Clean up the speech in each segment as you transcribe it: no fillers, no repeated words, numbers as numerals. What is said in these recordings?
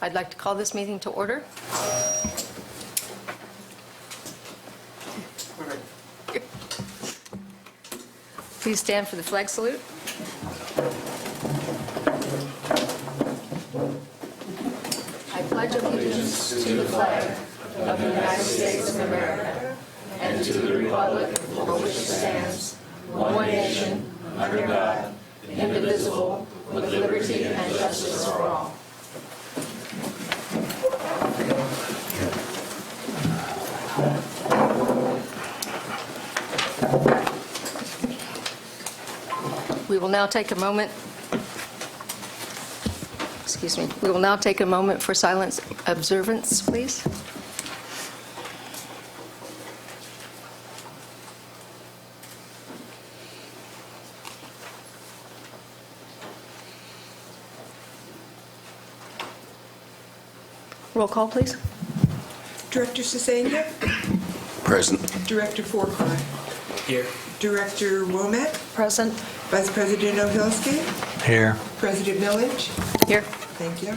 I'd like to call this meeting to order. Please stand for the flag salute. I pledge allegiance to the flag of the United States of America and to the republic for which it stands, one nation, under God, indivisible, with liberty and justice for all. We will now take a moment. Excuse me. We will now take a moment for silent observance, please. Roll call, please. Director Cesenia? Present. Director Forquart? Here. Director Womack? Present. Vice President Ohilsky? Here. President Millage? Here. Thank you.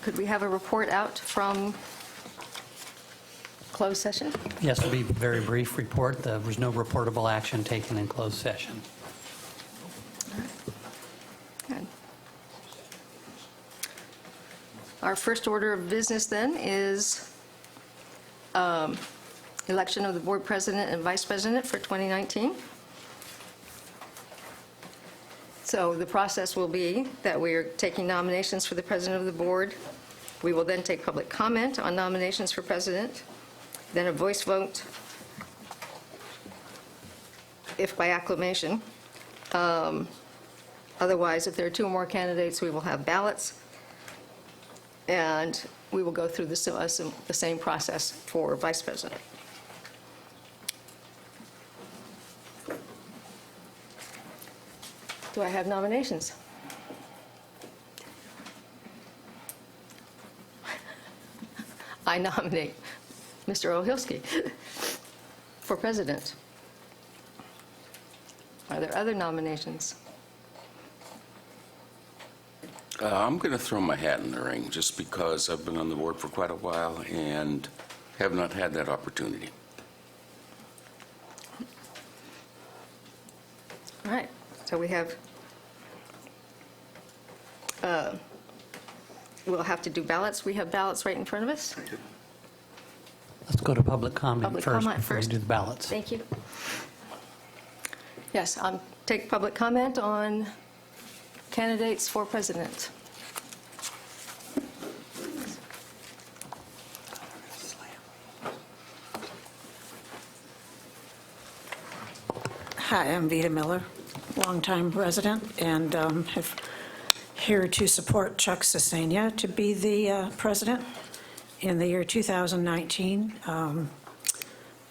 Could we have a report out from closed session? Yes, it'll be a very brief report. There was no reportable action taken in closed session. Good. Our first order of business then is election of the board president and vice president for 2019. So the process will be that we are taking nominations for the president of the board. We will then take public comment on nominations for president, then a voice vote, if by acclamation. Otherwise, if there are two or more candidates, we will have ballots, and we will go through the same process for vice president. Do I have nominations? I nominate Mr. Ohilsky for president. Are there other nominations? I'm going to throw my hat in the ring just because I've been on the board for quite a while and have not had that opportunity. All right, so we have, we'll have to do ballots. We have ballots right in front of us. Let's go to public comment Public first comment before we first. do the ballots. Thank you. Yes, take public comment on candidates for president. Hi, I'm Vita Miller, longtime resident, and here to support Chuck Cesenia to be the president in the year 2019.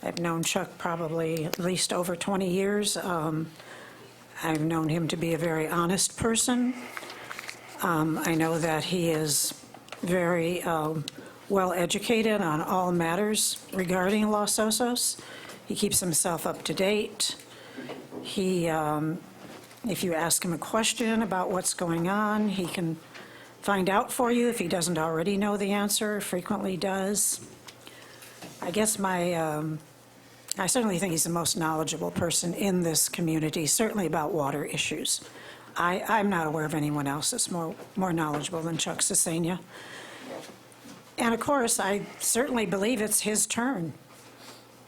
I've known Chuck probably at least over 20 years. I've known him to be a very honest person. I know that he is very well educated on all matters regarding Los Osos. He keeps himself up to date. He, if you ask him a question about what's going on, he can find out for you if he doesn't already know the answer, frequently does. I guess I certainly think he's the most knowledgeable person in this community, certainly about water issues. I'm not aware of anyone else that's more knowledgeable than Chuck Cesenia. And of course, I certainly believe it's his turn.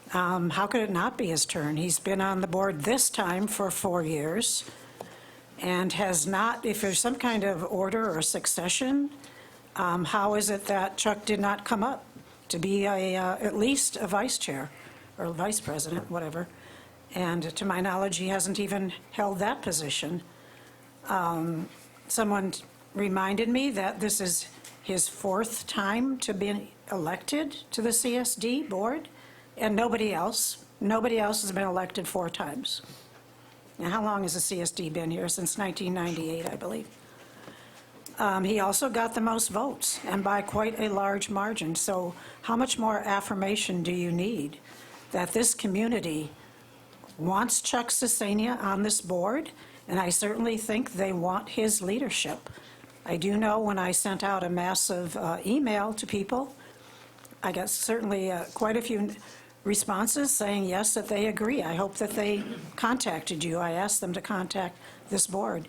How could it not be his turn? He's been on the board this time for 4 years and has not, if there's some kind of order or succession, how is it that Chuck did not come up to be at least a vice chair or vice president, whatever? And to my knowledge, he hasn't even held that position. Someone reminded me that this is his 4th time to be elected to the CSD board. And nobody else has been elected 4 times. Now, how long has the CSD been here? Since 1998, I believe. He also got the most votes, and by quite a large margin. So how much more affirmation do you need that this community wants Chuck Cesania on this board, and I certainly think they want his leadership. I do know when I sent out a massive email to people, I got certainly quite a few responses saying yes, that they agree. I hope that they contacted you. I asked them to contact this board.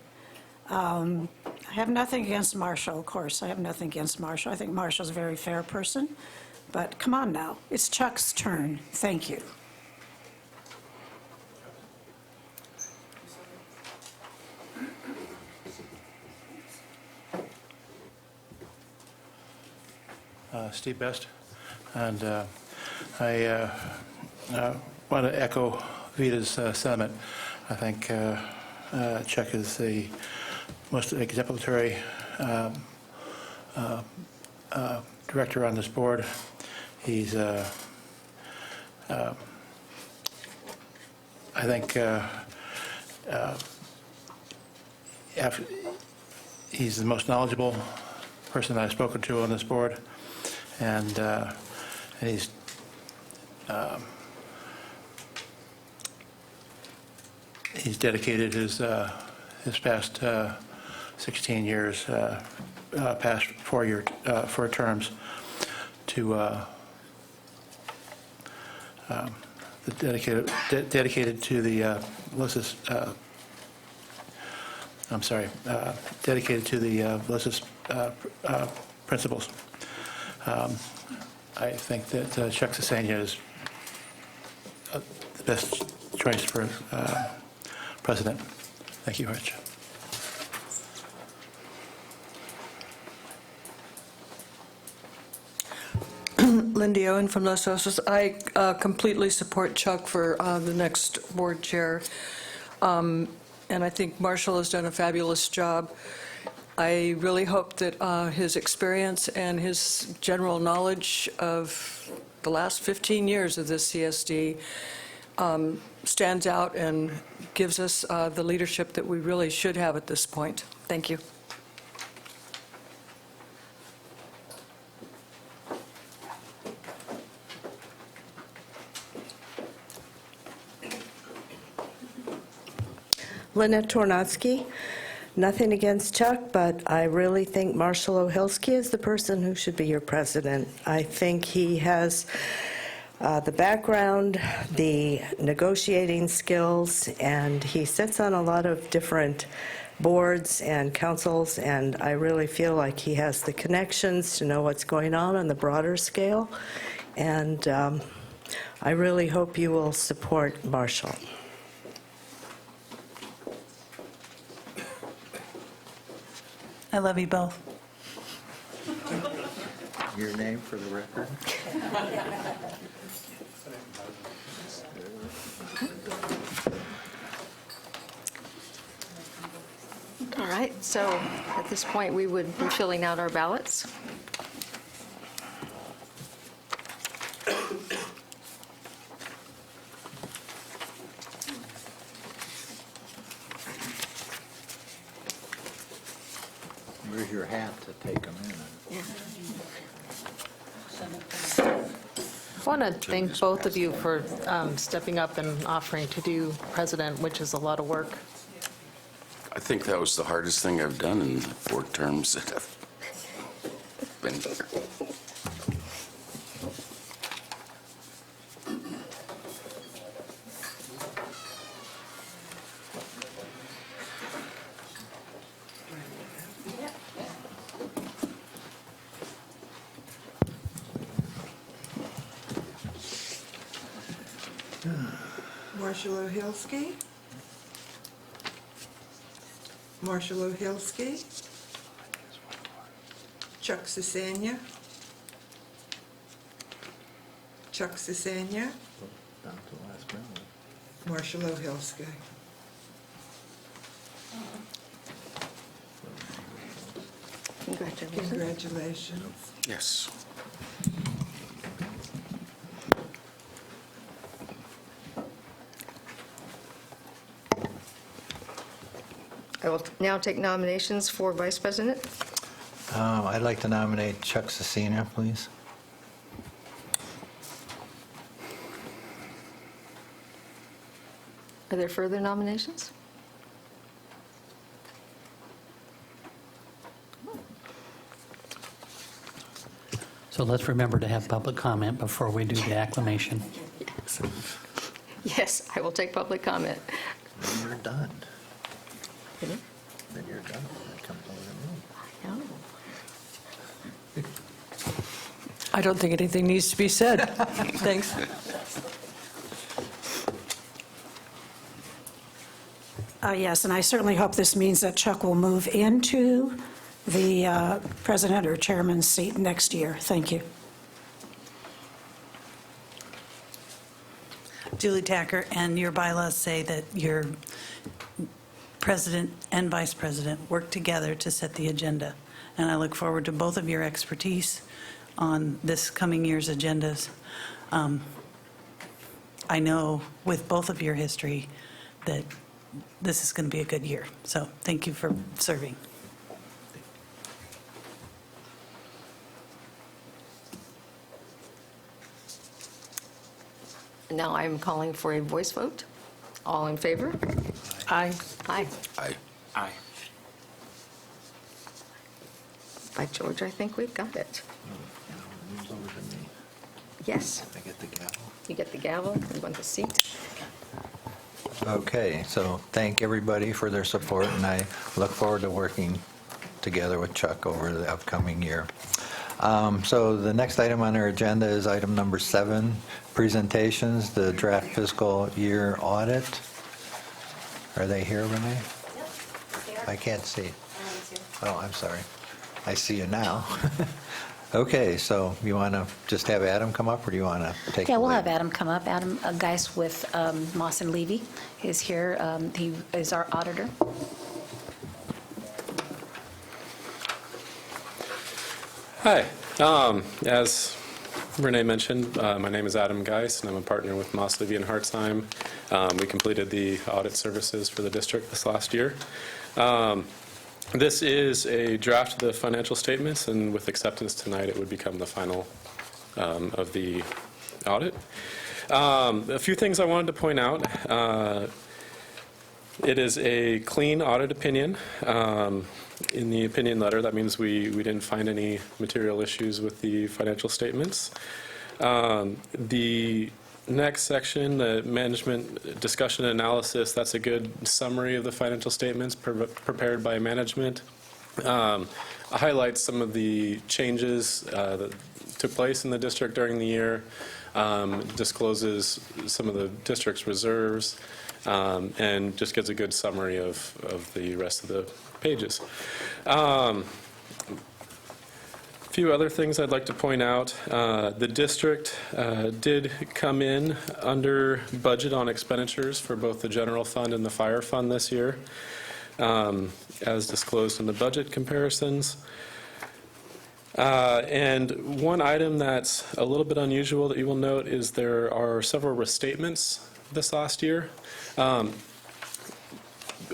I have nothing against Marshall, of course. I have nothing against Marshall. I think Marshall's a very fair person. But come on now, it's Chuck's turn. Thank you. Steve Best, and I want to echo Vita's sentiment. I think Chuck is the most exemplary director on this board. He's, I think, he's the most knowledgeable person I've spoken to on this board. And he's dedicated his past 16 years, past 4 terms, to dedicated to the Melissa's. I'm sorry, dedicated to the Melissa's principles. I think that Chuck Cesania is the best choice for president. Thank you, Rich. Lindy Owen from Los Osos. I completely support Chuck for the next board chair. And I think Marshall has done a fabulous job. I really hope that his experience and his general knowledge of the last 15 years of this CSD stands out and gives us the leadership that we really should have at this point. Thank you. Lynette Tornotsky. Nothing against Chuck, but I really think Marshall Ohilsky is the person who should be your president. I think he has the background, the negotiating skills, and he sits on a lot of different boards and councils, and I really feel like he has the connections to know what's going on the broader scale, and I really hope you will support Marshall. I love you both. Your name for the record? All right, so at this point, we would be filling out our ballots. Where's your hat to take them in? Yeah. I want to thank both of you for stepping up and offering to do president, which is a lot of work. I think that was the hardest thing I've done in the 4 terms that I've been here. Marshall Ohilsky. Marshall Ohilsky. Chuck Cesania. Chuck Cesania. Down to the last ballot. Marshall Ohilsky. Congratulations. Congratulations. Yes. I will now take nominations for vice president. I'd like to nominate Chuck Cesania, please. Are there further nominations? So let's remember to have public comment before we do the acclamation. Yes, I will take public comment. Then you're done. Mhm. Then you're done. Then come over to me. No. I don't think anything needs to be said. Thanks. Yes, and I certainly hope this means that Chuck will move into the president or chairman's seat next year. Thank you. Julie Tacker, and your bylaws say that your president and vice president work together to set the agenda. And I look forward to both of your expertise on this coming year's agendas. I know with both of your history that this is going to be a good year. So thank you for serving. Now I'm calling for a voice vote. All in favor? Aye. Aye. Aye. Aye. By George, I think we've got it. Moves over to me. Yes. I get the gavel. You get the gavel, you want the seat. Okay, so thank everybody for their support, and I look forward to working together with Chuck over the upcoming year. So the next item on our agenda is item number 7, presentations, the draft fiscal year audit. Are they here, Renee? I can't see. Oh, I'm sorry. I see you now. Okay, so you want to just have Adam come up, or do you want to take the Yeah, we'll lead? have Adam come up. Adam Geis with Moss and Levy is here. He is our auditor. Hi. As Renee mentioned, my name is Adam Geis, and I'm a partner with Moss, Levy, and Hartzheim. We completed the audit services for the district this last year. This is a draft of the financial statements, and with acceptance tonight, it would become the final of the audit. A few things I wanted to point out. It is a clean audit opinion. In the opinion letter, that means we didn't find any material issues with the financial statements. The next section, the management discussion and analysis, that's a good summary of the financial statements prepared by management. Highlights some of the changes that took place in the district during the year, discloses some of the district's reserves, and just gives a good summary of the rest of the pages. A few other things I'd like to point out. The district did come in under budget on expenditures for both the general fund and the fire fund this year, as disclosed in the budget comparisons. And one item that's a little bit unusual that you will note is there are several restatements this last year.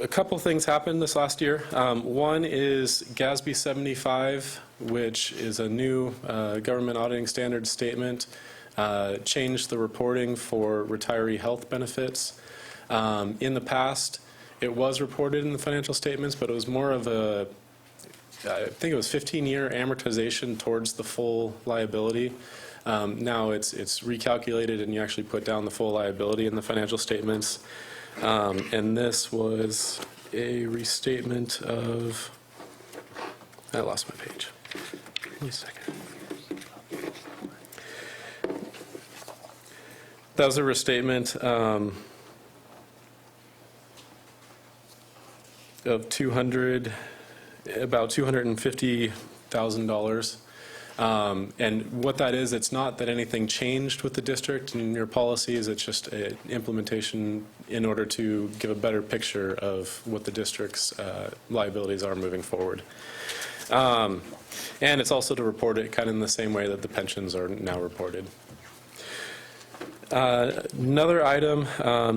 A couple things happened this last year. One is GASB 75, which is a new government auditing standards statement, changed the reporting for retiree health benefits. In the past, it was reported in the financial statements, but it was more of a, I think it was 15-year amortization towards the full liability. Now it's recalculated, and you actually put down the full liability in the financial statements. And this was a restatement of, I lost my page. Give me a second. That was a restatement of about $250,000. And what that is, it's not that anything changed with the district and your policies, it's just an implementation in order to give a better picture of what the district's liabilities are moving forward. And it's also to report it kind of in the same way that the pensions are now reported. Another item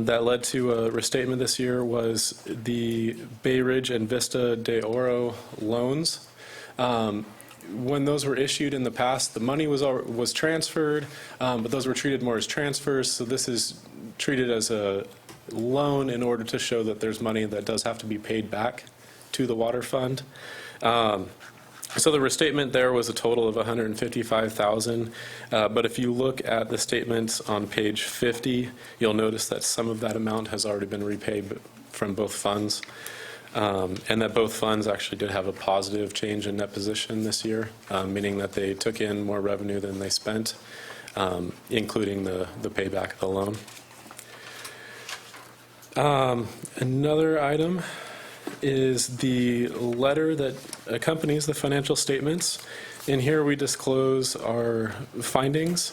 that led to a restatement this year was the Bay Ridge and Vista de Oro loans. When those were issued in the past, the money was transferred, but those were treated more as transfers. So this is treated as a loan in order to show that there's money that does have to be paid back to the water fund. So the restatement there was a total of $155,000, but if you look at the statements on page 50, you'll notice that some of that amount has already been repaid from both funds, and that both funds actually did have a positive change in net position this year, meaning that they took in more revenue than they spent, including the payback of the loan. Another item is the letter that accompanies the financial statements. In here we disclose our findings,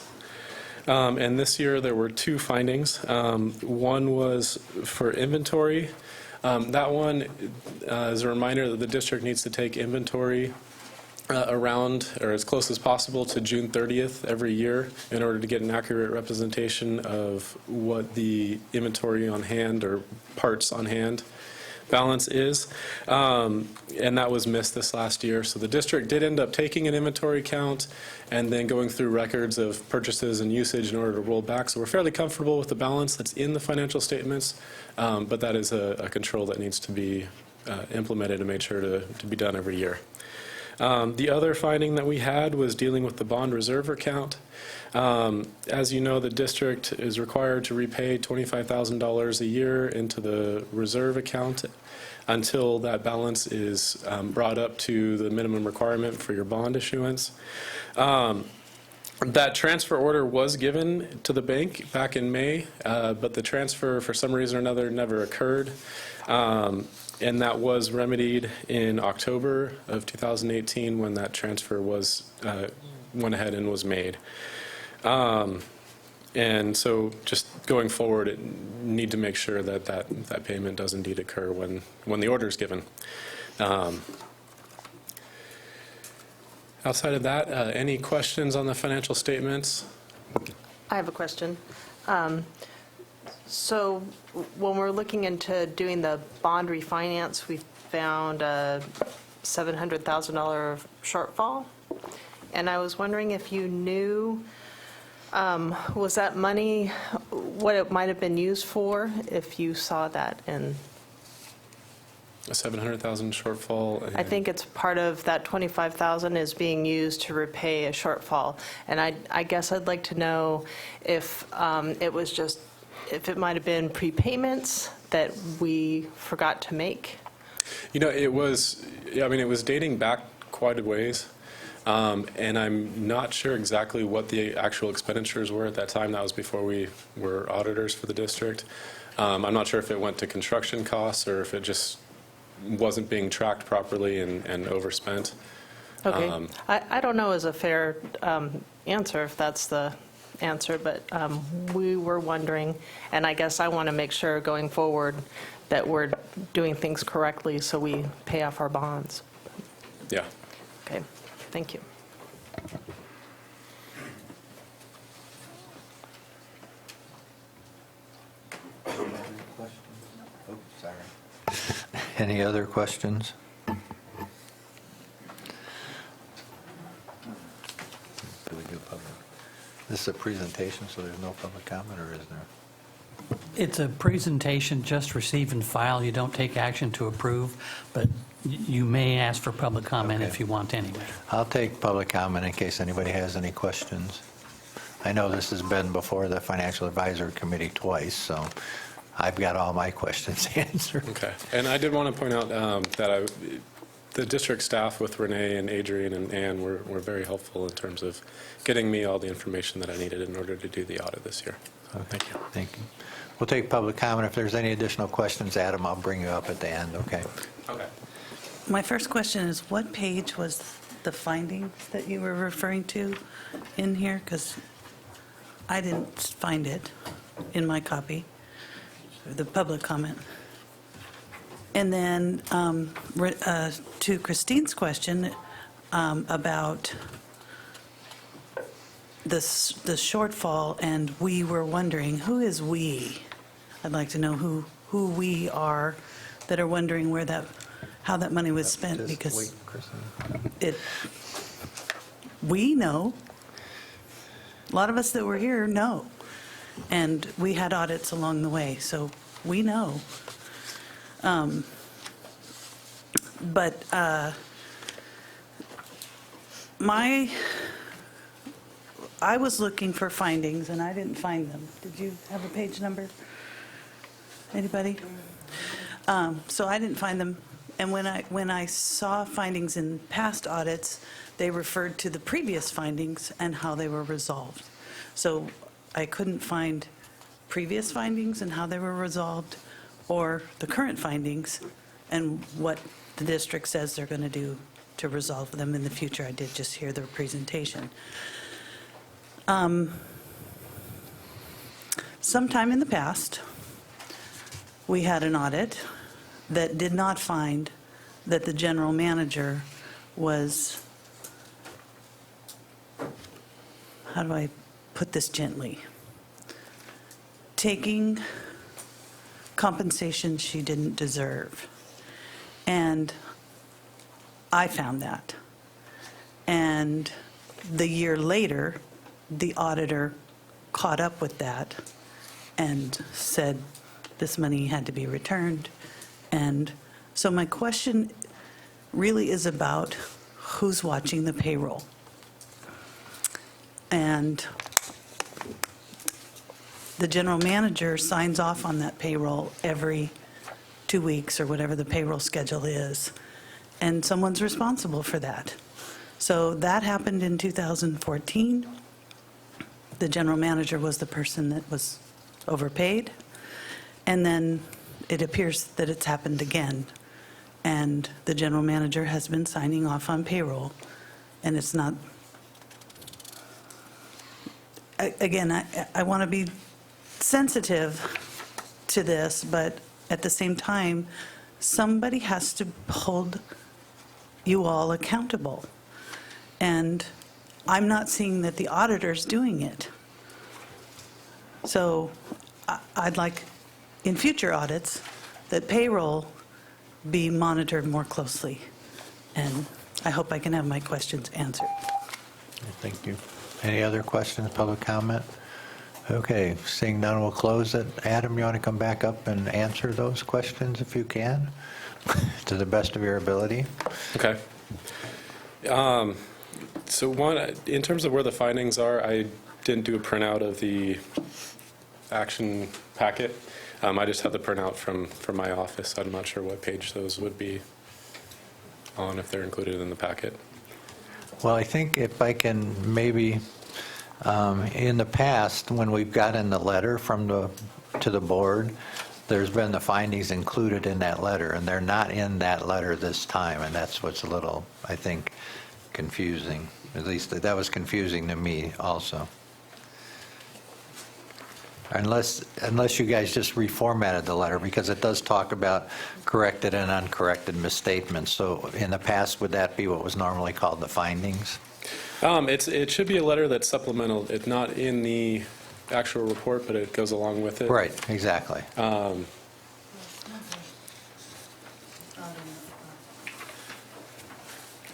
and this year there were two findings. One was for inventory. That one is a reminder that the district needs to take inventory around or as close as possible to June 30th every year in order to get an accurate representation of what the inventory on hand or parts on hand balance is, and that was missed this last year. So the district did end up taking an inventory count and then going through records of purchases and usage in order to roll back. So we're fairly comfortable with the balance that's in the financial statements, but that is a control that needs to be implemented and made sure to be done every year. The other finding that we had was dealing with the bond reserve account. As you know, the district is required to repay $25,000 a year into the reserve account until that balance is brought up to the minimum requirement for your bond issuance. That transfer order was given to the bank back in May, but the transfer, for some reason or another, never occurred. And that was remedied in October of 2018 when that transfer was went ahead and was made. And so just going forward, need to make sure that that payment does indeed occur when the order is given. Outside of that, any questions on the financial statements? I have a question. So when we're looking into doing the bond refinance, we found a $700,000 shortfall. And I was wondering if you knew, was that money, what it might have been used for, if you saw that in? A $700,000 shortfall? I think it's part of that $25,000 is being used to repay a shortfall. And I guess I'd like to know if it was just, if it might have been prepayments that we forgot to make. You know, it was dating back quite a ways. And I'm not sure exactly what the actual expenditures were at that time. That was before we were auditors for the district. I'm not sure if it went to construction costs or if it just wasn't being tracked properly and overspent. Okay. I don't know as a fair answer if that's the answer, but we were wondering, and I guess I want to make sure going forward that we're doing things correctly so we pay off our bonds. Yeah. Okay. Thank you. Any other questions? Do we do public? This is a presentation, so there's no public comment, or is there? It's a presentation, just receive and file. You don't take action to approve, but you may ask for public comment if you want anyway. I'll take public comment in case anybody has any questions. I know this has been before the Financial Advisory Committee twice, so I've got all my questions answered. Okay. And I did want to point out that the district staff with Renee and Adrian and Ann were very helpful in terms of getting me all the information that I needed in order to do the audit this year. So thank you. Thank you. We'll take public comment. If there's any additional questions, Adam, I'll bring you up at the end, okay? Okay. My first question is, what page was the findings that you were referring to in here? Because I didn't find it in my copy, the public comment. And then to Christine's question about the shortfall, and we were wondering, who is we? I'd like to know who we are that are wondering how that money was spent, Just because wait, Kristen. we know. A lot of us that were here know. And we had audits along the way, so We know. But I was looking for findings, and I didn't find them. Did you have a page number? Anybody? So I didn't find them. And when I saw findings in past audits, they referred to the previous findings and how they were resolved. So I couldn't find previous findings and how they were resolved, or the current findings and what the district says they're going to do to resolve them in the future. I did just hear their presentation. Sometime in the past, we had an audit that did not find that the general manager was, how do I put this gently, taking compensation she didn't deserve. And I found that. And the year later, the auditor caught up with that and said this money had to be returned. And so my question really is about who's watching the payroll. And the general manager signs off on that payroll every 2 weeks or whatever the payroll schedule is, and someone's responsible for that. So that happened in 2014. The general manager was the person that was overpaid, and then it appears that it's happened again, and the general manager has been signing off on payroll, and it's not, again, I want to be sensitive to this, but at the same time, somebody has to hold you all accountable. And I'm not seeing that the auditor's doing it. So I'd like, in future audits, that payroll be monitored more closely. And I hope I can have my questions answered. Thank you. Any other questions, public comment? Okay, seeing none, we'll close it. Adam, you want to come back up and answer those questions if you can, to the best of your ability? Okay. So one, in terms of where the findings are, I didn't do a printout of the action packet. I just had the printout from my office. I'm not sure what page those would be on, if they're included in the packet. Well, I think if I can maybe, in the past, when we've gotten the letter to the board, there's been the findings included in that letter, and they're not in that letter this time, and that's what's a little, I think, confusing. At least that was confusing to me also. Unless you guys just reformatted the letter, because it does talk about corrected and uncorrected misstatements. So in the past, would that be what was normally called the findings? It should be a letter that's supplemental. It's not in the actual report, but it goes along with it. Right, exactly.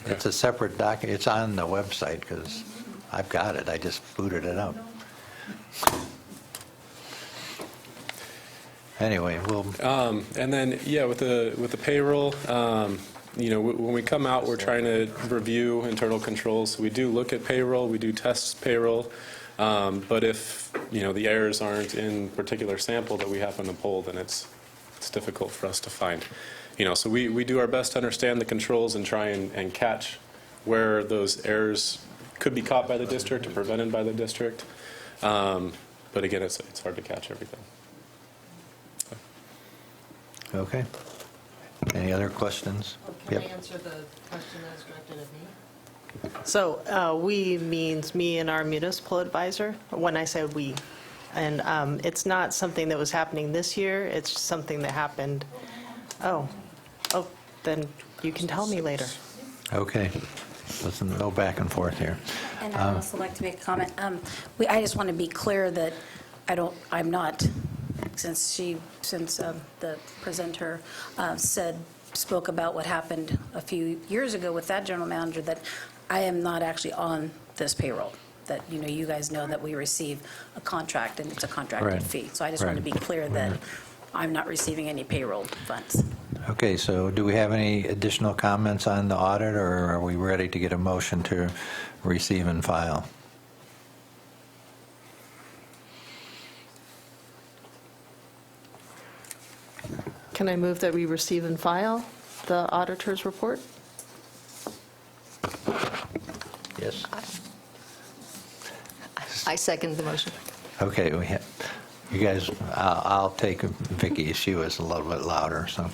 It's a separate document. It's on the website because I've got it. I just booted it up. Anyway, we'll. And then, yeah, with the payroll, when we come out, we're trying to review internal controls. We do look at payroll. We do test payroll. But if, the errors aren't in particular sample that we happen to pull, then it's difficult for us to find. So we do our best to understand the controls and try and catch where those errors could be caught by the district or prevented by the district. But again, it's hard to catch everything. Okay. Any other questions? Can I answer the question that was directed at me? So we means me and our municipal advisor, when I say we. And it's not something that was happening this year. It's something that happened, then you can tell me later. Okay. Let's go back and forth here. And I'd also like to make a comment. I just want to be clear that I'm not, since the presenter spoke about what happened a few years ago with that general manager, that I am not actually on this payroll. That, you guys know that we receive a contract and it's a contracted Right. fee. So I just want to be clear that I'm not receiving any payroll funds. Okay, so do we have any additional comments on the audit, or are we ready to get a motion to receive and file? Can I move that we receive and file the auditor's report? Yes. I second the motion. Okay, you guys, I'll take Vicki, she was a little bit louder, so.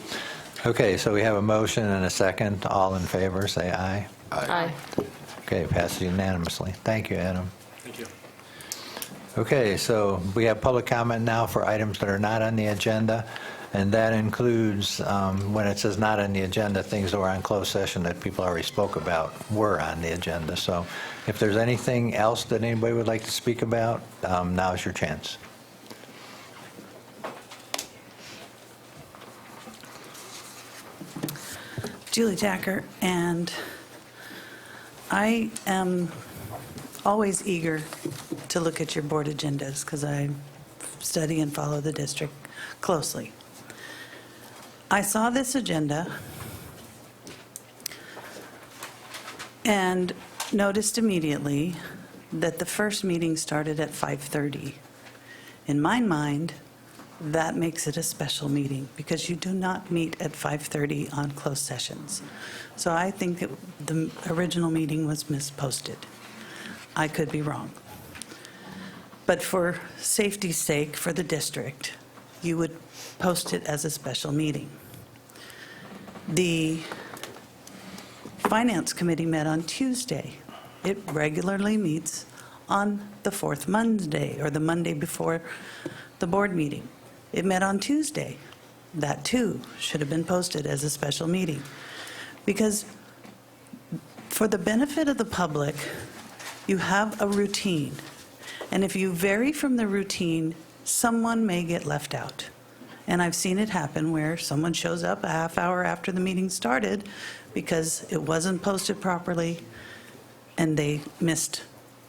Okay, so we have a motion and a second. All in favor, say aye. Aye. Okay, passes unanimously. Thank you, Adam. Thank you. Okay, so we have public comment now for items that are not on the agenda, and that includes, when it says not on the agenda, things that were on closed session that people already spoke about were on the agenda. So if there's anything else that anybody would like to speak about, now's your chance. Julie Jacker, and I am always eager to look at your board agendas because I study and follow the district closely. I saw this agenda and noticed immediately that the first meeting started at 5:30. In my mind, that makes it a special meeting because you do not meet at 5:30 on closed sessions. So I think that the original meeting was misposted. I could be wrong. But for safety's sake, for the district, you would post it as a special meeting. The Finance Committee met on Tuesday. It regularly meets on the fourth Monday, or the Monday before the board meeting. It met on Tuesday. That, too, should have been posted as a special meeting. Because for the benefit of the public, you have a routine. And if you vary from the routine, someone may get left out. And I've seen it happen where someone shows up a half hour after the meeting started because it wasn't posted properly and they missed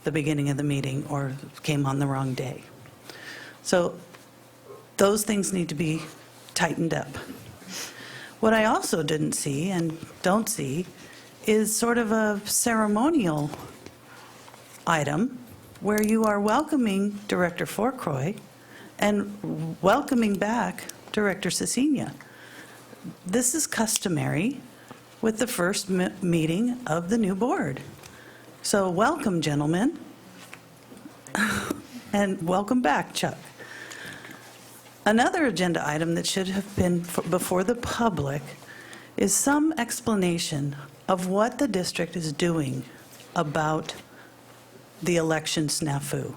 the beginning of the meeting or came on the wrong day. So those things need to be tightened up. What I also didn't see and don't see is sort of a ceremonial item where you are welcoming Director Fourcroy and welcoming back Director Cecina. This is customary with the first meeting of the new board. So welcome, gentlemen, and welcome back, Chuck. Another agenda item that should have been before the public is some explanation of what the district is doing about the election snafu,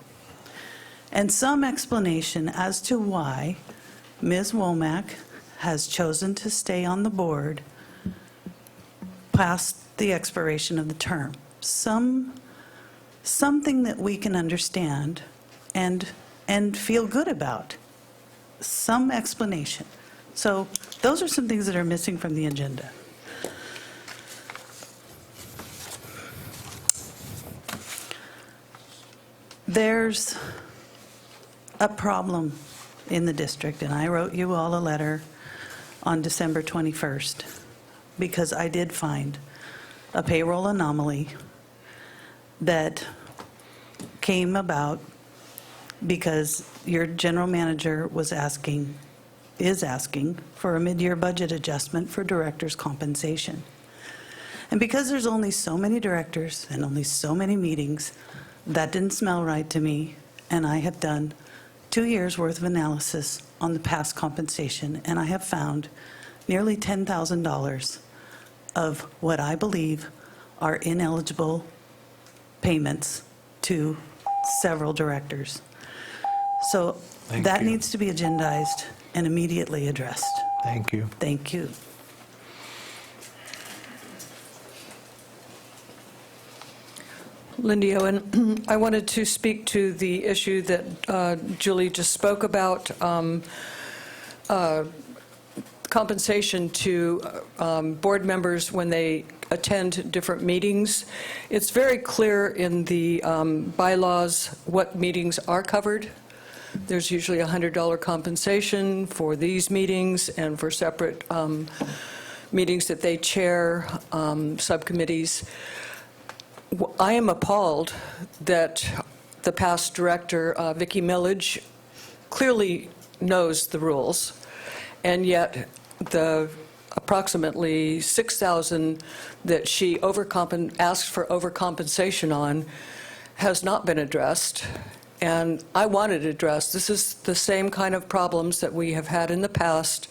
and some explanation as to why Ms. Womack has chosen to stay on the board past the expiration of the term. Something that we can understand and feel good about. Some explanation. So those are some things that are missing from the agenda. There's a problem in the district, and I wrote you all a letter on December 21st because I did find a payroll anomaly that came about because your general manager is asking for a mid-year budget adjustment for directors' compensation. And because there's only so many directors and only so many meetings, that didn't smell right to me, and I have done 2 years' worth of analysis on the past compensation, and I have found nearly $10,000 of what I believe are ineligible payments to several directors. So that needs to be agendized and immediately addressed. Thank you. Thank you. Lindy Owen, I wanted to speak to the issue that Julie just spoke about, compensation to board members when they attend different meetings. It's very clear in the bylaws what meetings are covered. There's usually a $100 compensation for these meetings and for separate meetings that they chair, subcommittees. I am appalled that the past director, Vicki Millage, clearly knows the rules, and yet the approximately $6,000 that she asked for overcompensation on has not been addressed, and I want it addressed. This is the same kind of problems that we have had in the past,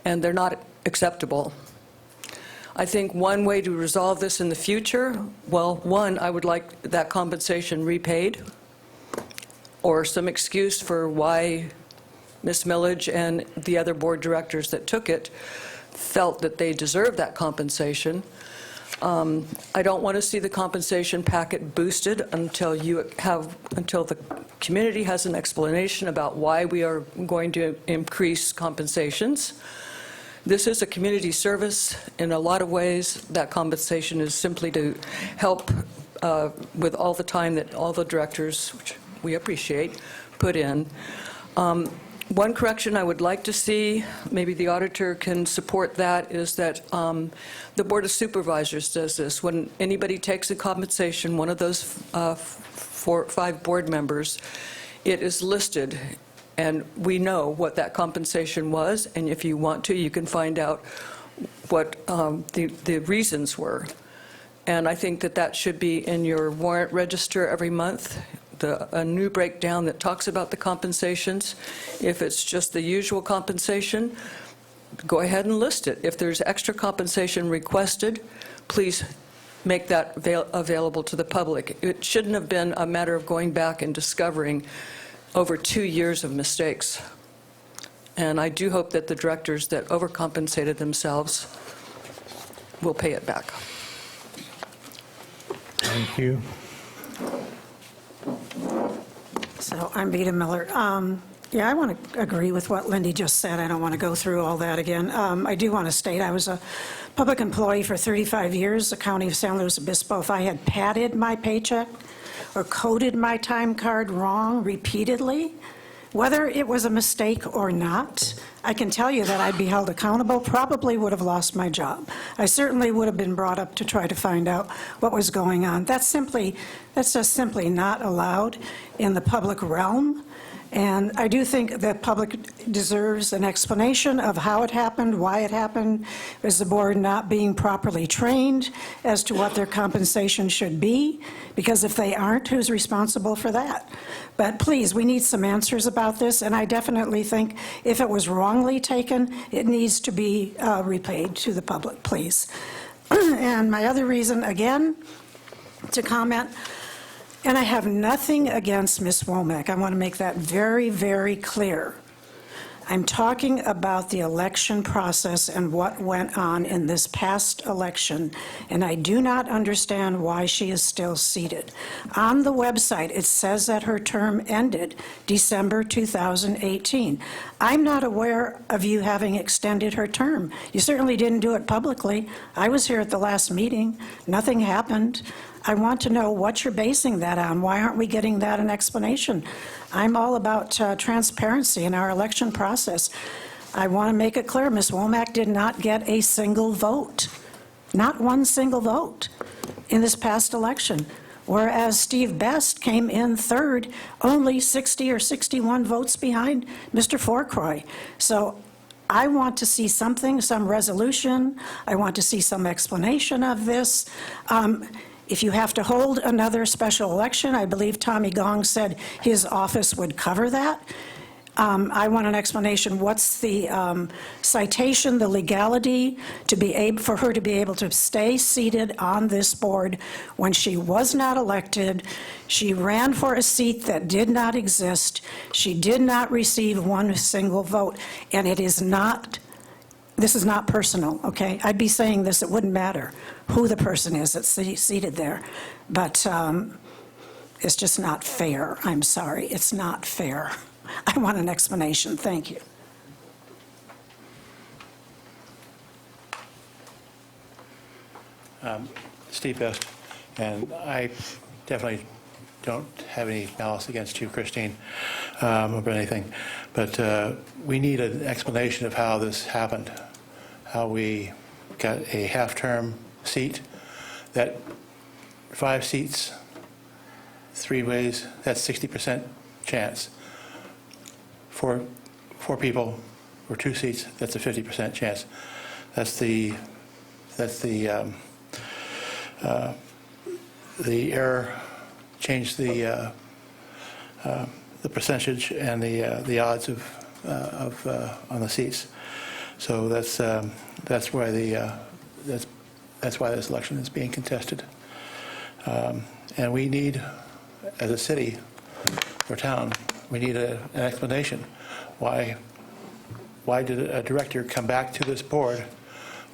and they're not acceptable. I think one way to resolve this in the future, well, one, I would like that compensation repaid, or some excuse for why Ms. Millage and the other board directors that took it felt that they deserved that compensation. I don't want to see the compensation packet boosted until the community has an explanation about why we are going to increase compensations. This is a community service in a lot of ways. That compensation is simply to help with all the time that all the directors, which we appreciate, put in. One correction I would like to see, maybe the auditor can support that, is that the Board of Supervisors does this. When anybody takes a compensation, one of those 4 or 5 board members, it is listed, and we know what that compensation was, and if you want to, you can find out what the reasons were. And I think that that should be in your warrant register every month, a new breakdown that talks about the compensations. If it's just the usual compensation, go ahead and list it. If there's extra compensation requested, please make that available to the public. It shouldn't have been a matter of going back and discovering over 2 years of mistakes. And I do hope that the directors that overcompensated themselves will pay it back. Thank you. So I'm Vita Miller. Yeah, I want to agree with what Lindy just said. I don't want to go through all that again. I do want to state I was a public employee for 35 years, the County of San Luis Obispo. If I had padded my paycheck or coded my time card wrong repeatedly, whether it was a mistake or not, I can tell you that I'd be held accountable, probably would have lost my job. I certainly would have been brought up to try to find out what was going on. That's just simply not allowed in the public realm. And I do think the public deserves an explanation of how it happened, why it happened. Is the board not being properly trained as to what their compensation should be? Because if they aren't, who's responsible for that? But please, we need some answers about this, and I definitely think if it was wrongly taken, it needs to be repaid to the public, please. And my other reason, again, to comment, and I have nothing against Ms. Womack. I want to make that very, very clear. I'm talking about the election process and what went on in this past election, and I do not understand why she is still seated. On the website, it says that her term ended December 2018. I'm not aware of you having extended her term. You certainly didn't do it publicly. I was here at the last meeting. Nothing happened. I want to know what you're basing that on. Why aren't we getting that an explanation? I'm all about transparency in our election process. I want to make it clear, Ms. Womack did not get a single vote, not one single vote in this past election, whereas Steve Best came in third, only 60 or 61 votes behind Mr. Fourcroy. So I want to see something, some resolution. I want to see some explanation of this. If you have to hold another special election, I believe Tommy Gong said his office would cover that. I want an explanation. What's the citation, the legality for her to be able to stay seated on this board when she was not elected? She ran for a seat that did not exist. She did not receive one single vote, and it is not. This is not personal, okay? I'd be saying this, it wouldn't matter who the person is that's seated there. But it's just not fair. I'm sorry, it's not fair. I want an explanation. Thank you. Steve Best, and I definitely don't have any malice against you, Christine, or anything, but we need an explanation of how this happened, how we got a half-term seat, that 5 seats, 3 ways, that's 60% chance. For 4 people, or 2 seats, that's a 50% chance. That's the error changed the percentage and the odds of on the seats. So that's why that's why this election is being contested. And we need, as a city or town, we need an explanation. Why did a director come back to this board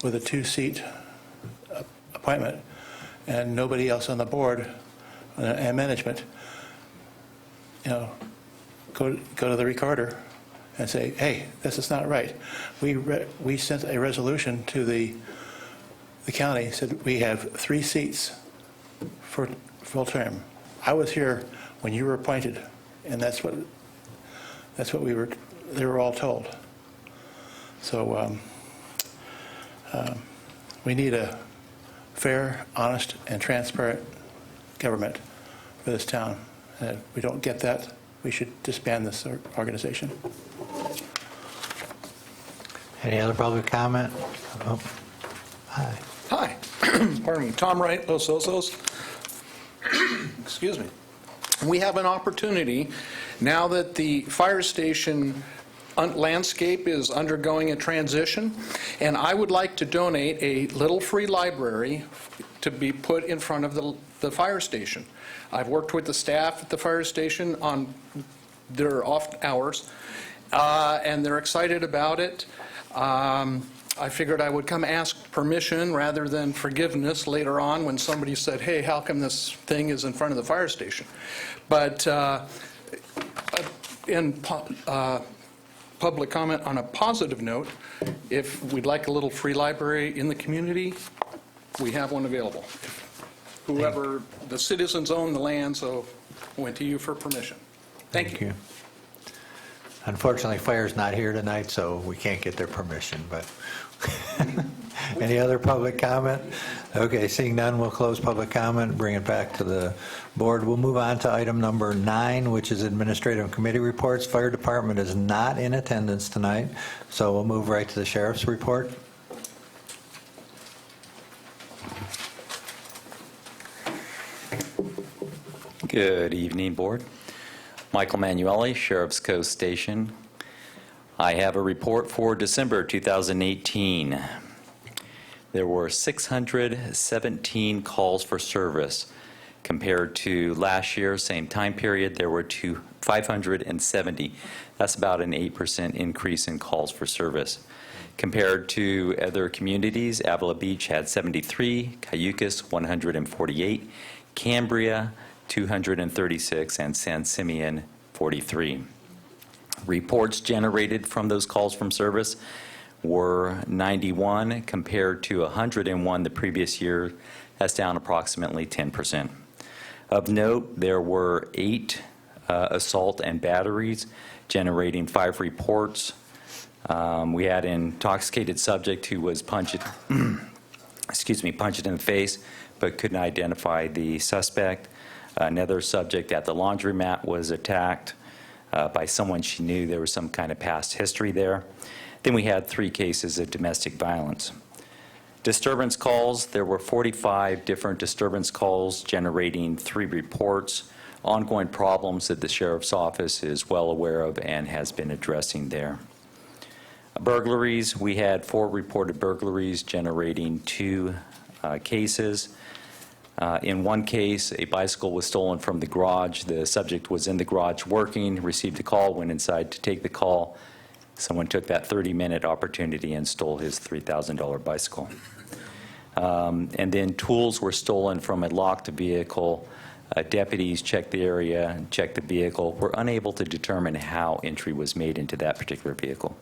with a 2-seat appointment and nobody else on the board and management, go to the recorder and say, hey, this is not right. We sent a resolution to the county, said we have 3 seats for full term. I was here when you were appointed, and that's what they were all told. So we need a fair, honest, and transparent government for this town. And if we don't get that, we should disband this organization. Any other public comment? Oh, hi. Hi, pardon me, Tom Wright, Los Osos. Excuse me. We have an opportunity, now that the fire station landscape is undergoing a transition, and I would like to donate a little free library to be put in front of the fire station. I've worked with the staff at the fire station on their off hours, and they're excited about it. I figured I would come ask permission rather than forgiveness later on when somebody said, hey, how come this thing is in front of the fire station? But in public comment on a positive note, if we'd like a little free library in the community, we have one available. Whoever, the citizens own the land, so I went to you for permission. Thank you. Unfortunately, fire's not here tonight, so we can't get their permission, but any other public comment? Okay, seeing none, we'll close public comment, bring it back to the board. We'll move on to item number 9, which is administrative committee reports. Fire department is not in attendance tonight, so we'll move right to the sheriff's report. Good evening, board. Michael Manueli, Sheriff's Coast Station. I have a report for December 2018. There were 617 calls for service. Compared to last year, same time period, there were 570. That's about an 8% increase in calls for service. Compared to other communities, Avila Beach had 73, Cayucas 148, Cambria 236, and San Simeon 43. Reports generated from those calls from service were 91 compared to 101 the previous year. That's down approximately 10%. Of note, there were 8 assault and batteries, generating 5 reports. We had an intoxicated subject who was punched in the face, but couldn't identify the suspect. Another subject at the laundromat was attacked by someone she knew. There was some kind of past history there. Then we had 3 cases of domestic violence. Disturbance calls, there were 45 different disturbance calls generating 3 reports, ongoing problems that the Sheriff's Office is well aware of and has been addressing there. Burglaries, we had 4 reported burglaries generating 2 cases. In one case, a bicycle was stolen from the garage. The subject was in the garage working, received a call, went inside to take the call. Someone took that 30-minute opportunity and stole his $3,000 bicycle. And then tools were stolen from a locked vehicle. Deputies checked the area, checked the vehicle, were unable to determine how entry was made into that particular vehicle.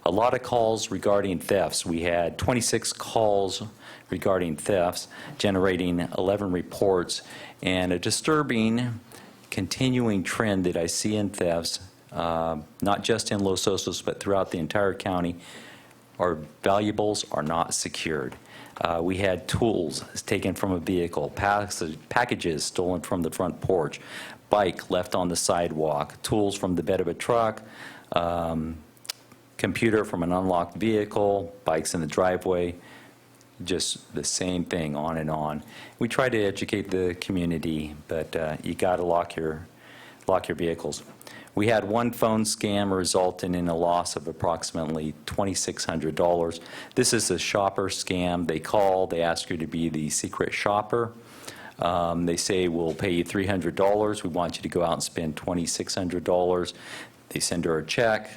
a lot of calls regarding thefts. We had 26 calls regarding thefts, generating 11 reports, and a disturbing continuing trend that I see in thefts, not just in Los Osos, but throughout the entire county. Our valuables are not secured. We had tools taken from a vehicle, packages stolen from the front porch, bike left on the sidewalk, tools from the bed of a truck, computer from an unlocked vehicle, bikes in the driveway, just the same thing, on and on. We try to educate the community, but you got to lock your vehicles. We had one phone scam resulting in a loss of approximately $2,600. This is a shopper scam. They call, they ask you to be the secret shopper. They say, we'll pay you $300. We want you to go out and spend $2,600. They send her a check.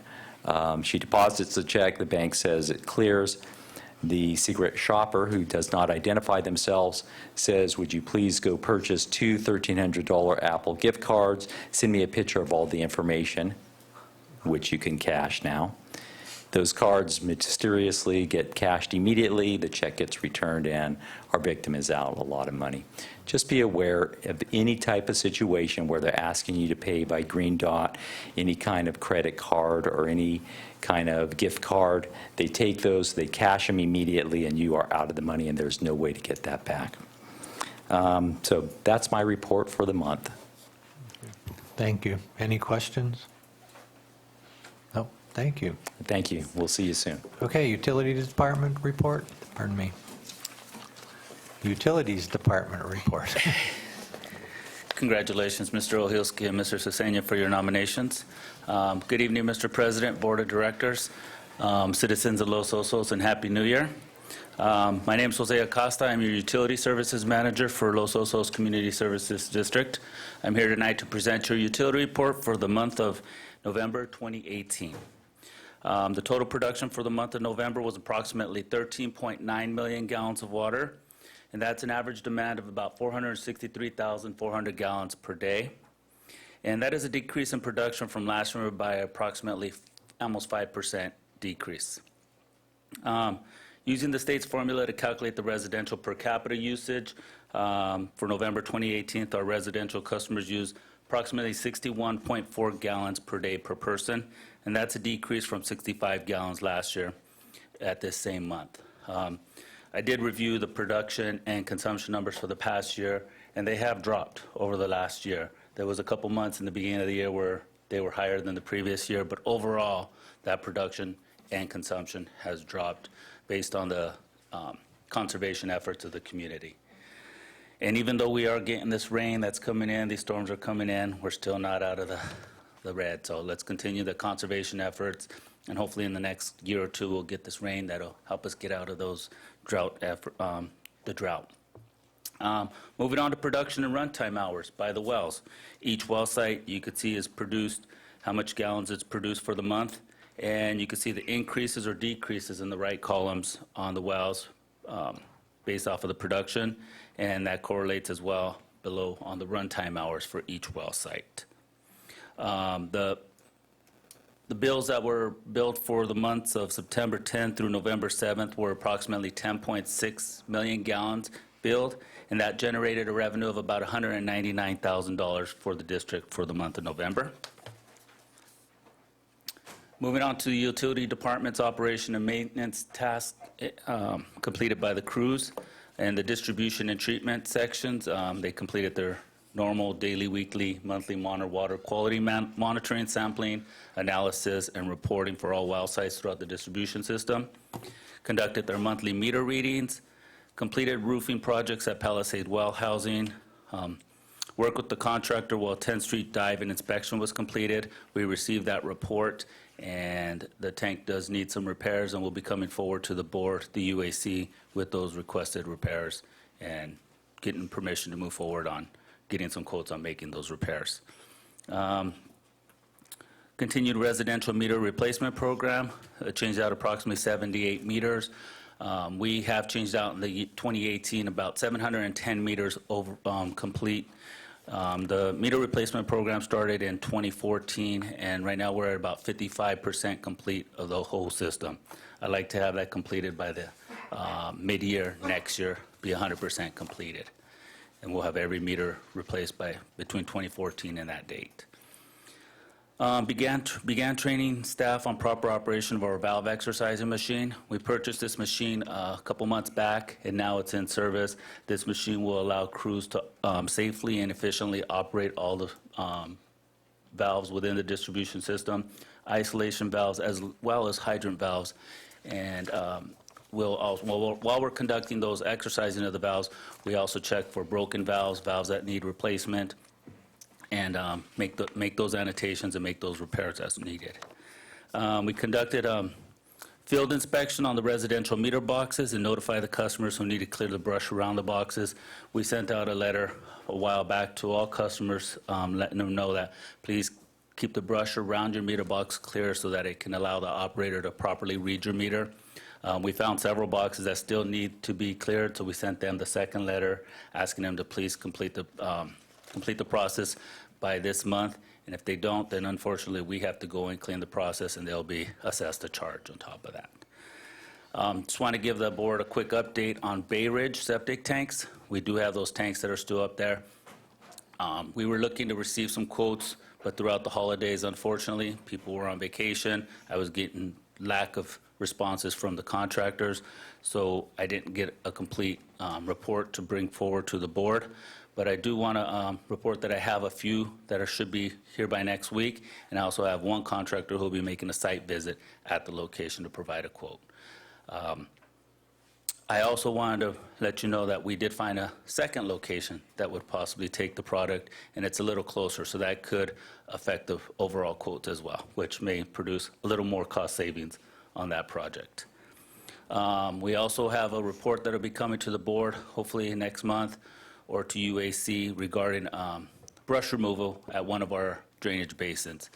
She deposits the check. The bank says it clears. The secret shopper, who does not identify themselves, says, would you please go purchase 2 $1,300 Apple gift cards, send me a picture of all the information, which you can cash now. Those cards mysteriously get cashed immediately, the check gets returned, and our victim is out a lot of money. Just be aware of any type of situation where they're asking you to pay by green dot, any kind of credit card or any kind of gift card. They take those, they cash them immediately, and you are out of the money, and there's no way to get that back. So that's my report for the month. Thank you. Any questions? No, thank you. Thank you. We'll see you soon. Okay, Utilities Department report. Pardon me. Utilities Department report. Congratulations, Mr. Ohilski and Mr. Cesena, for your nominations. Good evening, Mr. President, Board of Directors, citizens of Los Osos, and Happy New Year. My name is Jose Acosta. I'm your Utility Services Manager for Los Osos Community Services District. I'm here tonight to present your utility report for the month of November 2018. The total production for the month of November was approximately 13.9 million gallons of water, and that's an average demand of about 463,400 gallons per day. And that is a decrease in production from last year by approximately almost 5% decrease. Using the state's formula to calculate the residential per capita usage, for November 2018, our residential customers used approximately 61.4 gallons per day per person, and that's a decrease from 65 gallons last year at this same month. I did review the production and consumption numbers for the past year, and they have dropped over the last year. There was a couple months in the beginning of the year where they were higher than the previous year, but overall, that production and consumption has dropped based on the conservation efforts of the community. And even though we are getting this rain that's coming in, these storms are coming in, we're still not out of the red. So let's continue the conservation efforts, and hopefully in the next year or two, we'll get this rain that'll help us get out of those drought, the drought. Moving on to production and runtime hours by the wells. Each well site you could see is produced, how much gallons it's produced for the month, and you can see the increases or decreases in the right columns on the wells based off of the production, and that correlates as well below on the runtime hours for each well site. The bills that were billed for the months of September 10th through November 7th were approximately 10.6 million gallons billed, and that generated a revenue of about $199,000 for the district for the month of November. Moving on to the utility department's operation and maintenance tasks completed by the crews and the distribution and treatment sections. They completed their normal daily, weekly, monthly water quality monitoring, sampling, analysis, and reporting for all well sites throughout the distribution system. Conducted their monthly meter readings, completed roofing projects at Palisade Well Housing, worked with the contractor while 10th Street dive and inspection was completed. We received that report, and the tank does need some repairs, and we'll be coming forward to the board, the UAC, with those requested repairs and getting permission to move forward on getting some quotes on making those repairs. Continued residential meter replacement program, changed out approximately 78 meters. We have changed out in the 2018 about 710 meters over complete The meter replacement program started in 2014, and right now we're at about 55% complete of the whole system. I'd like to have that completed by the mid-year next year, be 100% completed. And we'll have every meter replaced by between 2014 and that date. Began training staff on proper operation of our valve exercising machine. We purchased this machine a couple months back, and now it's in service. This machine will allow crews to safely and efficiently operate all the valves within the distribution system, isolation valves, as well as hydrant valves. And we'll also, while we're conducting those exercising of the valves, we also check for broken valves, valves that need replacement, and make those annotations and make those repairs as needed. We conducted field inspection on the residential meter boxes and notify the customers who need to clear the brush around the boxes. We sent out a letter a while back to all customers letting them know that please keep the brush around your meter box clear so that it can allow the operator to properly read your meter. We found several boxes that still need to be cleared, so we sent them the second letter asking them to please complete the process by this month, and if they don't, then unfortunately we have to go and clean the process and they'll be assessed a charge on top of that. Just want to give the board a quick update on Bay Ridge septic tanks. We do have those tanks that are still up there. We were looking to receive some quotes, but throughout the holidays, unfortunately, people were on vacation. I was getting lack of responses from the contractors, so I didn't get a complete report to bring forward to the board. But I do want to report that I have a few that should be here by next week, and I also have one contractor who will be making a site visit at the location to provide a quote. I also wanted to let you know that we did find a second location that would possibly take the product, and it's a little closer, so that could affect the overall quote as well, which may produce a little more cost savings on that project. We also have a report that will be coming to the board, hopefully next month, or to UAC regarding brush removal at one of our drainage basins.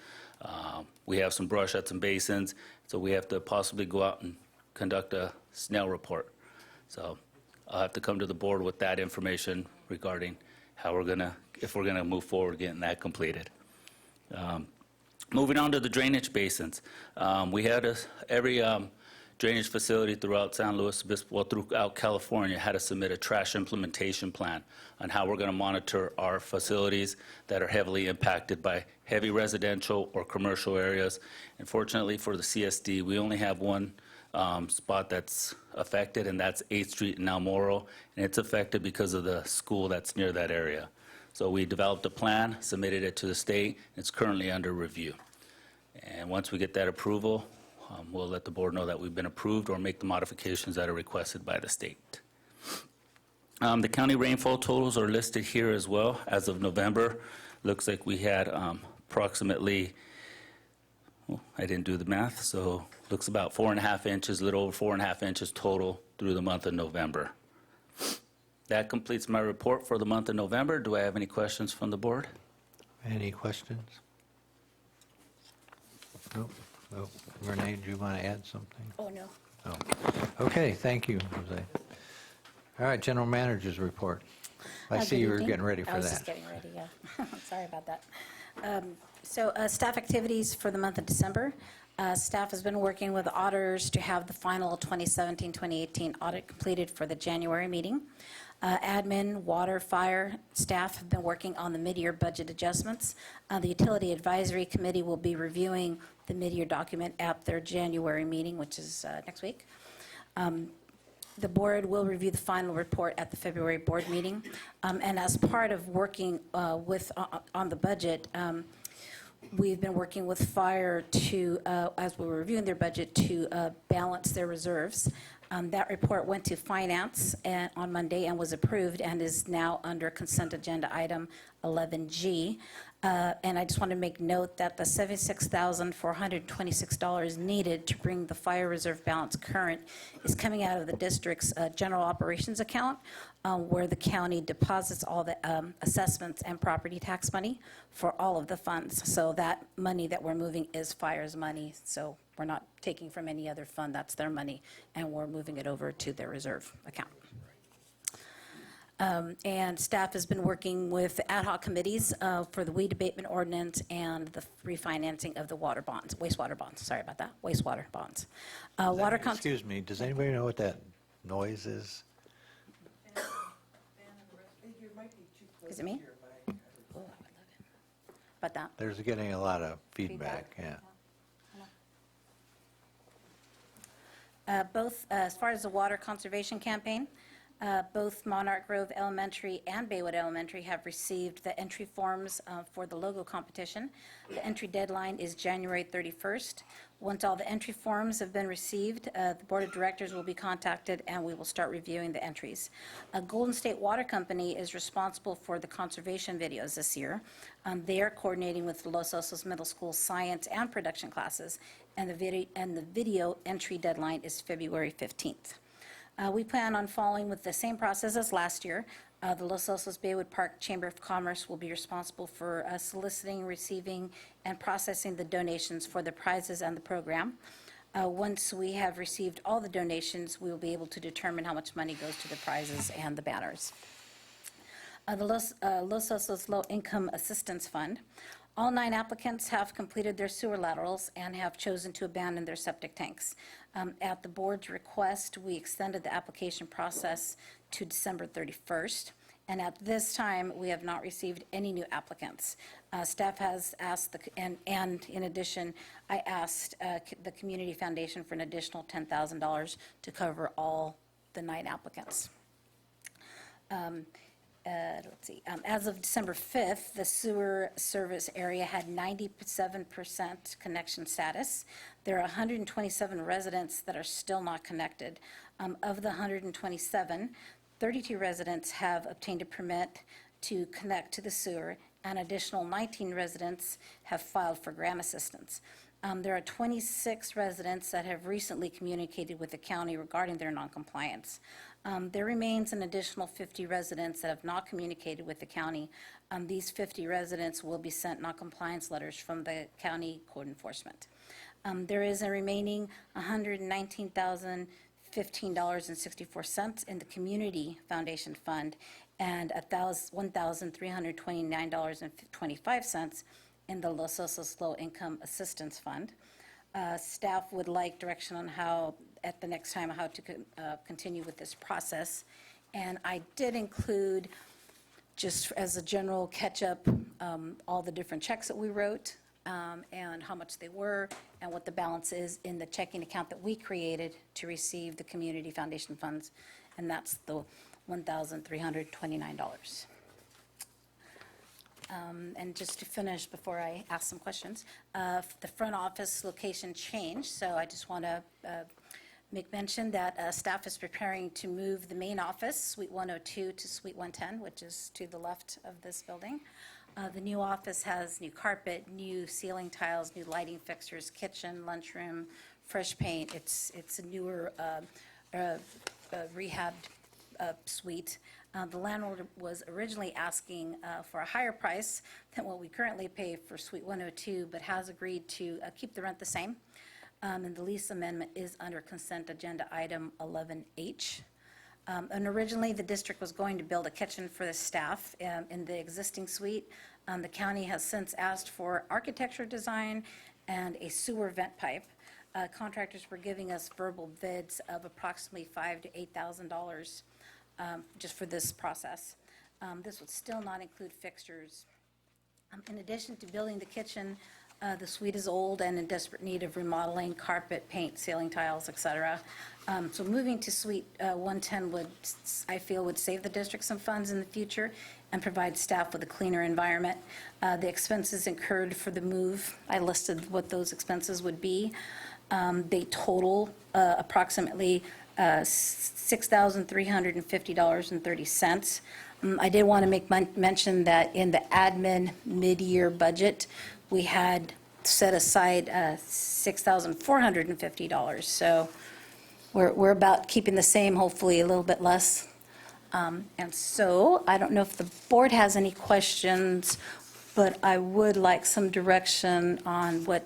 We have some brush at some basins, so we have to possibly go out and conduct a snail report. So I'll have to come to the board with that information regarding how if we're gonna move forward getting that completed. Moving on to the drainage basins. We had every drainage facility throughout San Luis Obispo, well, throughout California, had to submit a trash implementation plan on how we're going to monitor our facilities that are heavily impacted by heavy residential or commercial areas. Unfortunately for the CSD, we only have one spot that's affected, and that's 8th Street in El Moro, and it's affected because of the school that's near that area. So we developed a plan, submitted it to the state, and it's currently under review. And once we get that approval, we'll let the board know that we've been approved or make the modifications that are requested by the state. The county rainfall totals are listed here as well. As of November, looks like we had approximately, well, I didn't do the math, so looks about 4.5 inches, a little over 4.5 inches total through the month of November. That completes my report for the month of November. Do I have any questions from the board? Any questions? Nope. Oh, Renee, do you want to add something? Oh, no. Oh. Okay, thank you, Jose. All right, General Manager's report. I see you were getting ready for that. I was just getting ready, yeah. Sorry about that. So staff activities for the month of December. Staff has been working with auditors to have the final 2017-2018 audit completed for the January meeting. Admin, water, fire staff have been working on the mid-year budget adjustments. The Utility Advisory Committee will be reviewing the mid-year document at their January meeting, which is next week. The board will review the final report at the February board meeting. And as part of working on the budget, we've been working with fire to, as we were reviewing their budget, to balance their reserves. That report went to Finance on Monday and was approved and is now under consent agenda item 11G. And I just want to make note that the $76,426 needed to bring the fire reserve balance current is coming out of the district's general operations account, where the county deposits all the assessments and property tax money for all of the funds. So that money that we're moving is fire's money. So we're not taking from any other fund. That's their money, and we're moving it over to their reserve account. And staff has been working with ad hoc committees for the weed abatement ordinance and the refinancing of the water bonds, wastewater bonds, sorry about that, wastewater bonds. Excuse me, does anybody know what that noise is? Is it me? Oh, I would love it. About that? There's getting a lot of feedback, yeah. Both, as far as the water conservation campaign, both Monarch Grove Elementary and Baywood Elementary have received the entry forms for the logo competition. The entry deadline is January 31st. Once all the entry forms have been received, the Board of Directors will be contacted and we will start reviewing the entries. Golden State Water Company is responsible for the conservation videos this year. They are coordinating with the Los Osos Middle School science and production classes, and the video entry deadline is February 15th. We plan on following with the same process as last year. The Los Osos Baywood Park Chamber of Commerce will be responsible for soliciting, receiving, and processing the donations for the prizes and the program. Once we have received all the donations, we will be able to determine how much money goes to the prizes and the banners. The Los Osos Low Income Assistance Fund. All 9 applicants have completed their sewer laterals and have chosen to abandon their septic tanks. At the board's request, we extended the application process to December 31st, and at this time, we have not received any new applicants. Staff has asked, and in addition, I asked the Community Foundation for an additional $10,000 to cover all the 9 applicants. Let's see, as of December 5th, the sewer service area had 97% connection status. There are 127 residents that are still not connected. Of the 127, 32 residents have obtained a permit to connect to the sewer, and additional 19 residents have filed for grant assistance. There are 26 residents that have recently communicated with the county regarding their noncompliance. There remains an additional 50 residents that have not communicated with the county. These 50 residents will be sent noncompliance letters from the county code enforcement. There is a remaining $119,015.64 in the Community Foundation Fund and $1,329.25 in the Los Osos Low Income Assistance Fund. Staff would like direction on how, at the next time, how to continue with this process. And I did include, just as a general catch-up, all the different checks that we wrote and how much they were and what the balance is in the checking account that we created to receive the Community Foundation funds, and that's the $1,329. And just to finish before I ask some questions, the front office location changed, so I just want to make mention that staff is preparing to move the main office, Suite 102, to Suite 110, which is to the left of this building. The new office has new carpet, new ceiling tiles, new lighting fixtures, kitchen, lunchroom, fresh paint. It's a newer rehabbed suite. The landlord was originally asking for a higher price than what we currently pay for Suite 102, but has agreed to keep the rent the same. And the lease amendment is under consent agenda item 11H. And originally, the district was going to build a kitchen for the staff in the existing suite. The county has since asked for architecture design and a sewer vent pipe. Contractors were giving us verbal bids of approximately $5,000 to $8,000 just for this process. This would still not include fixtures. In addition to building the kitchen, the suite is old and in desperate need of remodeling, carpet, paint, ceiling tiles, etc. So moving to Suite 110 would, I feel, would save the district some funds in the future and provide staff with a cleaner environment. The expenses incurred for the move, I listed what those expenses would be. They total approximately $6,350.30. I did want to make mention that in the admin mid-year budget, we had set aside $6,450. So we're about keeping the same, hopefully a little bit less. And so I don't know if the board has any questions, but I would like some direction on what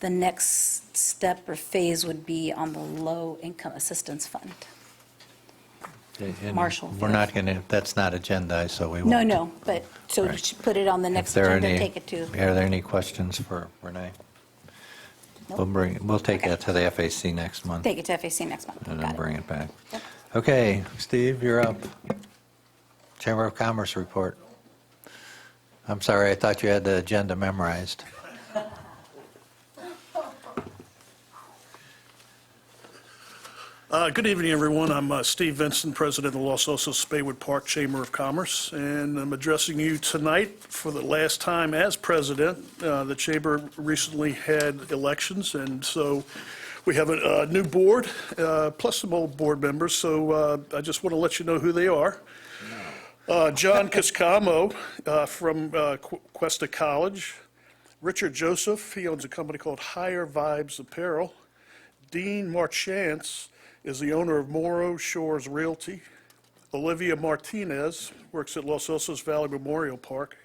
the next step or phase would be on the low income assistance fund. And Marshall. We're not going to, that's not agendized, so we won't. No, but, so you Right. should put it on the next If there are agenda and any- take it to. Are there any questions for Renee? We'll take that to the FAC next month. Take it to FAC next month. And Got then it. bring it back. Yep. Okay, Steve, you're up. Chamber of Commerce report. I'm sorry, I thought you had the agenda memorized. Good evening, everyone. I'm Steve Vincent, President of the Los Osos Spaywood Park Chamber of Commerce, and I'm addressing you tonight for the last time as president. The chamber recently had elections, and so we have a new board, plus some old board members, so I just want to let you know who they are. John Cascamo from Cuesta College. Richard Joseph, he owns a company called Higher Vibes Apparel. Dean Marchance is the owner of Morrow Shores Realty. Olivia Martinez works at Los Osos Valley Memorial Park.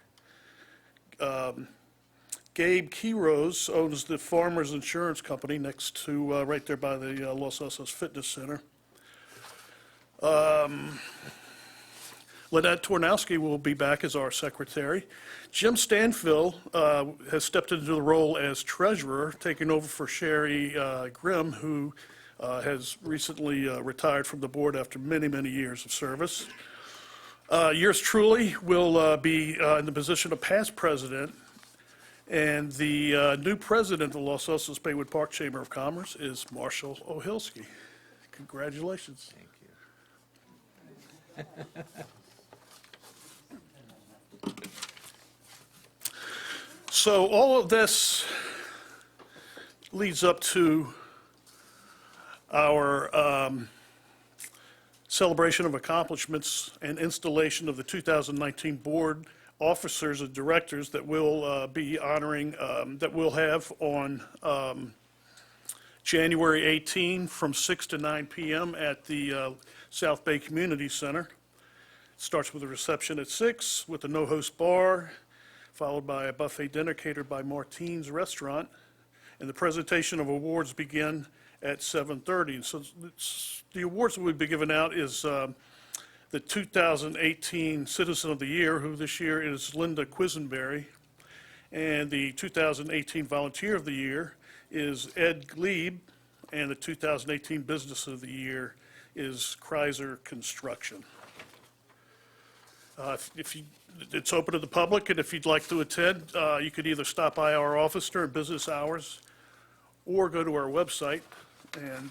Gabe Keyrose owns the Farmers Insurance Company next to, right there by the Los Osos Fitness Center. Lynette Tornowski will be back as our secretary. Jim Stanfill has stepped into the role as treasurer, taking over for Sherry Grimm, who has recently retired from the board after many, many years of service. Yours truly will be in the position of past president, and the new president of the Los Osos Spaywood Park Chamber of Commerce is Marshall Ohilsky. Congratulations. Thank you. So all of this leads up to our celebration of accomplishments and installation of the 2019 board officers and directors that we'll be honoring, that we'll have on January 18 from 6 to 9 p.m. at the South Bay Community Center. It starts with a reception at 6 with a no-host bar, followed by a buffet dinner catered by Martine's Restaurant, and the presentation of awards begin at 7:30. And so the awards that we'll be giving out is the 2018 Citizen of the Year, who this year is Linda Quisenberry, and the 2018 Volunteer of the Year is Ed Glebe, and the 2018 Business of the Year is Kreiser Construction. It's open to the public, and if you'd like to attend, you could either stop by our office during business hours or go to our website, and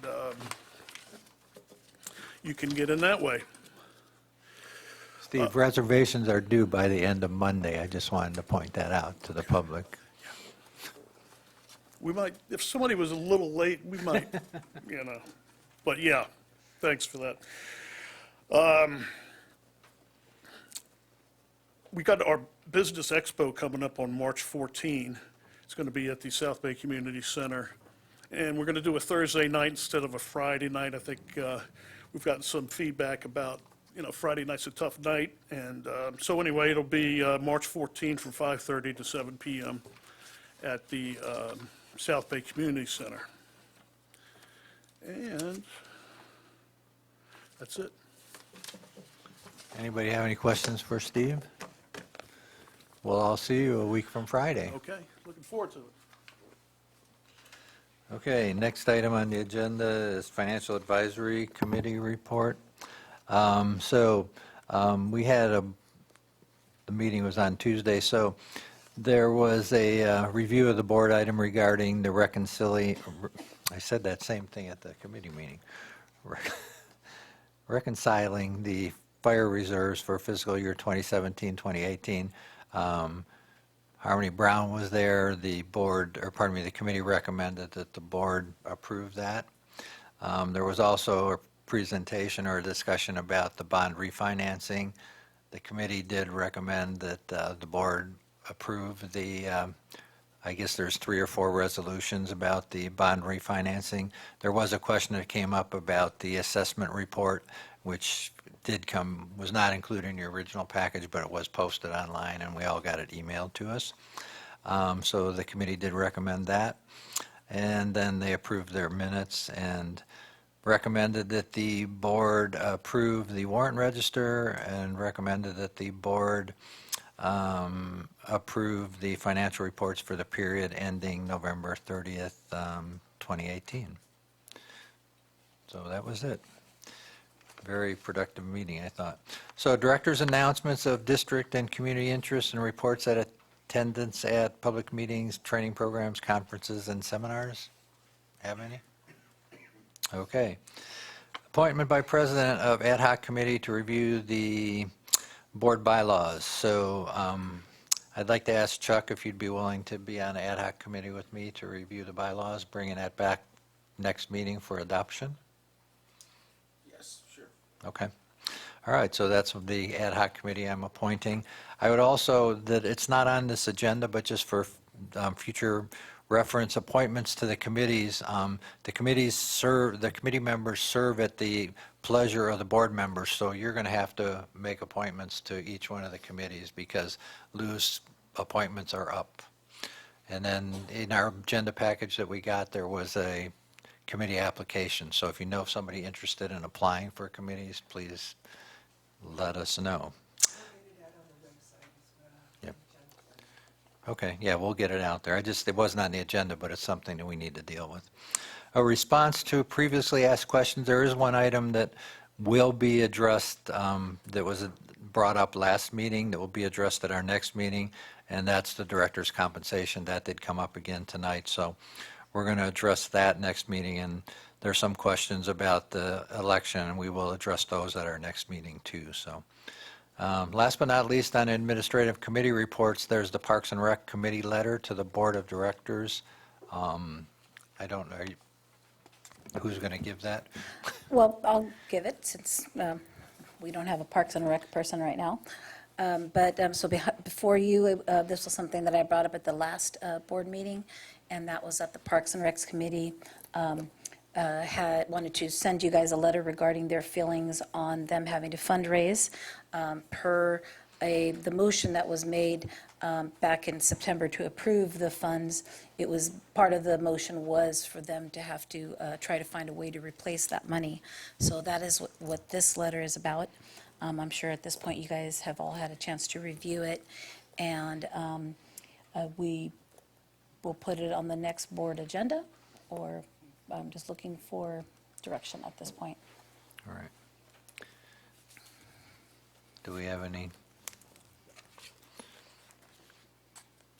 you can get in that way. Steve, reservations are due by the end of Monday. I just wanted to point that out to the public. We might, if somebody was a little late, we might, but yeah, thanks for that. We got our Business Expo coming up on March 14. It's going to be at the South Bay Community Center. And we're going to do a Thursday night instead of a Friday night. I think we've gotten some feedback about, Friday night's a tough night. And so anyway, it'll be March 14 from 5:30 to 7 p.m. at the South Bay Community Center. And that's it. Anybody have any questions for Steve? Well, I'll see you a week from Friday. Okay, looking forward to it. Okay, next item on the agenda is Financial Advisory Committee report. We had the meeting was on Tuesday, so there was a review of the board item regarding the I said that same thing at the committee meeting. Reconciling the fire reserves for fiscal year 2017-2018. Harmony Brown was there. The committee recommended that the board approve that. There was also a presentation or a discussion about the bond refinancing. The committee did recommend that the board approve I guess there's 3 or 4 resolutions about the bond refinancing. There was a question that came up about the assessment report, which was not included in your original package, but it was posted online and we all got it emailed to us. So the committee did recommend that. And then they approved their minutes, and recommended that the board approve the warrant register, and recommended that the board approve the financial reports for the period ending November 30th, 2018. So that was it. Very productive meeting, I thought. So directors' announcements of district and community interests and reports at attendance at public meetings, training programs, conferences, and seminars. Have any? Okay. Appointment by president of ad hoc committee to review the board bylaws. So I'd like to ask Chuck if you'd be willing to be on an ad hoc committee with me to review the bylaws, bringing that back next meeting for adoption. Yes, sure. Okay. All right, so that's the ad hoc committee I'm appointing. I would also, that it's not on this agenda, but just for future reference, appointments to the committees. The committee members serve at the pleasure of the board members, so you're going to have to make appointments to each one of the committees because loose appointments are up. And then in our agenda package that we got, there was a committee application. So if you know of somebody interested in applying for committees, please let us know. Yep. Okay, yeah, we'll get it out there. It wasn't on the agenda, but it's something that we need to deal with. A response to previously asked questions. There is one item that will be addressed that was brought up last meeting that will be addressed at our next meeting, and that's the director's compensation. That did come up again tonight, so we're going to address that next meeting, and there's some questions about the election, and we will address those at our next meeting too. So, last but not least, on administrative committee reports, there's the Parks and Rec Committee letter to the Board of Directors. I don't know, who's going to give that? Well, I'll give it since we don't have a Parks and Rec person right now. So before you, this was something that I brought up at the last board meeting, and that was that the Parks and Recs Committee wanted to send you guys a letter regarding their feelings on them having to fundraise per the motion that was made back in September to approve the funds. It was part of the motion was for them to have to try to find a way to replace that money. So that is what this letter is about. I'm sure at this point you guys have all had a chance to review it, and we will put it on the next board agenda, or I'm just looking for direction at this point. All right. Do we have any?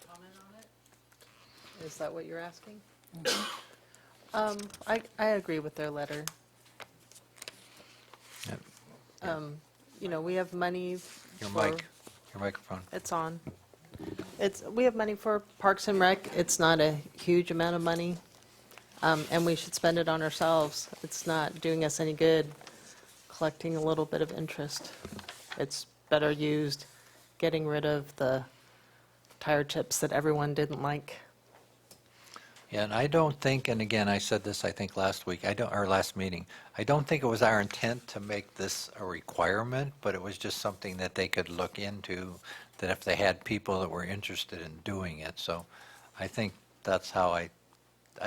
Comment on it? Is that what you're asking? I agree with their letter. Yep. We have money Your for... mic, your microphone. It's on. We have money for Parks and Rec. It's not a huge amount of money, and we should spend it on ourselves. It's not doing us any good collecting a little bit of interest. It's better used getting rid of the tire chips that everyone didn't like. Yeah, and I don't think, and again, I said this, I think, last week, or last meeting, I don't think it was our intent to make this a requirement, but it was just something that they could look into, that if they had people that were interested in doing it. So I think that's how I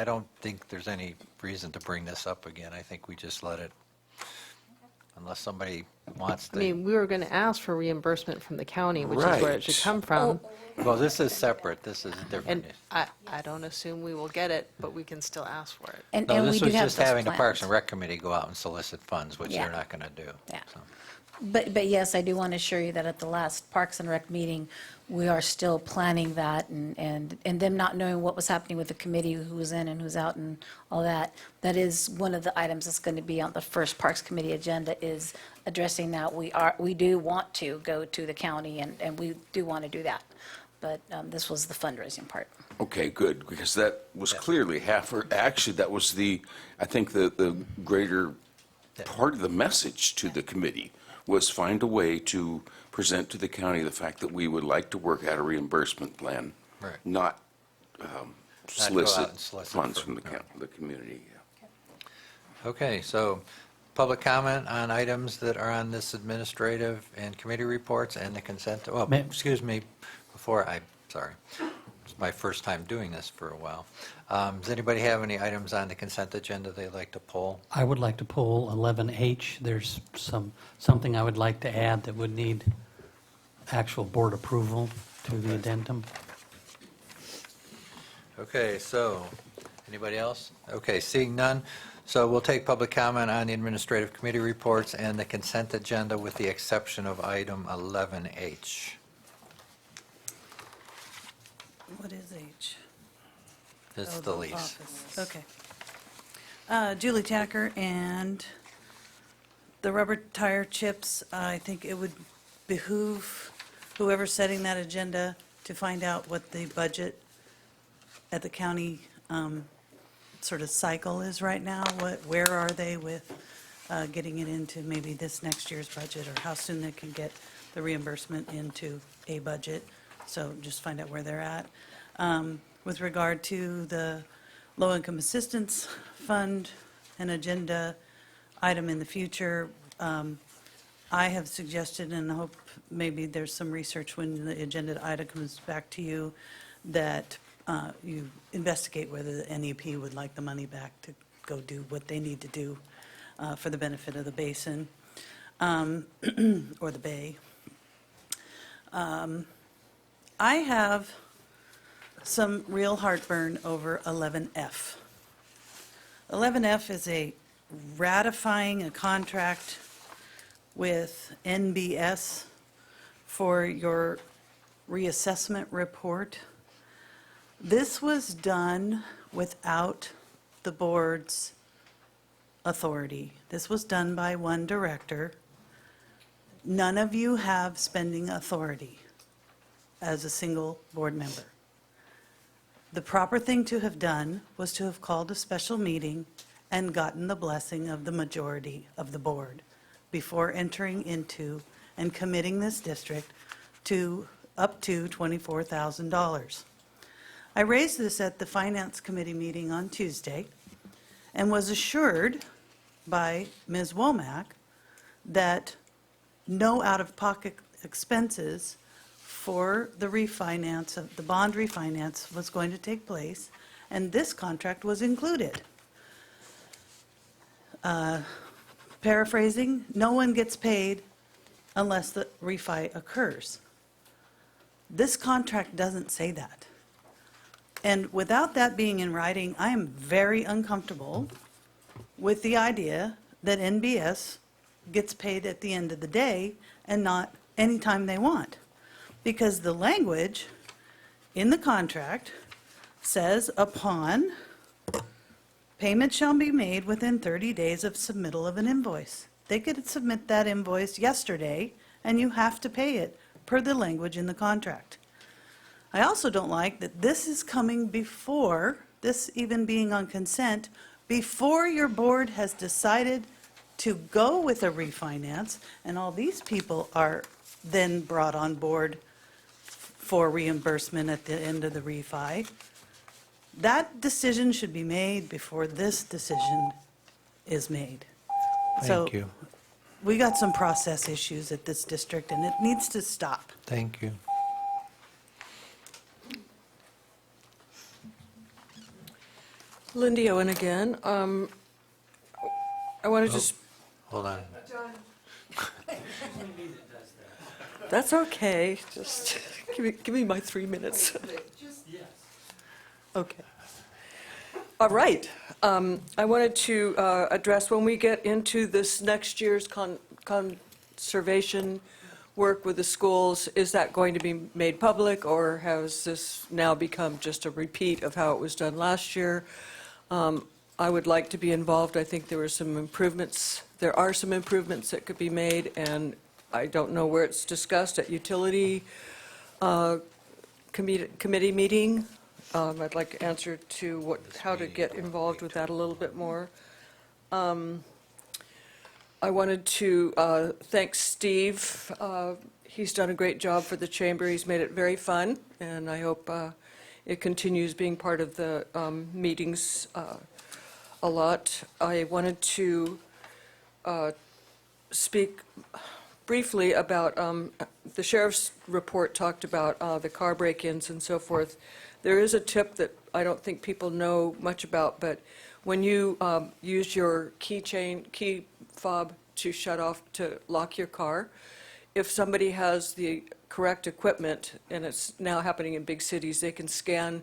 don't think there's any reason to bring this up again. I think we just let it, unless somebody wants to. We were going to ask for reimbursement from the county, which is where it should come from. Well, this is separate. This is different. And I don't assume we will get it, but we can still ask for it. And No, we this do was have just those having the Parks plans. and Rec Committee go out and solicit funds, which Yeah. they're not going to do. Yeah. So. But yes, I do want to assure you that at the last Parks and Rec meeting, we are still planning that, and them not knowing what was happening with the committee, who was in and who's out and all that. That is one of the items that's going to be on the first Parks Committee agenda, is addressing that. We do want to go to the county, and we do want to do that. But this was the fundraising part. Okay, good, because that was clearly actually, that was I think the greater part of the message to the committee was find a way to present to the county the fact that we would like to work out a reimbursement plan, Right. not Not go out solicit and solicit funds for- from the community. Okay, so public comment on items that are on this administrative and committee reports and the consent, May- excuse me, sorry. It's my first time doing this for a while. Does anybody have any items on the consent agenda they'd like to pull? I would like to pull 11H. There's something I would like to add that would need actual board approval to the addendum. Okay, so, anybody else? Okay, seeing none, so we'll take public comment on the administrative committee reports and the consent agenda with the exception of item 11H. What is H? It's Oh, the lease. office. Okay. Julie Tacker and the rubber tire chips, I think it would behoove whoever's setting that agenda to find out what the budget at the county sort of cycle is right now. Where are they with getting it into maybe this next year's budget, or how soon they can get the reimbursement into a budget. So just find out where they're at. With regard to the low-income assistance fund, an agenda item in the future, I have suggested, and I hope maybe there's some research when the agenda item comes back to you, that you investigate whether the NEP would like the money back to go do what they need to do for the benefit of the basin or the bay. I have some real heartburn over 11F. 11F is a ratifying a contract with NBS for your reassessment report. This was done without the board's authority. This was done by one director. None of you have spending authority as a single board member. The proper thing to have done was to have called a special meeting and gotten the blessing of the majority of the board before entering into and committing this district to up to $24,000. I raised this at the Finance Committee meeting on Tuesday and was assured by Ms. Womack that no out-of-pocket expenses for the refinance of the bond refinance was going to take place, and this contract was included. Paraphrasing, no one gets paid unless the refi occurs. This contract doesn't say that. And without that being in writing, I am very uncomfortable with the idea that NBS gets paid at the end of the day and not anytime they want. Because the language in the contract says, upon payment shall be made within 30 days of submittal of an invoice. They could submit that invoice yesterday, and you have to pay it per the language in the contract. I also don't like that this is coming before, this even being on consent, before your board has decided to go with a refinance, and all these people are then brought on board for reimbursement at the end of the refi. That decision should be made before this decision is made. Thank you. We got some process issues at this district, and it needs to stop. Thank you. Lindy Owen again. I want to just, Hold on. that's okay, just give me my 3 minutes. Okay. All right. I wanted to address, when we get into this next year's conservation work with the schools, is that going to be made public, or has this now become just a repeat of how it was done last year? I would like to be involved. I think there are some improvements that could be made, and I don't know where it's discussed at utility committee meeting. I'd like an answer to how to get involved with that a little bit more. I wanted to thank Steve. He's done a great job for the chamber. He's made it very fun, and I hope it continues being part of the meetings a lot. I wanted to speak briefly about, the sheriff's report talked about the car break-ins and so forth. There is a tip that I don't think people know much about, but when you use your key fob to shut off, to lock your car, if somebody has the correct equipment, and it's now happening in big cities, they can scan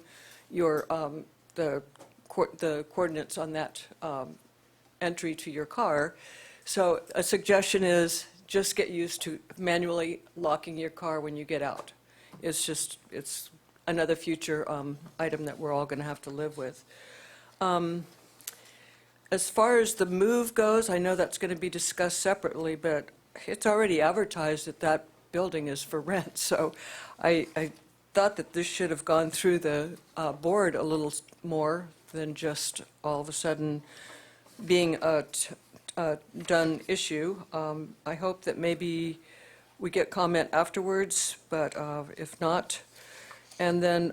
your, the coordinates on that entry to your car. So a suggestion is just get used to manually locking your car when you get out. It's another future item that we're all going to have to live with. As far as the move goes, I know that's going to be discussed separately, but it's already advertised that that building is for rent. So I thought that this should have gone through the board a little more than just all of a sudden being a done issue. I hope that maybe we get comment afterwards, but if not, and then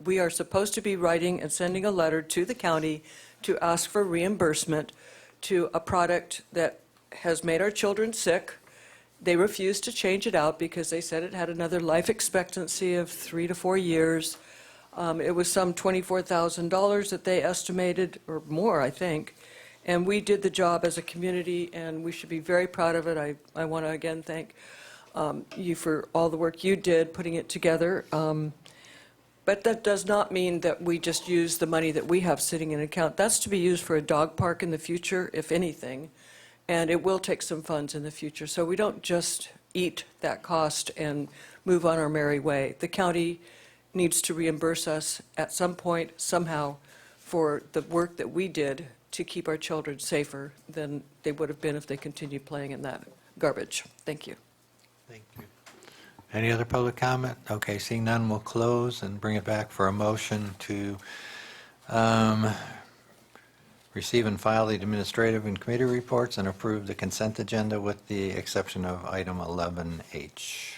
we are supposed to be writing and sending a letter to the county to ask for reimbursement to a product that has made our children sick. They refused to change it out because they said it had another life expectancy of 3 to 4 years. It was some $24,000 that they estimated, or more, I think. And we did the job as a community, and we should be very proud of it. I want to again thank you for all the work you did putting it together. But that does not mean that we just use the money that we have sitting in an account. That's to be used for a dog park in the future, if anything. And it will take some funds in the future. So we don't just eat that cost and move on our merry way. The county needs to reimburse us at some point, somehow, for the work that we did to keep our children safer than they would have been if they continued playing in that garbage. Thank you. Thank you. Any other public comment? Okay, seeing none, we'll close and bring it back for a motion to receive and file the administrative and committee reports and approve the consent agenda with the exception of item 11H.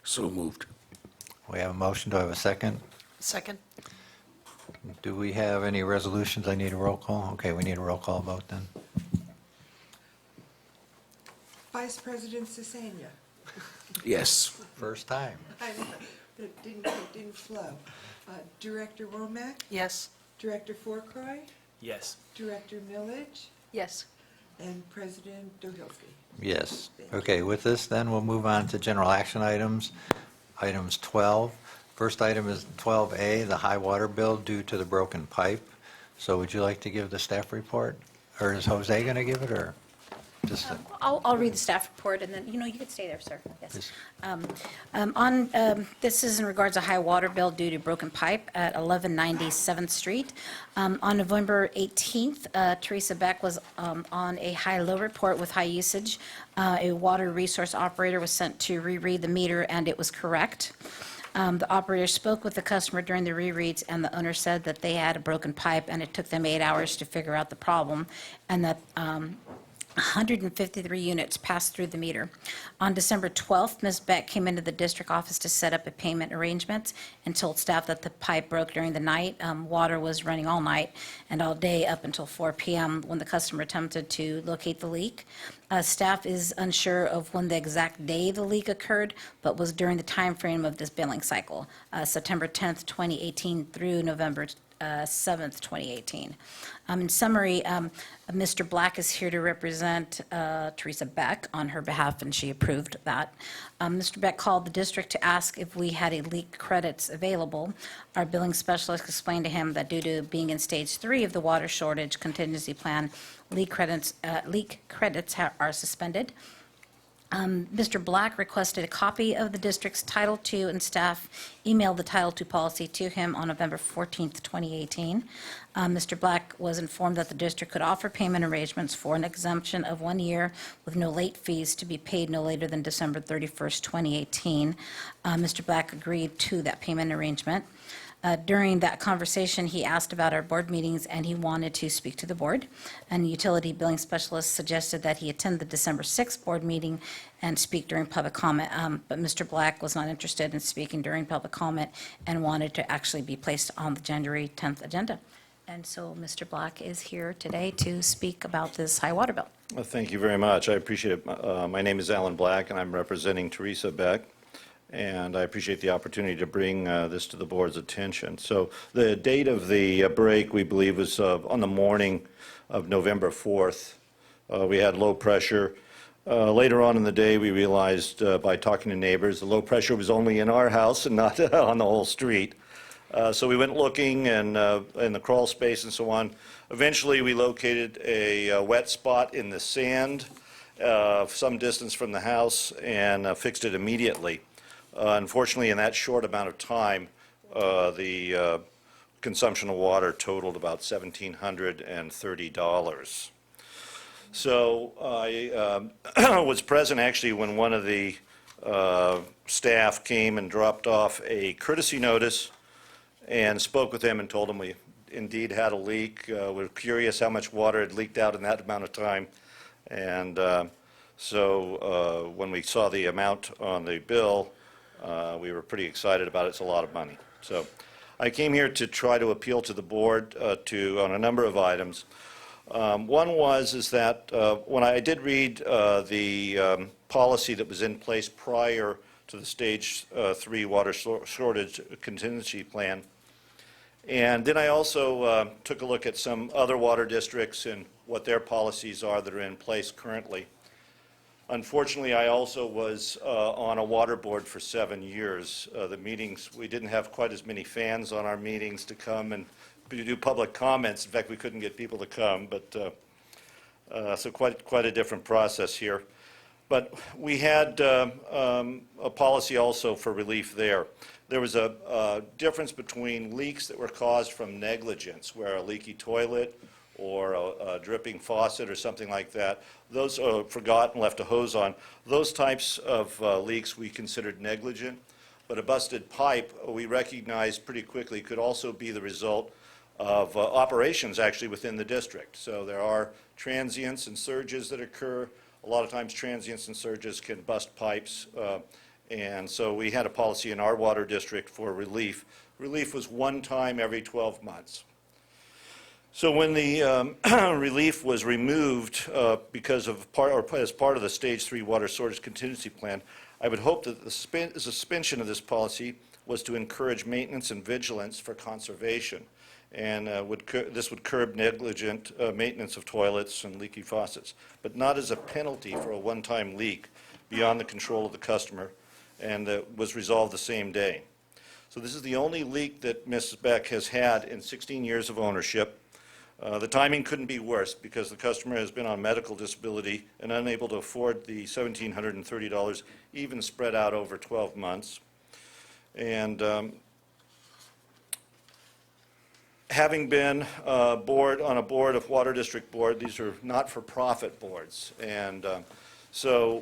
So moved. We have a motion. Do I have a second? Second. Do we have any resolutions I need a roll call? Okay, we need a roll call vote then. Vice President Sesania. Yes. First time. I know, but it didn't flow. Director Womack? Yes. Director Fourcroy? Yes. Director Millage? Yes. And President Dohilsky? Yes. Okay, with this then, we'll move on to general action items. Items 12. First item is 12A, the high water bill due to the broken pipe. So would you like to give the staff report? Or is Jose going to give it, or just? I'll read the staff report, and then, you could stay there, sir. Yes. This is in regards to high water bill due to broken pipe at 1190 7th Street. On November 18th, Teresa Beck was on a high-low report with high usage. A water resource operator was sent to reread the meter, and it was correct. The operator spoke with the customer during the rereads, and the owner said that they had a broken pipe, and it took them 8 hours to figure out the problem, and that 153 units passed through the meter. On December 12th, Ms. Beck came into the district office to set up a payment arrangement and told staff that the pipe broke during the night. Water was running all night and all day up until 4 p.m. when the customer attempted to locate the leak. Staff is unsure of when the exact day the leak occurred, but was during the time frame of this billing cycle, September 10th, 2018 through November 7th, 2018. In summary, Mr. Black is here to represent Teresa Beck on her behalf, and she approved that. Mr. Beck called the district to ask if we had a leak credits available. Our billing specialist explained to him that due to being in stage 3 of the water shortage contingency plan, leak credits are suspended. Mr. Black requested a copy of the district's Title II, and staff emailed the Title II policy to him on November 14th, 2018. Mr. Black was informed that the district could offer payment arrangements for an exemption of 1 year with no late fees to be paid no later than December 31st, 2018. Mr. Black agreed to that payment arrangement. During that conversation, he asked about our board meetings, and he wanted to speak to the board. And the utility billing specialist suggested that he attend the December 6th board meeting and speak during public comment. But Mr. Black was not interested in speaking during public comment and wanted to actually be placed on the January 10th agenda. And so Mr. Black is here today to speak about this high water bill. Well, thank you very much. I appreciate it. My name is Alan Black, and I'm representing Teresa Beck, and I appreciate the opportunity to bring this to the board's attention. So the date of the break, we believe, was on the morning of November 4th. We had low pressure. Later on in the day, we realized by talking to neighbors, the low pressure was only in our house and not on the whole street. So we went looking and in the crawl space and so on. Eventually, we located a wet spot in the sand some distance from the house and fixed it immediately. Unfortunately, in that short amount of time, the consumption of water totaled about $1,730. So I was present actually when one of the staff came and dropped off a courtesy notice and spoke with them and told them we indeed had a leak. We're curious how much water had leaked out in that amount of time. And so when we saw the amount on the bill, we were pretty excited about it. It's a lot of money. So I came here to try to appeal to the board on a number of items. One is that when I did read the policy that was in place prior to the Stage 3 water shortage contingency plan, and then I also took a look at some other water districts and what their policies are that are in place currently. Unfortunately, I also was on a water board for 7 years. The meetings, we didn't have quite as many fans on our meetings to come and do public comments. In fact, we couldn't get people to come, but so quite a different process here. But we had a policy also for relief there. There was a difference between leaks that were caused from negligence, where a leaky toilet or a dripping faucet or something like that, those forgot and left a hose on. Those types of leaks we considered negligent, but a busted pipe we recognized pretty quickly could also be the result of operations actually within the district. So there are transients and surges that occur. A lot of times transients and surges can bust pipes, and so we had a policy in our water district for relief. Relief was one time every 12 months. So when the relief was removed because of as part of the Stage 3 water shortage contingency plan, I would hope that the suspension of this policy was to encourage maintenance and vigilance for conservation, and this would curb negligent maintenance of toilets and leaky faucets, but not as a penalty for a one-time leak beyond the control of the customer, and was resolved the same day. So this is the only leak that Mrs. Beck has had in 16 years of ownership. The timing couldn't be worse because the customer has been on medical disability and unable to afford the $1,730, even spread out over 12 months. And having been on a board of Water District Board, these are not-for-profit boards. And so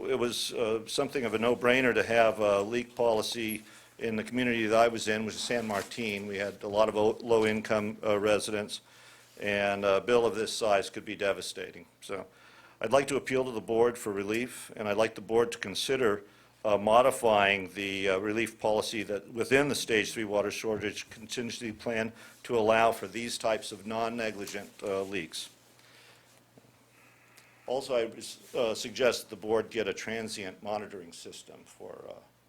it was something of a no-brainer to have a leak policy in the community that I was in, which is San Martin. We had a lot of low-income residents, and a bill of this size could be devastating. So I'd like to appeal to the board for relief, and I'd like the board to consider modifying the relief policy that within the Stage 3 water shortage contingency plan to allow for these types of non-negligent leaks. Also, I suggest that the board get a transient monitoring system for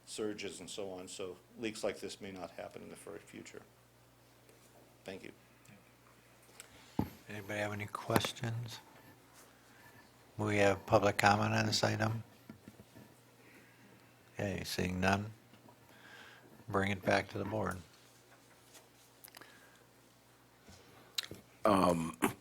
surges and so on, so leaks like this may not happen in the future. Thank you. Anybody have any questions? Will we have public comment on this item? Okay, seeing none, bring it back to the board.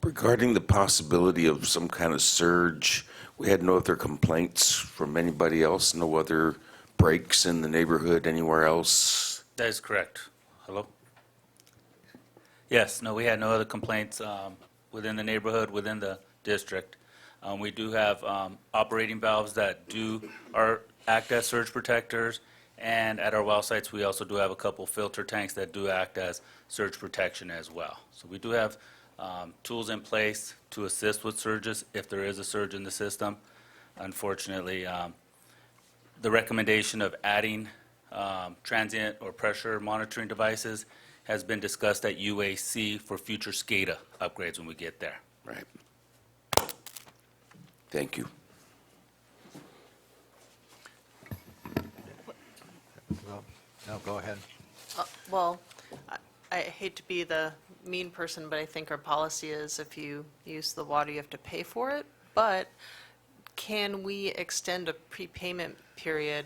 Regarding the possibility of some kind of surge, we had no other complaints from anybody else, no other breaks in the neighborhood anywhere else? That is correct. Hello? Yes, no, we had no other complaints within the neighborhood, within the district. We do have operating valves that act as surge protectors, and at our well sites, we also do have a couple filter tanks that do act as surge protection as well. So we do have tools in place to assist with surges if there is a surge in the system. Unfortunately, the recommendation of adding transient or pressure monitoring devices has been discussed at UAC for future SCADA upgrades when we get there. Right. Thank you. No, go ahead. Well, I hate to be the mean person, but I think our policy is if you use the water, you have to pay for it. But can we extend a prepayment period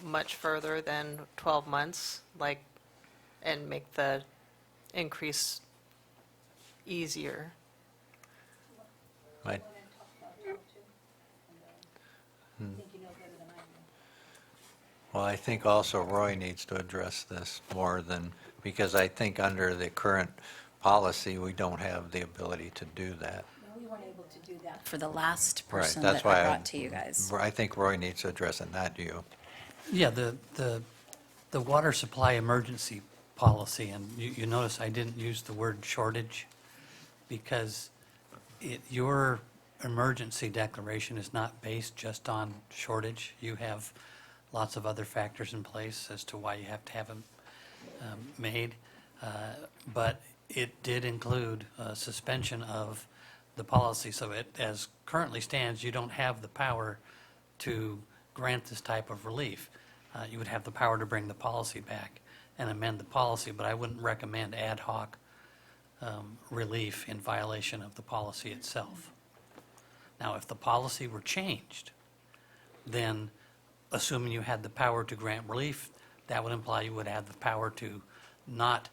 much further than 12 months, like, and make the increase easier? Right. Well, I think also Roy needs to address this more than, because I think under the current policy, we don't have the ability to do that. We weren't able to do that for the last Right, person that's that I why brought to you guys. I think Roy needs to address it, not you. Yeah, the water supply emergency policy, and you notice I didn't use the word shortage, because your emergency declaration is not based just on shortage. You have lots of other factors in place as to why you have to have them made. But it did include suspension of the policy. So it, as currently stands, you don't have the power to grant this type of relief. You would have the power to bring the policy back and amend the policy, but I wouldn't recommend ad hoc relief in violation of the policy itself. Now, if the policy were changed, then assuming you had the power to grant relief, that would imply you would have the power to not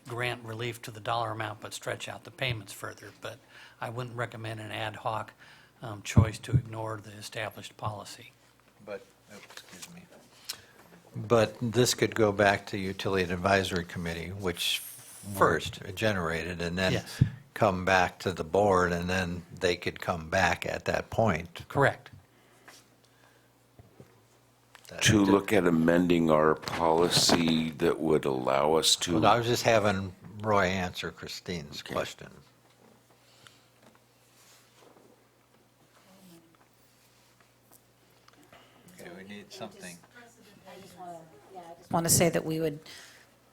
grant relief to the dollar amount, but stretch out the payments further. But I wouldn't recommend an ad hoc choice to ignore the established policy. But, excuse me. But this could go back to Utility Advisory Committee, which first generated, and then Yes. come back to the board, and then they could come back at that point. Correct. To look at amending our policy that would allow us to. Well, I was just having Roy answer Christine's question. Okay, we need something. I want to say that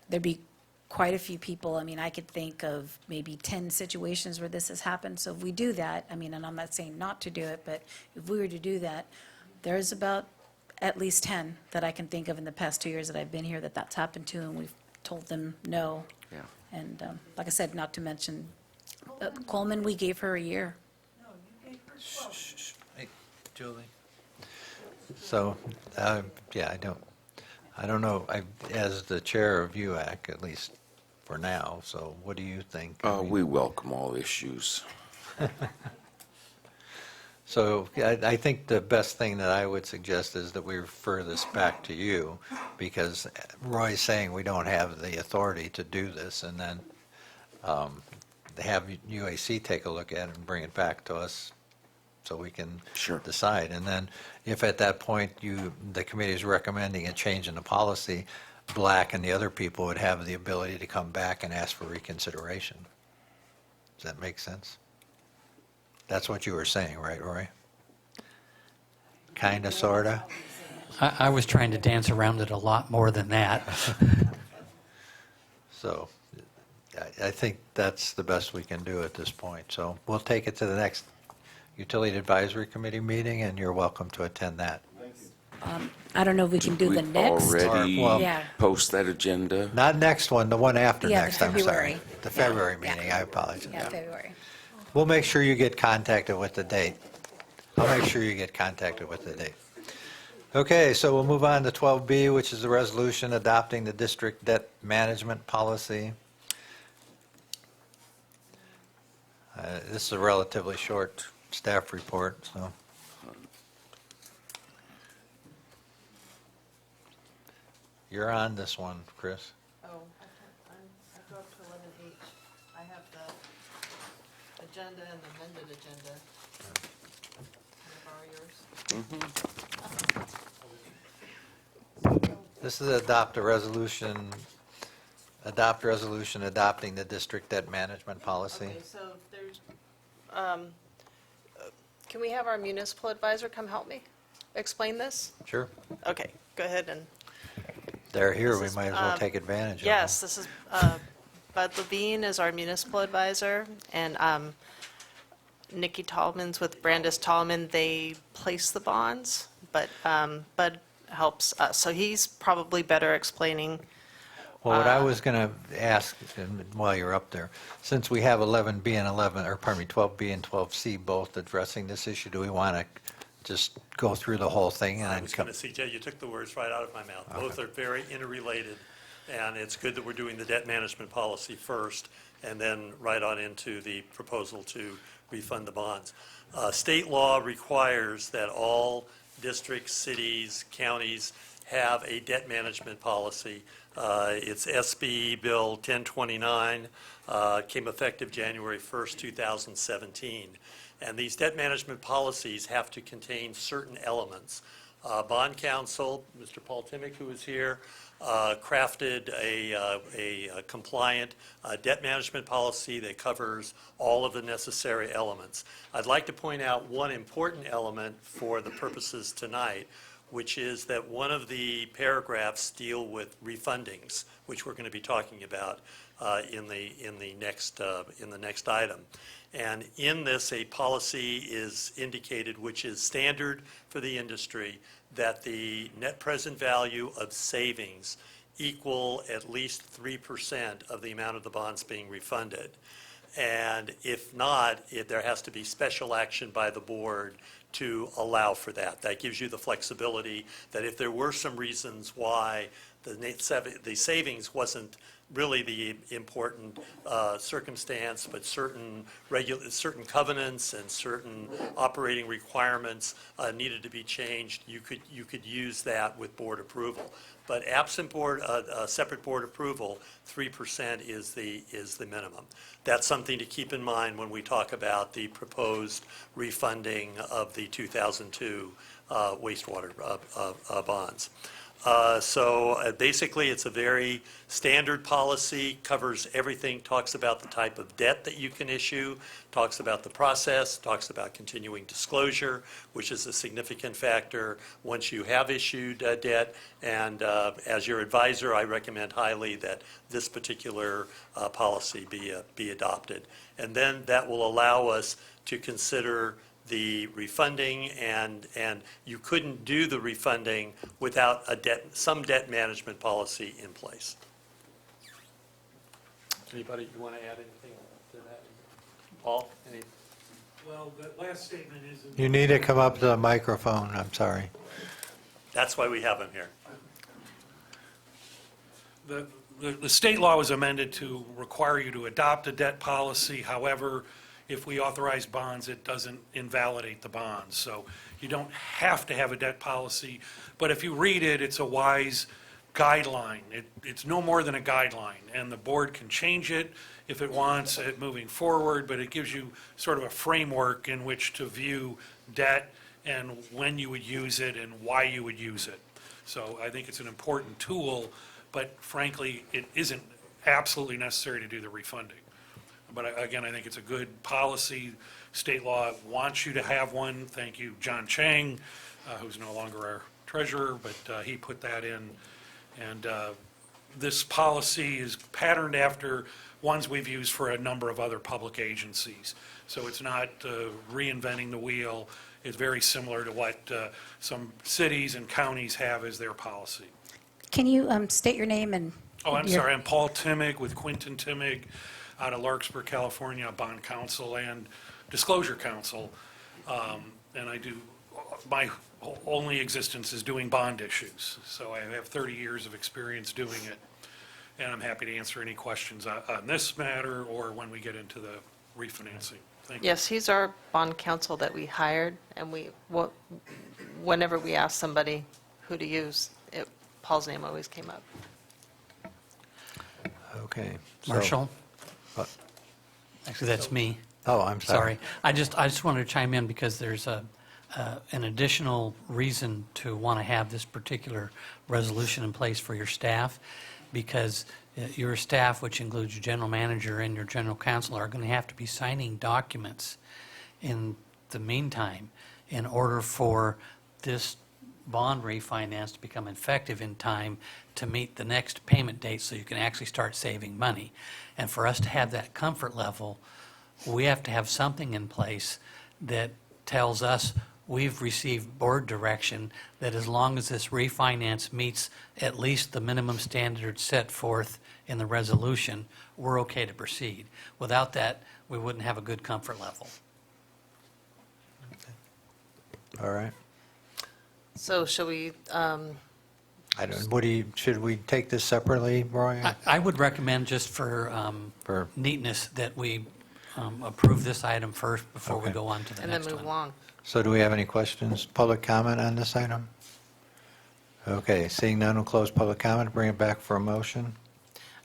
there'd be quite a few people. I mean, I could think of maybe 10 situations where this has happened. So if we do that, I mean, and I'm not saying not to do it, but if we were to do that, there's about at least 10 that I can think of in the past 2 years that I've been here that's happened to, and we've told them no. Yeah. And like I said, not to mention Coleman, we gave her a year. Hey, Julie. So, yeah, I don't know, as the chair of UAC, at least for now, so what do you think? We welcome all issues. So I think the best thing that I would suggest is that we refer this back to you, because Roy's saying we don't have the authority to do this, and then have UAC take a look at it and bring it back to us so we can decide. And then if at that point the committee is recommending a change in the policy, Black and the other people would have the ability to come back and ask for reconsideration. Does that make sense? That's what you were saying, right, Roy? Kinda, sorta? I was trying to dance around it a lot more than that. So I think that's the best we can do at this point. So we'll take it to the next Utility Advisory Committee meeting, and you're welcome to attend that. I don't know if we can do the next. Already Yeah. post that agenda? Not next one, the one after Yeah, the next, I'm sorry. February. The February meeting, I apologize. Yeah, February. We'll make sure you get contacted with the date. I'll make sure you get contacted with the date. Okay, so we'll move on to 12B, which is the resolution adopting the district debt management policy. This is a relatively short staff report, so. You're on this one, Chris. Oh, I go up to 11H. I have the agenda and the amended agenda. Can I borrow yours? This is adopt resolution adopting the district debt management policy. Okay, so there's, can we have our municipal advisor come help me explain this? Sure. Okay, go ahead and. they're here, This we is, might as well take advantage of them. Yes, this is, Bud Levine is our municipal advisor, and Nikki Tallman's with Brandis Tallman. They place the bonds, but Bud helps us. So he's probably better explaining. Well, what I was going to ask, and while you're up there, since we have 11B and 12B and 12C both addressing this issue, do we want to just go through the whole thing and I then was come? going to CJ, you took the words right out of my mouth. Both are very interrelated, and it's good that we're doing the debt management policy first, and then right on into the proposal to refund the bonds. State law requires that all districts, cities, counties have a debt management policy. It's SB Bill 1029, came effective January 1st, 2017. And these debt management policies have to contain certain elements. Bond counsel, Mr. Paul Timick, who is here, crafted a compliant debt management policy that covers all of the necessary elements. I'd like to point out one important element for the purposes tonight, which is that one of the paragraphs deal with refundings, which we're going to be talking about in the next item. And in this, a policy is indicated, which is standard for the industry, that the net present value of savings equal at least 3% of the amount of the bonds being refunded. And if not, there has to be special action by the board to allow for that. That gives you the flexibility that if there were some reasons why the savings wasn't really the important circumstance, but certain covenants and certain operating requirements needed to be changed, you could use that with board approval. But absent separate board approval, 3% is the minimum. That's something to keep in mind when we talk about the proposed refunding of the 2002 wastewater bonds. So basically, it's a very standard policy, covers everything, talks about the type of debt that you can issue, talks about the process, talks about continuing disclosure, which is a significant factor once you have issued debt. And as your advisor, I recommend highly that this particular policy be adopted. And then that will allow us to consider the refunding, and you couldn't do the refunding without some debt management policy in place. Anybody, you want to add anything to that? Paul, any? Well, the last statement is. You need to come up to the microphone, I'm sorry. That's why we have him here. The state law was amended to require you to adopt a debt policy. However, if we authorize bonds, it doesn't invalidate the bonds. So you don't have to have a debt policy, but if you read it, it's a wise guideline. It's no more than a guideline, and the board can change it if it wants it moving forward, but it gives you sort of a framework in which to view debt and when you would use it and why you would use it. So I think it's an important tool, but frankly, it isn't absolutely necessary to do the refunding. But again, I think it's a good policy. State law wants you to have one. Thank you, John Chang, who's no longer our treasurer, but he put that in. And this policy is patterned after ones we've used for a number of other public agencies. So it's not reinventing the wheel. It's very similar to what some cities and counties have as their policy. Can you state your name and? Oh, I'm sorry. I'm Paul Timick with Quinton Timick out of Larkspur, California, bond counsel and disclosure counsel. And I do, my only existence is doing bond issues. So I have 30 years of experience doing it. And I'm happy to answer any questions on this matter or when we get into the refinancing. Thank you. Yes, he's our bond counsel that we hired, and whenever we asked somebody who to use, Paul's name always came up. Okay. so- Marshall? What? Actually, that's me. Oh, I'm sorry. I just wanted to chime in because there's an additional reason to want to have this particular resolution in place for your staff, because your staff, which includes your general manager and your general counsel, are going to have to be signing documents in the meantime in order for this bond refinance to become effective in time to meet the next payment date so you can actually start saving money. And for us to have that comfort level, we have to have something in place that tells us we've received board direction that as long as this refinance meets at least the minimum standards set forth in the resolution, we're okay to proceed. Without that, we wouldn't have a good comfort level. All right. So shall we, I don't, should we take this separately, Roy? I would recommend, just for neatness, that we approve this item first before we Okay. go on to the and next then one. move along? So do we have any questions, public comment on this item? Okay, seeing none, we'll close public comment, bring it back for a motion.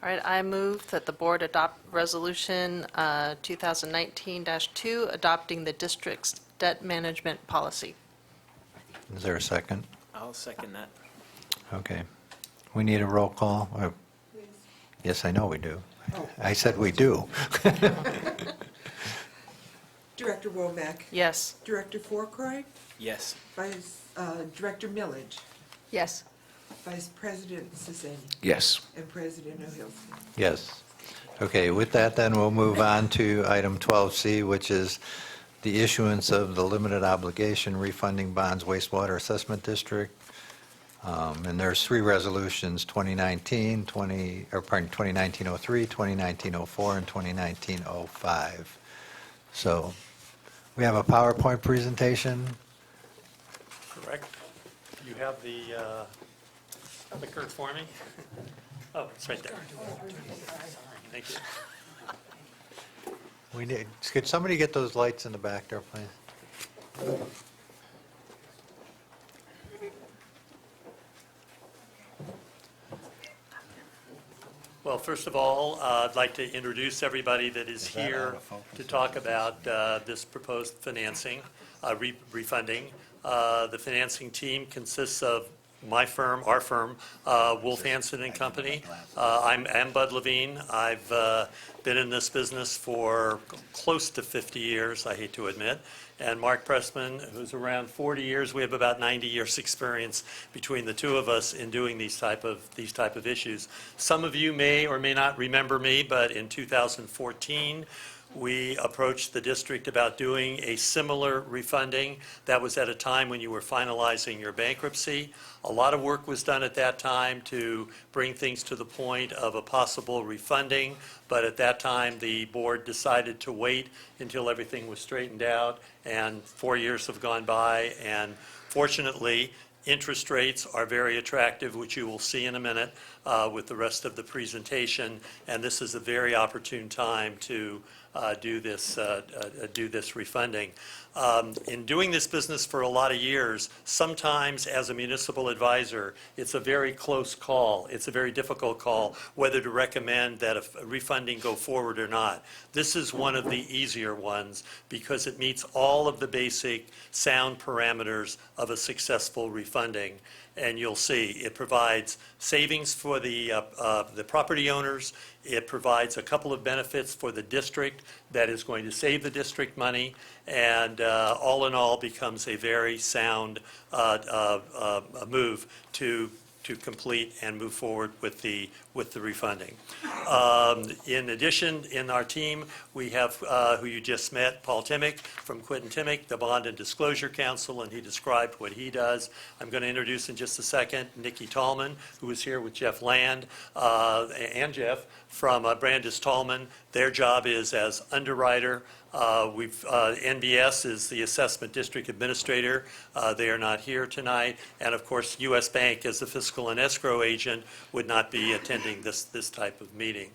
All right, I move that the board adopt Resolution 2019-2, adopting the district's debt management policy. Is there a second? I'll second that. Okay. We need a roll call? Yes, I know we do. I said we do. Director Womack? Yes. Director Fourcroy? Yes. Director Millage? Yes. Vice President Sisani? Yes. And President O'Hills? Yes. Okay, with that then, we'll move on to item 12C, which is the issuance of the limited obligation refunding bonds wastewater assessment district. And there's three resolutions, 2019, 2019-03, 2019-04, and 2019-05. So we have a PowerPoint presentation. Correct. You have the clicker for me? Oh, it's right there. Thank you. We need, could somebody get those lights in the back there, please? Well, first of all, I'd like to introduce everybody that is here to talk about this proposed financing, refunding. The financing team consists of my firm, our firm, Wolf Hansen and Company. I'm Bud Levine. I've been in this business for close to 50 years, I hate to admit. And Mark Pressman, who's around 40 years. We have about 90 years experience between the two of us in doing these type of issues. Some of you may or may not remember me, but in 2014, we approached the district about doing a similar refunding. That was at a time when you were finalizing your bankruptcy. A lot of work was done at that time to bring things to the point of a possible refunding, but at that time, the board decided to wait until everything was straightened out, and 4 years have gone by, and fortunately, interest rates are very attractive, which you will see in a minute with the rest of the presentation, and this is a very opportune time to do this refunding. In doing this business for a lot of years, sometimes as a municipal advisor, it's a very close call. It's a very difficult call whether to recommend that a refunding go forward or not. This is one of the easier ones because it meets all of the basic sound parameters of a successful refunding. And you'll see it provides savings for the property owners. It provides a couple of benefits for the district that is going to save the district money, and all in all becomes a very sound move to complete and move forward with the refunding. In addition, in our team, we have who you just met, Paul Timmick from Quinton Timmick, the Bond and Disclosure Council, and he described what he does. I'm going to introduce in just a second Nikki Tallman, who is here with Jeff Land and Jeff from Brandis Tallman. Their job is as underwriter. NBS is the Assessment District Administrator. They are not here tonight. And of course, U.S. Bank as the fiscal and escrow agent would not be attending this type of meeting.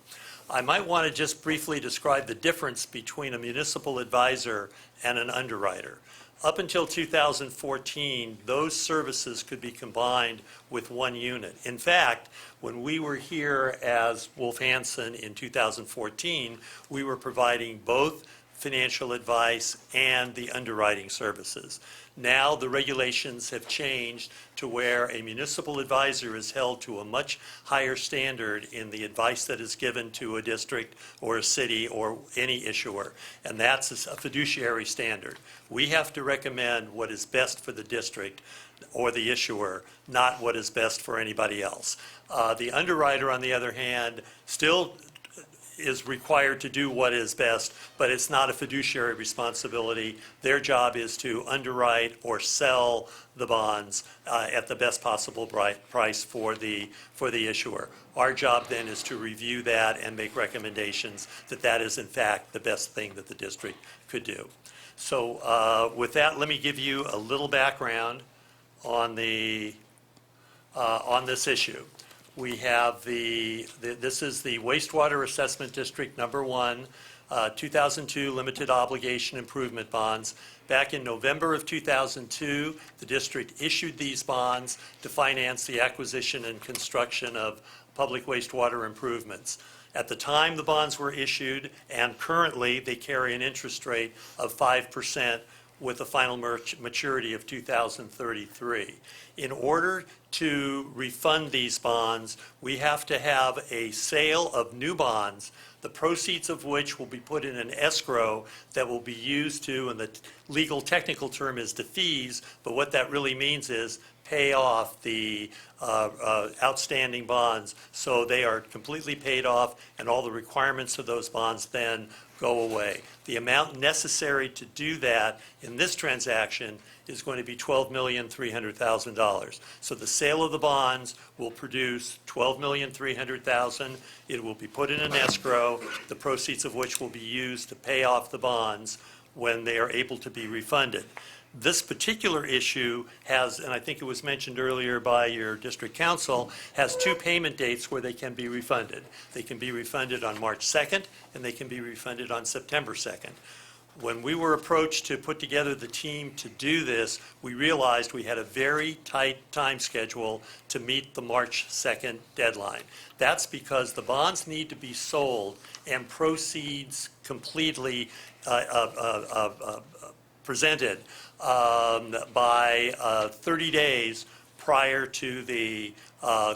I might want to just briefly describe the difference between a municipal advisor and an underwriter. Up until 2014, those services could be combined with one unit. In fact, when we were here as Wolf Hansen in 2014, we were providing both financial advice, and the underwriting services. Now the regulations have changed to where a municipal advisor is held to a much higher standard in the advice that is given to a district or a city or any issuer, and that's a fiduciary standard. We have to recommend what is best for the district or the issuer, not what is best for anybody else. The underwriter, on the other hand, still is required to do what is best, but it's not a fiduciary responsibility. Their job is to underwrite or sell the bonds at the best possible price for the issuer. Our job then is to review that and make recommendations that that is in fact the best thing that the district could do. So with that, let me give you a little background on this issue. We have this is the wastewater assessment district number 1, 2002 limited obligation improvement bonds. Back in November of 2002, the district issued these bonds to finance the acquisition and construction of public wastewater improvements. At the time the bonds were issued, and currently they carry an interest rate of 5% with a final maturity of 2033. In order to refund these bonds, we have to have a sale of new bonds, the proceeds of which will be put in an escrow that will be used to, and the legal technical term is defease, but what that really means is pay off the outstanding bonds so they are completely paid off and all the requirements of those bonds then go away. The amount necessary to do that in this transaction is going to be $12,300,000. So the sale of the bonds will produce $12,300,000. It will be put in an escrow, the proceeds of which will be used to pay off the bonds when they are able to be refunded. This particular issue has, and I think it was mentioned earlier by your district council, has 2 payment dates where they can be refunded. They can be refunded on March 2nd, and they can be refunded on September 2nd. When we were approached to put together the team to do this, we realized we had a very tight time schedule to meet the March 2nd deadline. That's because the bonds need to be sold and proceeds completely presented by 30 days prior to the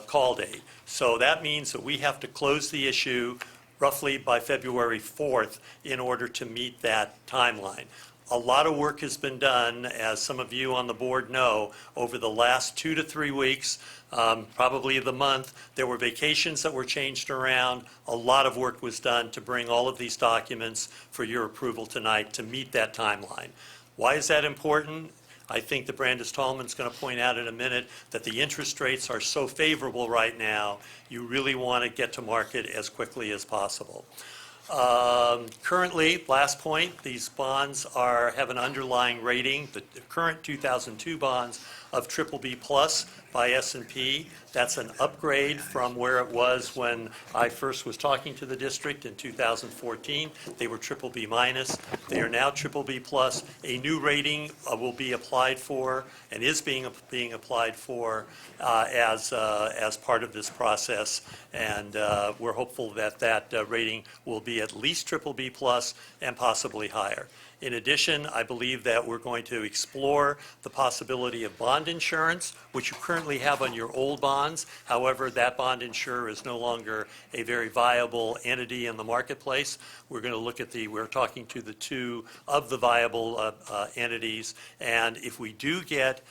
call date. So that means that we have to close the issue roughly by February 4th in order to meet that timeline. A lot of work has been done, as some of you on the board know, over the last 2 to 3 weeks, probably the month. There were vacations that were changed around. A lot of work was done to bring all of these documents for your approval tonight to meet that timeline. Why is that important? I think that Brandis Tallman's going to point out in a minute that the interest rates are so favorable right now, you really want to get to market as quickly as possible. Currently, last point, these bonds have an underlying rating, the current 2002 bonds of BBB plus by S&P. That's an upgrade from where it was when I first was talking to the district in 2014. They were BBB minus. They are now BBB plus. A new rating will be applied for and is being applied for as part of this process, and we're hopeful that that rating will be at least BBB plus and possibly higher. In addition, I believe that we're going to explore the possibility of bond insurance, which you currently have on your old bonds. However, that bond insurer is no longer a very viable entity in the marketplace. We're going to look at we're talking to the 2 of the viable entities, and if we do get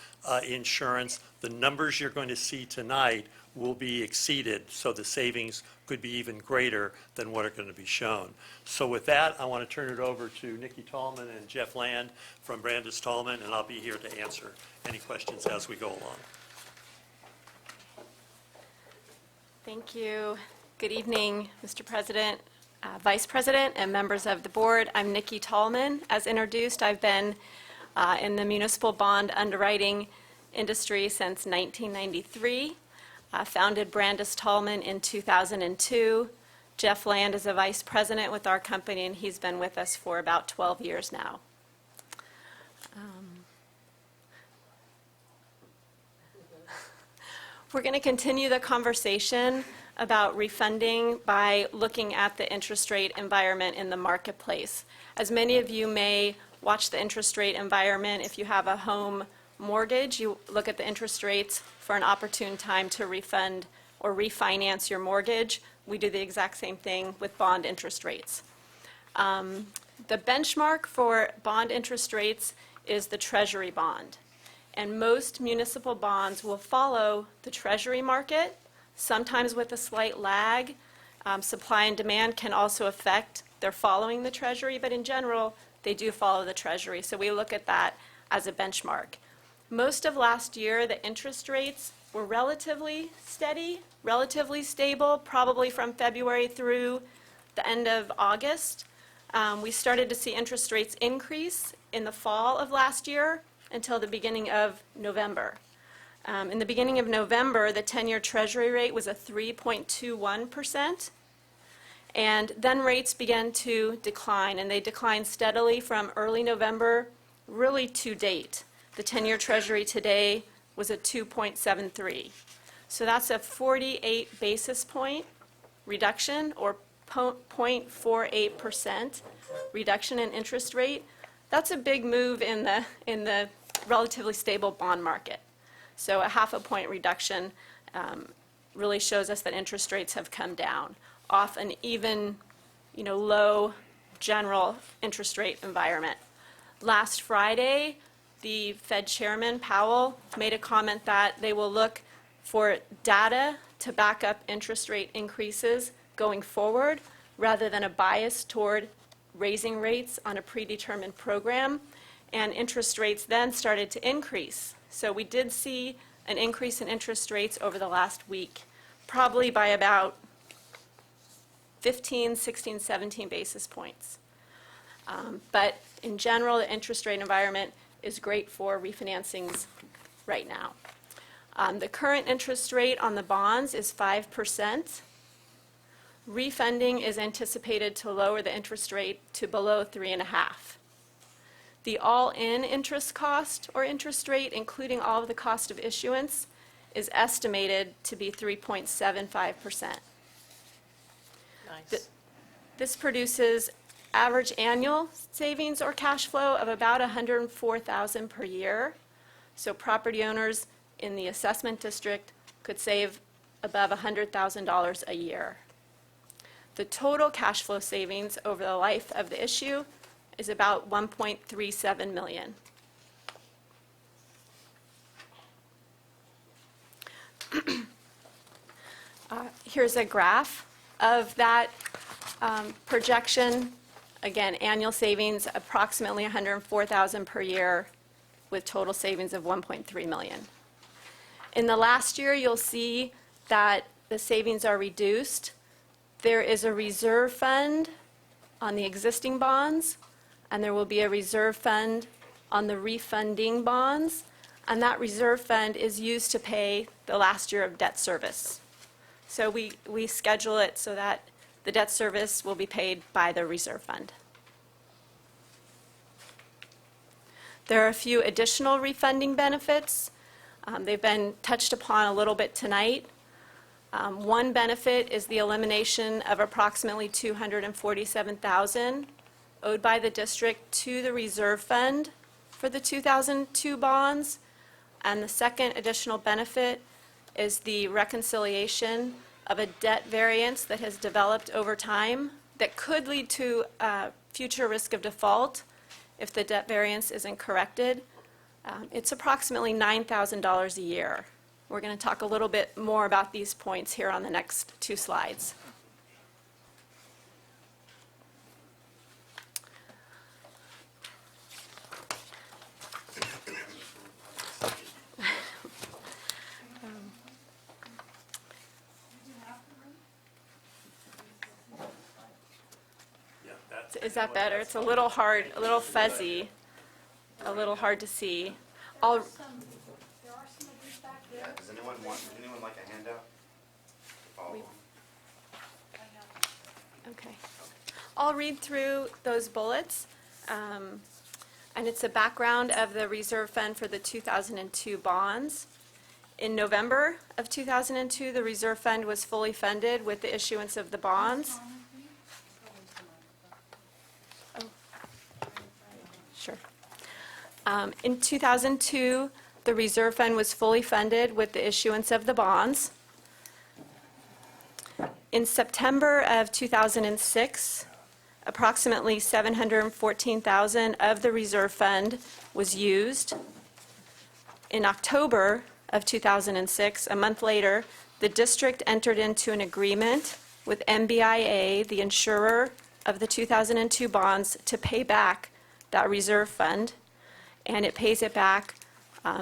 insurance, the numbers you're going to see tonight will be exceeded, so the savings could be even greater than what are going to be shown. So with that, I want to turn it over to Nikki Tallman and Jeff Land from Brandis Tallman, and I'll be here to answer any questions as we go along. Thank you. Good evening, Mr. President, Vice President, and members of the board. I'm Nikki Tallman. As introduced, I've been in the municipal bond underwriting industry since 1993. Founded Brandis Tallman in 2002. Jeff Land is a vice president with our company, and he's been with us for about 12 years now. We're going to continue the conversation about refunding by looking at the interest rate environment in the marketplace. As many of you may watch the interest rate environment, if you have a home mortgage, you look at the interest rates for an opportune time to refund or refinance your mortgage. We do the exact same thing with bond interest rates. The benchmark for bond interest rates is the Treasury bond. And most municipal bonds will follow the Treasury market, sometimes with a slight lag. Supply and demand can also affect their following the Treasury, but in general, they do follow the Treasury. So we look at that as a benchmark. Most of last year, the interest rates were relatively steady, relatively stable, probably from February through the end of August. We started to see interest rates increase in the fall of last year until the beginning of November. In the beginning of November, the 10-year Treasury rate was a 3.21%, and then rates began to decline, and they declined steadily from early November, really to date. The 10-year Treasury today was at 2.73. So that's a 48 basis point reduction, or 0.48% reduction in interest rate. That's a big move in the relatively stable bond market. So a half a point reduction really shows us that interest rates have come down off an even, low general interest rate environment. Last Friday, the Fed Chairman Powell made a comment that they will look for data to back up interest rate increases going forward, rather than a bias toward raising rates on a predetermined program. And interest rates then started to increase. So we did see an increase in interest rates over the last week, probably by about 15, 16, 17 basis points. But in general, the interest rate environment is great for refinancings right now. The current interest rate on the bonds is 5%. Refunding is anticipated to lower the interest rate to below 3.5%. The all-in interest cost or interest rate, including all of the cost of issuance, is estimated to be 3.75%. Nice. This produces average annual savings or cash flow of about $104,000 per year. So property owners in the assessment district could save above $100,000 a year. The total cash flow savings over the life of the issue is about $1.37 million. Here's a graph of that projection. Again, annual savings approximately $104,000 per year, with total savings of $1.3 million. In the last year, you'll see that the savings are reduced. There is a reserve fund on the existing bonds, and there will be a reserve fund on the refunding bonds, and that reserve fund is used to pay the last year of debt service. So we schedule it so that the debt service will be paid by the reserve fund. There are a few additional refunding benefits. They've been touched upon a little bit tonight. One benefit is the elimination of approximately $247,000 owed by the district to the reserve fund for the 2002 bonds. And the second additional benefit is the reconciliation of a debt variance that has developed over time that could lead to future risk of default if the debt variance isn't corrected. It's approximately $9,000 a year. We're going to talk a little bit more about these points here on the next two slides. Is that better? It's a little hard, a little fuzzy, a little hard to see. Yeah, does anyone like a handout? Okay. I'll read through those bullets. And it's a background of the reserve fund for the 2002 bonds. In November of 2002, the reserve fund was fully funded with the issuance of the bonds. Oh, sure. In 2002, the reserve fund was fully funded with the issuance of the bonds. In September of 2006, approximately $714,000 of the reserve fund was used. In October of 2006, a month later, the district entered into an agreement with MBIA, the insurer of the 2002 bonds, to pay back that reserve fund, and it pays it back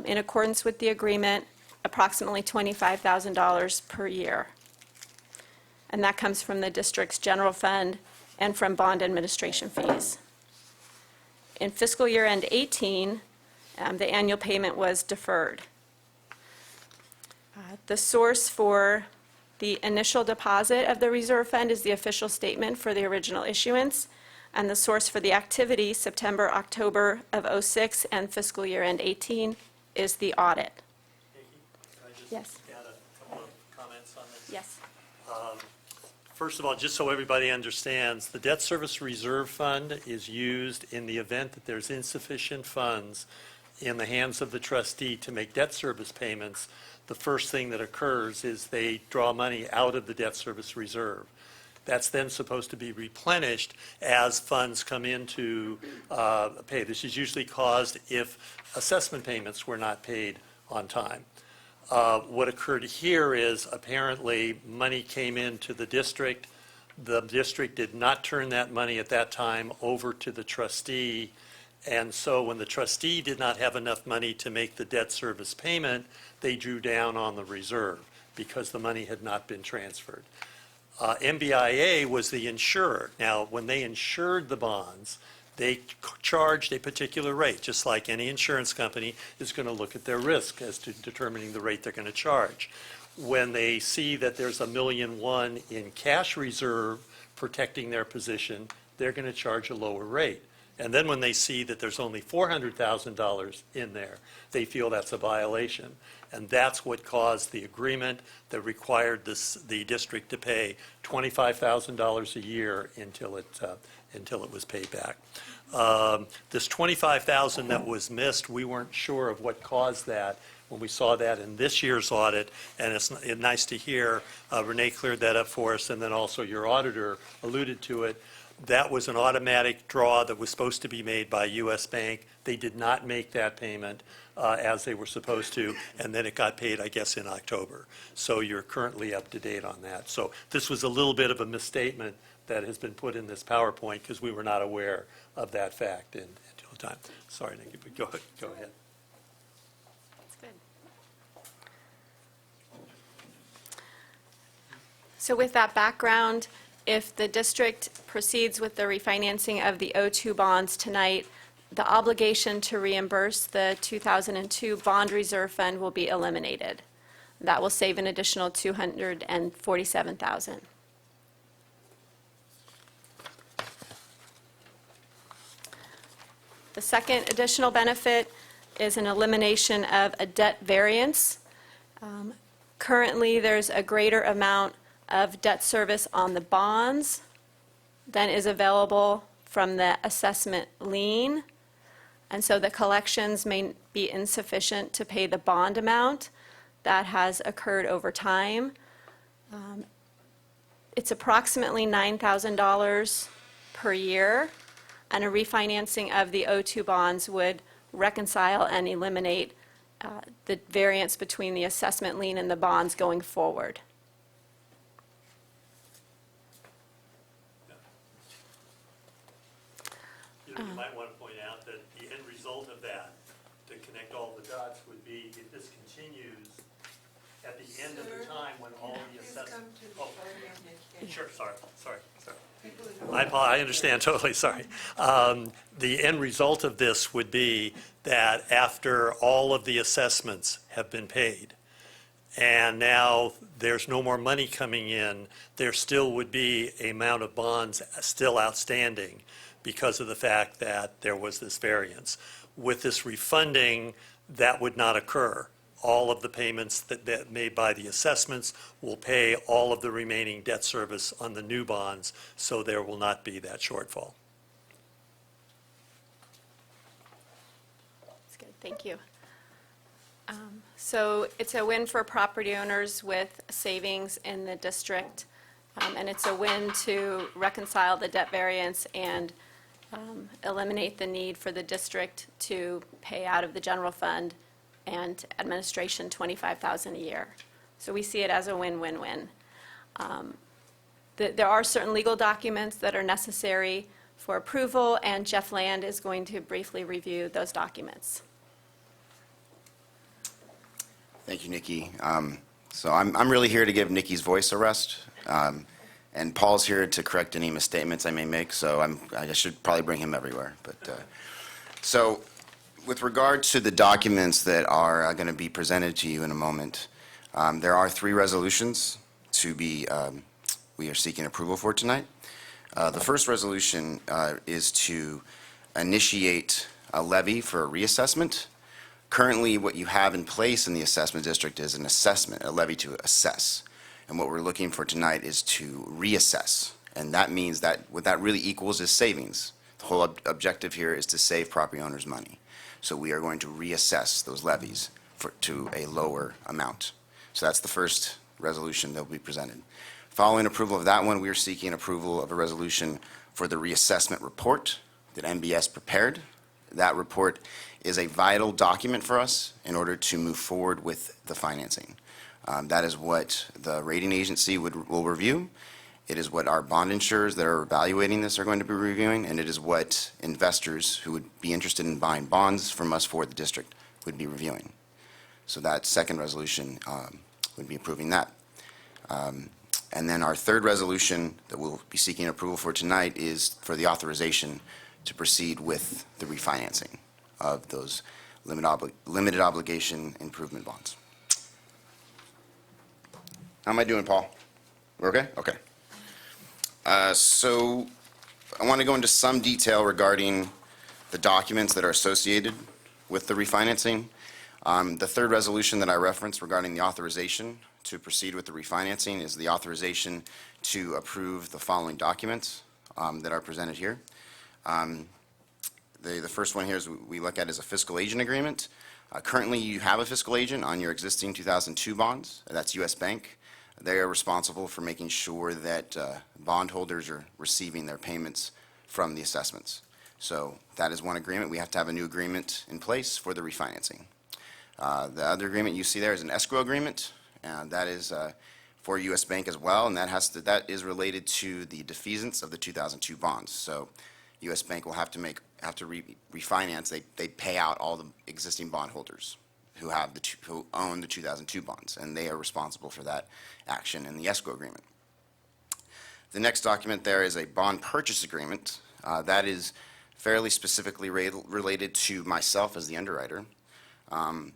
in accordance with the agreement, approximately $25,000 per year. And that comes from the district's general fund and from bond administration fees. In fiscal year end 18, the annual payment was deferred. The source for the initial deposit of the reserve fund is the official statement for the original issuance, and the source for the activity, September, October of '06 and fiscal year end 18, is the audit. Can I just Yes. add a couple of comments on this? Yes. First of all, just so everybody understands, the debt service reserve fund is used in the event that there's insufficient funds in the hands of the trustee to make debt service payments. The first thing that occurs is they draw money out of the debt service reserve. That's then supposed to be replenished as funds come in to pay. This is usually caused if assessment payments were not paid on time. What occurred here is apparently money came into the district. The district did not turn that money at that time over to the trustee. And so when the trustee did not have enough money to make the debt service payment, they drew down on the reserve because the money had not been transferred. MBIA was the insurer. Now, when they insured the bonds, they charged a particular rate, just like any insurance company is going to look at their risk as to determining the rate they're going to charge. When they see that there's $1.1 million in cash reserve protecting their position, they're going to charge a lower rate. And then when they see that there's only $400,000 in there, they feel that's a violation. And that's what caused the agreement that required the district to pay $25,000 a year until it was paid back. This $25,000 that was missed, we weren't sure of what caused that when we saw that in this year's audit, and it's nice to hear Renee cleared that up for us, and then also your auditor alluded to it. That was an automatic draw that was supposed to be made by U.S. Bank. They did not make that payment as they were supposed to, and then it got paid, I guess, in October. So you're currently up to date on that. So this was a little bit of a misstatement that has been put in this PowerPoint because we were not aware of that fact until the time. Sorry, Nikki, but go ahead. That's good. So with that background, if the district proceeds with the refinancing of the O2 bonds tonight, the obligation to reimburse the 2002 bond reserve fund will be eliminated. That will save an additional $247,000. The second additional benefit is an elimination of a debt variance. Currently, there's a greater amount of debt service on the bonds than is available from the assessment lien, and so the collections may be insufficient to pay the bond amount. That has occurred over time. It's approximately $9,000 per year, and a refinancing of the O2 bonds would reconcile and eliminate the variance between the assessment lien and the bonds going forward. You might want to point out that the end result of that, to connect all the dots, would be if this continues at the end of the time when all the assessments. Oh, sure, sorry. I understand totally, sorry. The end result of this would be that after all of the assessments have been paid, and now there's no more money coming in, there still would be an amount of bonds still outstanding because of the fact that there was this variance. With this refunding, that would not occur. all of the payments that made by the assessments will pay all of the remaining debt service on the new bonds, so there will not be that shortfall. That's good, thank you. So it's a win for property owners with savings in the district, and it's a win to reconcile the debt variance and eliminate the need for the district to pay out of the general fund and administration $25,000 a year. So we see it as a win-win-win. There are certain legal documents that are necessary for approval, and Jeff Land is going to briefly review those documents. Thank you, Nikki. So I'm really here to give Nikki's voice a rest, and Paul's here to correct any misstatements I may make, so I should probably bring him everywhere. So with regard to the documents that are going to be presented to you in a moment, there are 3 resolutions we are seeking approval for tonight. The first resolution is to initiate a levy for a reassessment. Currently, what you have in place in the assessment district is an assessment, a levy to assess. And what we're looking for tonight is to reassess. And that means that what that really equals is savings. The whole objective here is to save property owners money. So we are going to reassess those levies to a lower amount. So that's the first resolution that will be presented. Following approval of that one, we are seeking approval of a resolution for the reassessment report that MBS prepared. That report is a vital document for us in order to move forward with the financing. That is what the rating agency will review. It is what our bond insurers that are evaluating this are going to be reviewing, and it is what investors who would be interested in buying bonds from us for the district would be reviewing. So that second resolution would be approving that. And then our third resolution that we'll be seeking approval for tonight is for the authorization to proceed with the refinancing of those limited obligation improvement bonds. How am I doing, Paul? We're okay? Okay. So I want to go into some detail regarding the documents that are associated with the refinancing. The third resolution that I referenced regarding the authorization to proceed with the refinancing is the authorization to approve the following documents that are presented here. The first one here is we look at is a fiscal agent agreement. Currently, you have a fiscal agent on your existing 2002 bonds. That's U.S. Bank. They are responsible for making sure that bondholders are receiving their payments from the assessments. So that is one agreement. We have to have a new agreement in place for the refinancing. The other agreement you see there is an escrow agreement, and that is for U.S. Bank as well, and that is related to the defeasance of the 2002 bonds. So U.S. Bank will have to refinance. They pay out all the existing bondholders who own the 2002 bonds, and they are responsible for that action in the escrow agreement. The next document there is a bond purchase agreement. That is fairly specifically related to myself as the underwriter. On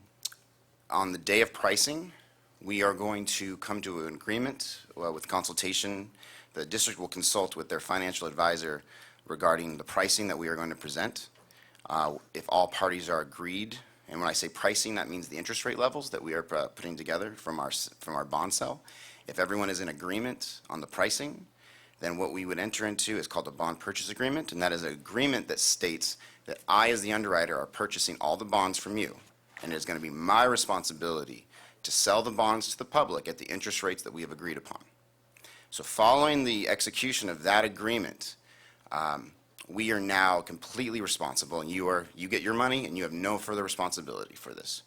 the day of pricing, we are going to come to an agreement with consultation. The district will consult with their financial advisor regarding the pricing that we are going to present. If all parties are agreed, and when I say pricing, that means the interest rate levels that we are putting together from our bond cell. If everyone is in agreement on the pricing, then what we would enter into is called a bond purchase agreement, and that is an agreement that states that I, as the underwriter, are purchasing all the bonds from you, and it is going to be my responsibility to sell the bonds to the public at the interest rates that we have agreed upon. So following the execution of that agreement, we are now completely responsible, and you get your money, and you have no further responsibility for this.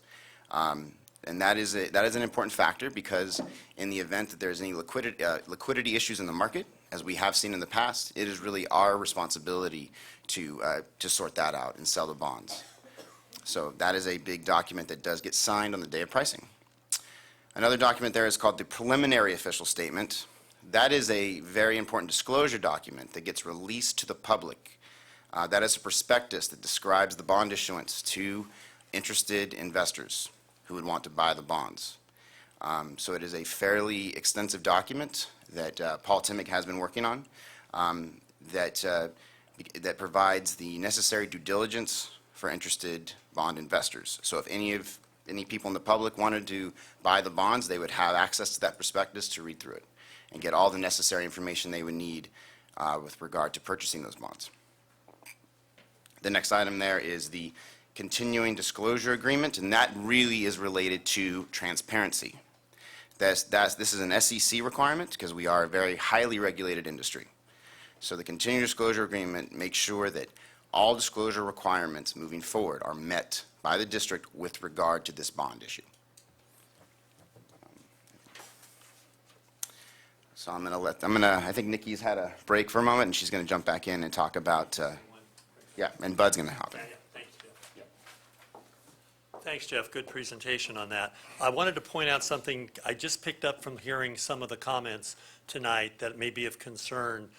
And that is an important factor, because in the event that there's any liquidity issues in the market, as we have seen in the past, it is really our responsibility to sort that out and sell the bonds. So that is a big document that does get signed on the day of pricing. Another document there is called the preliminary official statement. That is a very important disclosure document that gets released to the public. That is a prospectus that describes the bond issuance to interested investors who would want to buy the bonds. So it is a fairly extensive document that Paul Timmick has been working on that provides the necessary due diligence for interested bond investors. So if any of any people in the public wanted to buy the bonds, they would have access to that prospectus to read through it and get all the necessary information they would need with regard to purchasing those bonds. The next item there is the continuing disclosure agreement, and that really is related to transparency. This is an SEC requirement because we are a very highly regulated industry. So the continuing disclosure agreement makes sure that all disclosure requirements moving forward are met by the district with regard to this bond issue. So I think Nikki's had a break for a moment, and she's going to jump back in and talk about, and Bud's going to hop in. Thanks, Jeff. Good presentation on that. I wanted to point out something I just picked up from hearing some of the comments tonight that may be of concern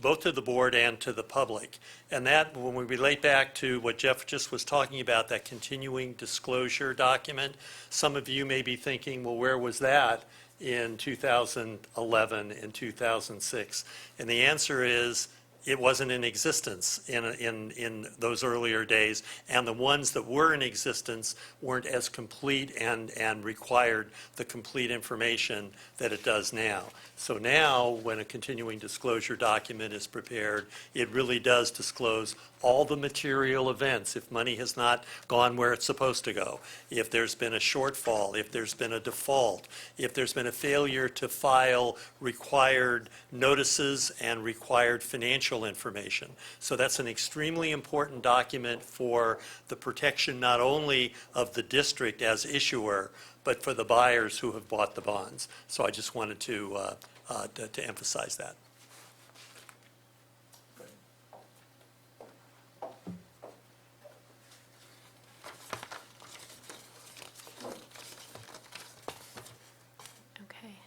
both to the board and to the public. And that, when we relate back to what Jeff just was talking about, that continuing disclosure document, some of you may be thinking, well, where was that in 2011 and 2006? And the answer is, it wasn't in existence in those earlier days, and the ones that were in existence weren't as complete and required the complete information that it does now. So now, when a continuing disclosure document is prepared, it really does disclose all the material events. If money has not gone where it's supposed to go, if there's been a shortfall, if there's been a default, if there's been a failure to file required notices and required financial information. So that's an extremely important document for the protection not only of the district as issuer, but for the buyers who have bought the bonds. So I just wanted to emphasize that. Okay.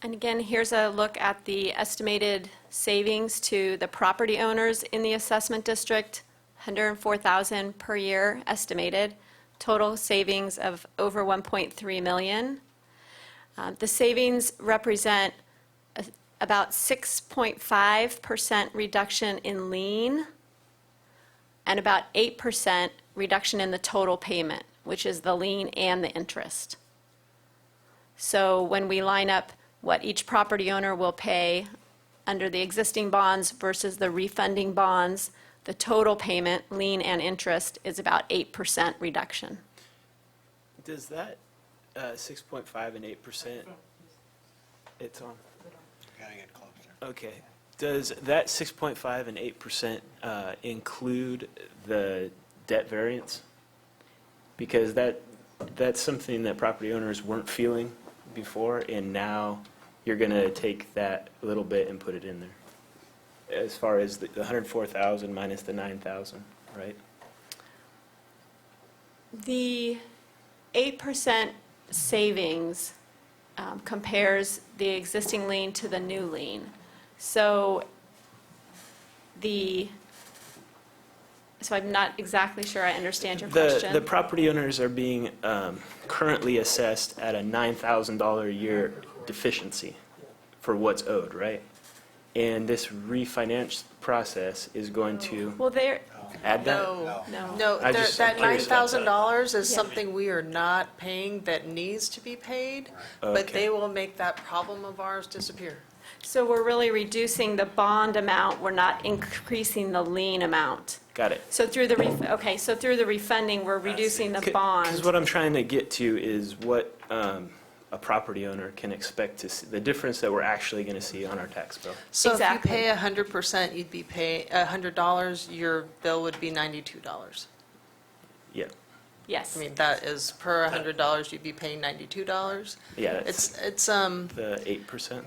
And again, here's a look at the estimated savings to the property owners in the assessment district. $104,000 per year estimated, total savings of over $1.3 million. The savings represent about 6.5% reduction in lien and about 8% reduction in the total payment, which is the lien and the interest. So when we line up what each property owner will pay under the existing bonds versus the refunding bonds, the total payment, lien and interest, is about 8% reduction. Does that 6.5 and 8%, it's on? Gotta get closer. Okay. Does that 6.5 and 8% include the debt variance? Because that's something that property owners weren't feeling before, and now you're going to take that little bit and put it in there. As far as the 104,000 minus the 9,000, right? The 8% savings compares the existing lien to the new lien. So I'm not exactly sure I understand your question. The property owners are being currently assessed at a $9,000 a year deficiency for what's owed, right? And this refinance process is going to add that? No, that $9,000 is something we are not paying that needs to be paid, but Okay. they will make that problem of ours disappear. So we're really reducing the bond amount, we're not increasing the lien amount. Got it. So through the refunding, we're reducing the bond. Because what I'm trying to get to is what a property owner can expect to see, the difference that we're actually going to see on our tax bill. So Exactly. if you pay 100%, you'd be paying $100, your bill would be $92. Yeah. Yes. I mean, that is per $100, you'd be paying $92. Yeah, It's the 8%. 8%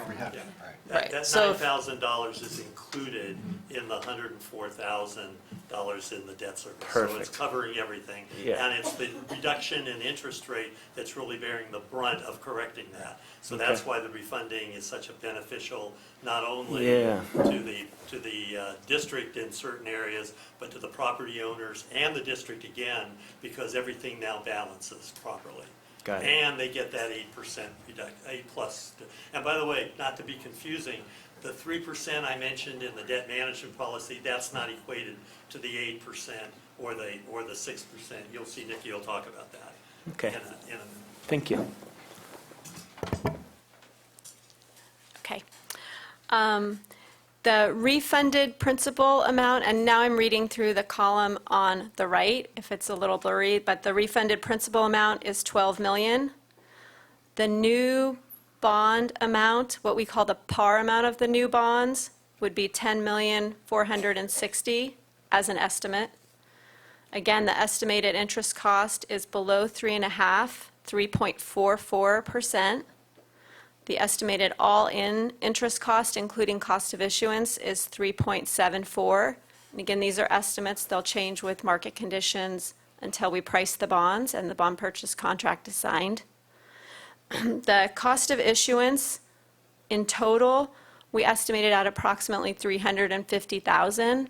reduction, right. Right. That So if- $9,000 is included in the $104,000 in the debt service. So it's Perfect. covering everything. Yeah. And it's the reduction in interest rate that's really bearing the brunt of correcting that. So Okay. that's why the refunding is such a beneficial, not only Yeah. to the district in certain areas, but to the property owners and the district again, because everything now balances properly. Got it. And they get that 8% reduction, 8+. And by the way, not to be confusing, The 3% I mentioned in the debt management policy, that's not equated to the 8% or the 6%. You'll see Nikki will talk about that. Okay. in a minute. Thank you. Okay. The refunded principal amount, and now I'm reading through the column on the right, if it's a little blurry, but the refunded principal amount is 12 million. The new bond amount, what we call the par amount of the new bonds, would be 10,460,000 as an estimate. Again, the estimated interest cost is below 3.44%. The estimated all-in interest cost, including cost of issuance, is 3.74. And again, these are estimates. They'll change with market conditions until we price the bonds and the bond purchase contract is signed. The cost of issuance in total, we estimated at approximately $350,000.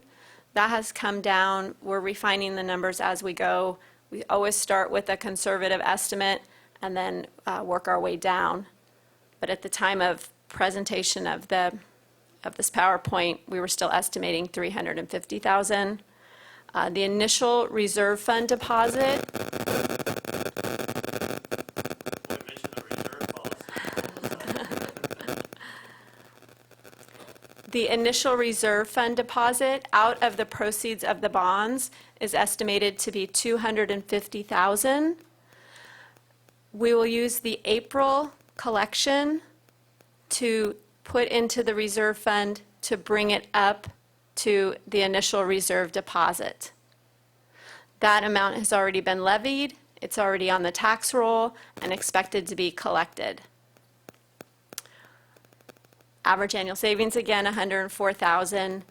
That has come down. We're refining the numbers as we go. We always start with a conservative estimate and then work our way down. But at the time of presentation of this PowerPoint, we were still estimating $350,000. The initial reserve fund deposit. The initial reserve fund deposit out of the proceeds of the bonds is estimated to be $250,000. We will use the April collection to put into the reserve fund to bring it up to the initial reserve deposit. That amount has already been levied, it's already on the tax roll, and expected to be collected. Average annual savings, again, $104,000.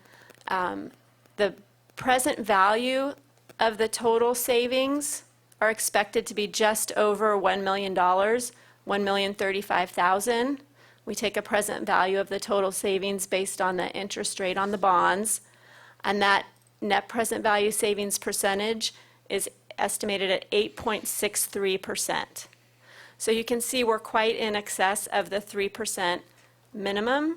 The present value of the total savings are expected to be just over $1 million, $1,035,000. We take a present value of the total savings based on the interest rate on the bonds, and that net present value savings percentage is estimated at 8.63%. So you can see we're quite in excess of the 3% minimum.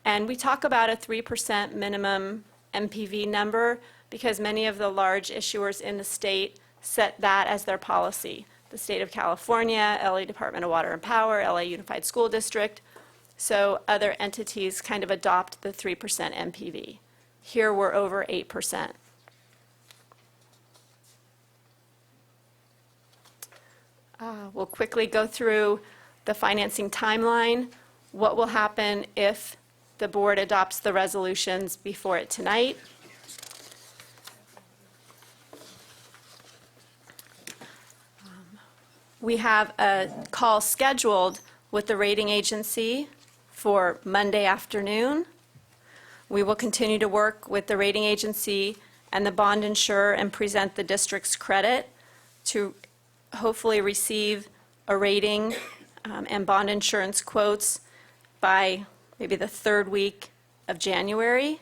And we talk about a 3% minimum MPV number because many of the large issuers in the state set that as their policy. The state of California, LA Department of Water and Power, LA Unified School District. So other entities kind of adopt the 3% MPV. Here we're over 8%. We'll quickly go through the financing timeline. What will happen if the board adopts the resolutions before it tonight? We have a call scheduled with the rating agency for Monday afternoon. We will continue to work with the rating agency and the bond insurer and present the district's credit to hopefully receive a rating and bond insurance quotes by maybe the third week of January.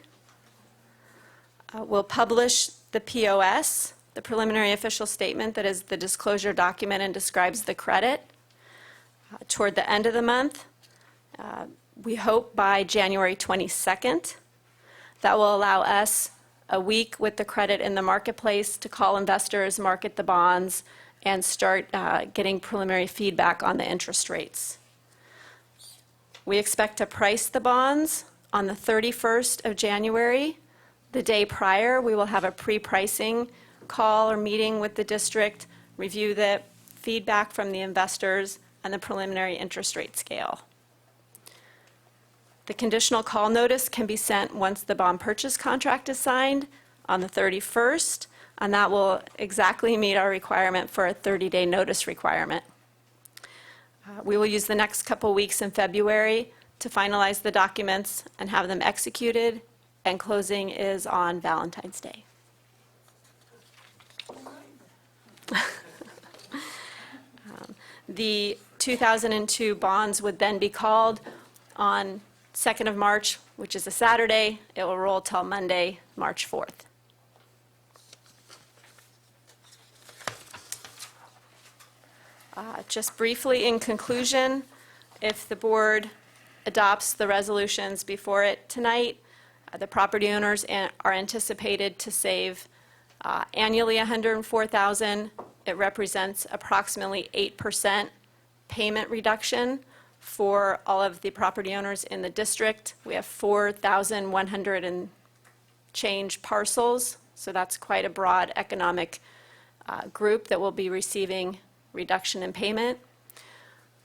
We'll publish the POS, the preliminary official statement that is the disclosure document and describes the credit, toward the end of the month. We hope by January 22nd. That will allow us a week with the credit in the marketplace to call investors, market the bonds, and start getting preliminary feedback on the interest rates. We expect to price the bonds on the 31st of January. The day prior, we will have a pre-pricing call or meeting with the district, review the feedback from the investors and the preliminary interest rate scale. The conditional call notice can be sent once the bond purchase contract is signed on the 31st, and that will exactly meet our requirement for a 30-day notice requirement. We will use the next couple weeks in February to finalize the documents and have them executed, and closing is on Valentine's Day. The 2002 bonds would then be called on 2nd of March, which is a Saturday. It will roll till Monday, March 4th. Just briefly, in conclusion, if the board adopts the resolutions before it tonight, the property owners are anticipated to save annually $104,000. It represents approximately 8% payment reduction for all of the property owners in the district. We have 4,100 and change parcels, so that's quite a broad economic group that will be receiving reduction in payment.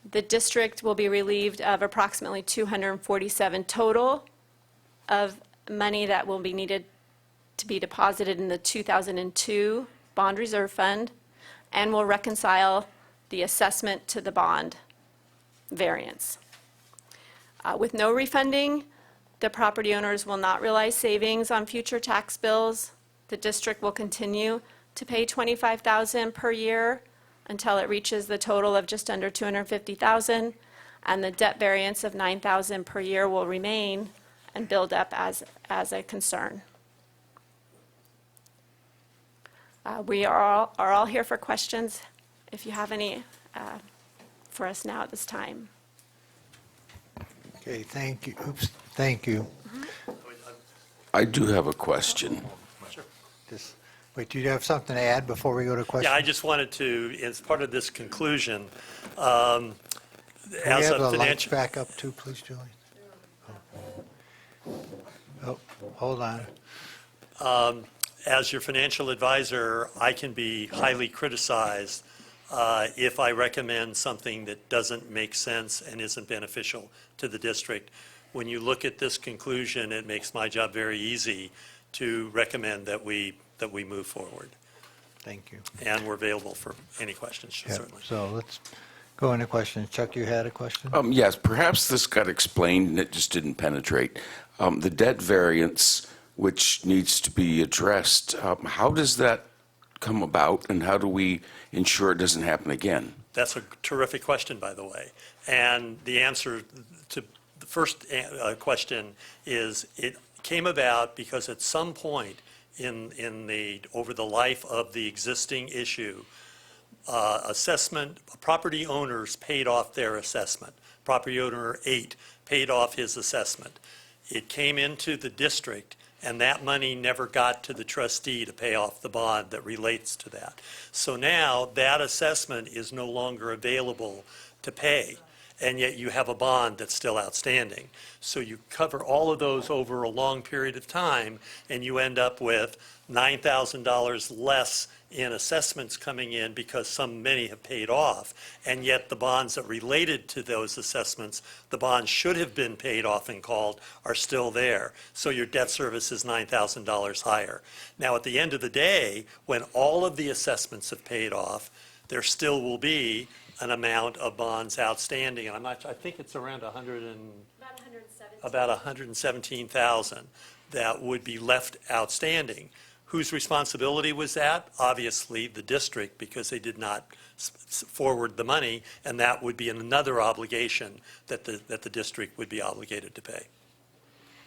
The district will be relieved of approximately $247 total of money that will be needed to be deposited in the 2002 bond reserve fund, and will reconcile the assessment to the bond variance. With no refunding, the property owners will not realize savings on future tax bills. The district will continue to pay $25,000 per year until it reaches the total of just under $250,000, and the debt variance of $9,000 per year will remain and build up as a concern. We are all here for questions, if you have any for us now at this time. Okay, thank you. Oops, thank you. I do have a question. Just, wait, do you have something to add before we go to questions? Yeah, I just wanted to, as part of this conclusion, Can we as have a the lights financial... back up too, please, Julie? Oh, hold on. As your financial advisor, I can be highly criticized if I recommend something that doesn't make sense and isn't beneficial to the district. When you look at this conclusion, it makes my job very easy to recommend that we move forward. Thank you. And we're available for any questions, Yep, certainly. so let's go into questions. Chuck, you had a question? Yes, perhaps this got explained and it just didn't penetrate. The debt variance, which needs to be addressed, how does that come about, and how do we ensure it doesn't happen again? That's a terrific question, by the way. And the answer to the first question is it came about because at some point over the life of the existing issue, property owners paid off their assessment. Property owner 8 paid off his assessment. It came into the district, and that money never got to the trustee to pay off the bond that relates to that. So now that assessment is no longer available to pay, and yet you have a bond that's still outstanding. So you cover all of those over a long period of time, and you end up with $9,000 less in assessments coming in because many have paid off, and yet the bonds that related to those assessments, the bonds should have been paid off and called, are still there. So your debt service is $9,000 higher. Now, at the end of the day, when all of the assessments have paid off, there still will be an amount of bonds outstanding, and I think it's around about 117,000 that would be left outstanding. Whose responsibility was that? Obviously, the district, because they did not forward the money, and that would be another obligation that the district would be obligated to pay.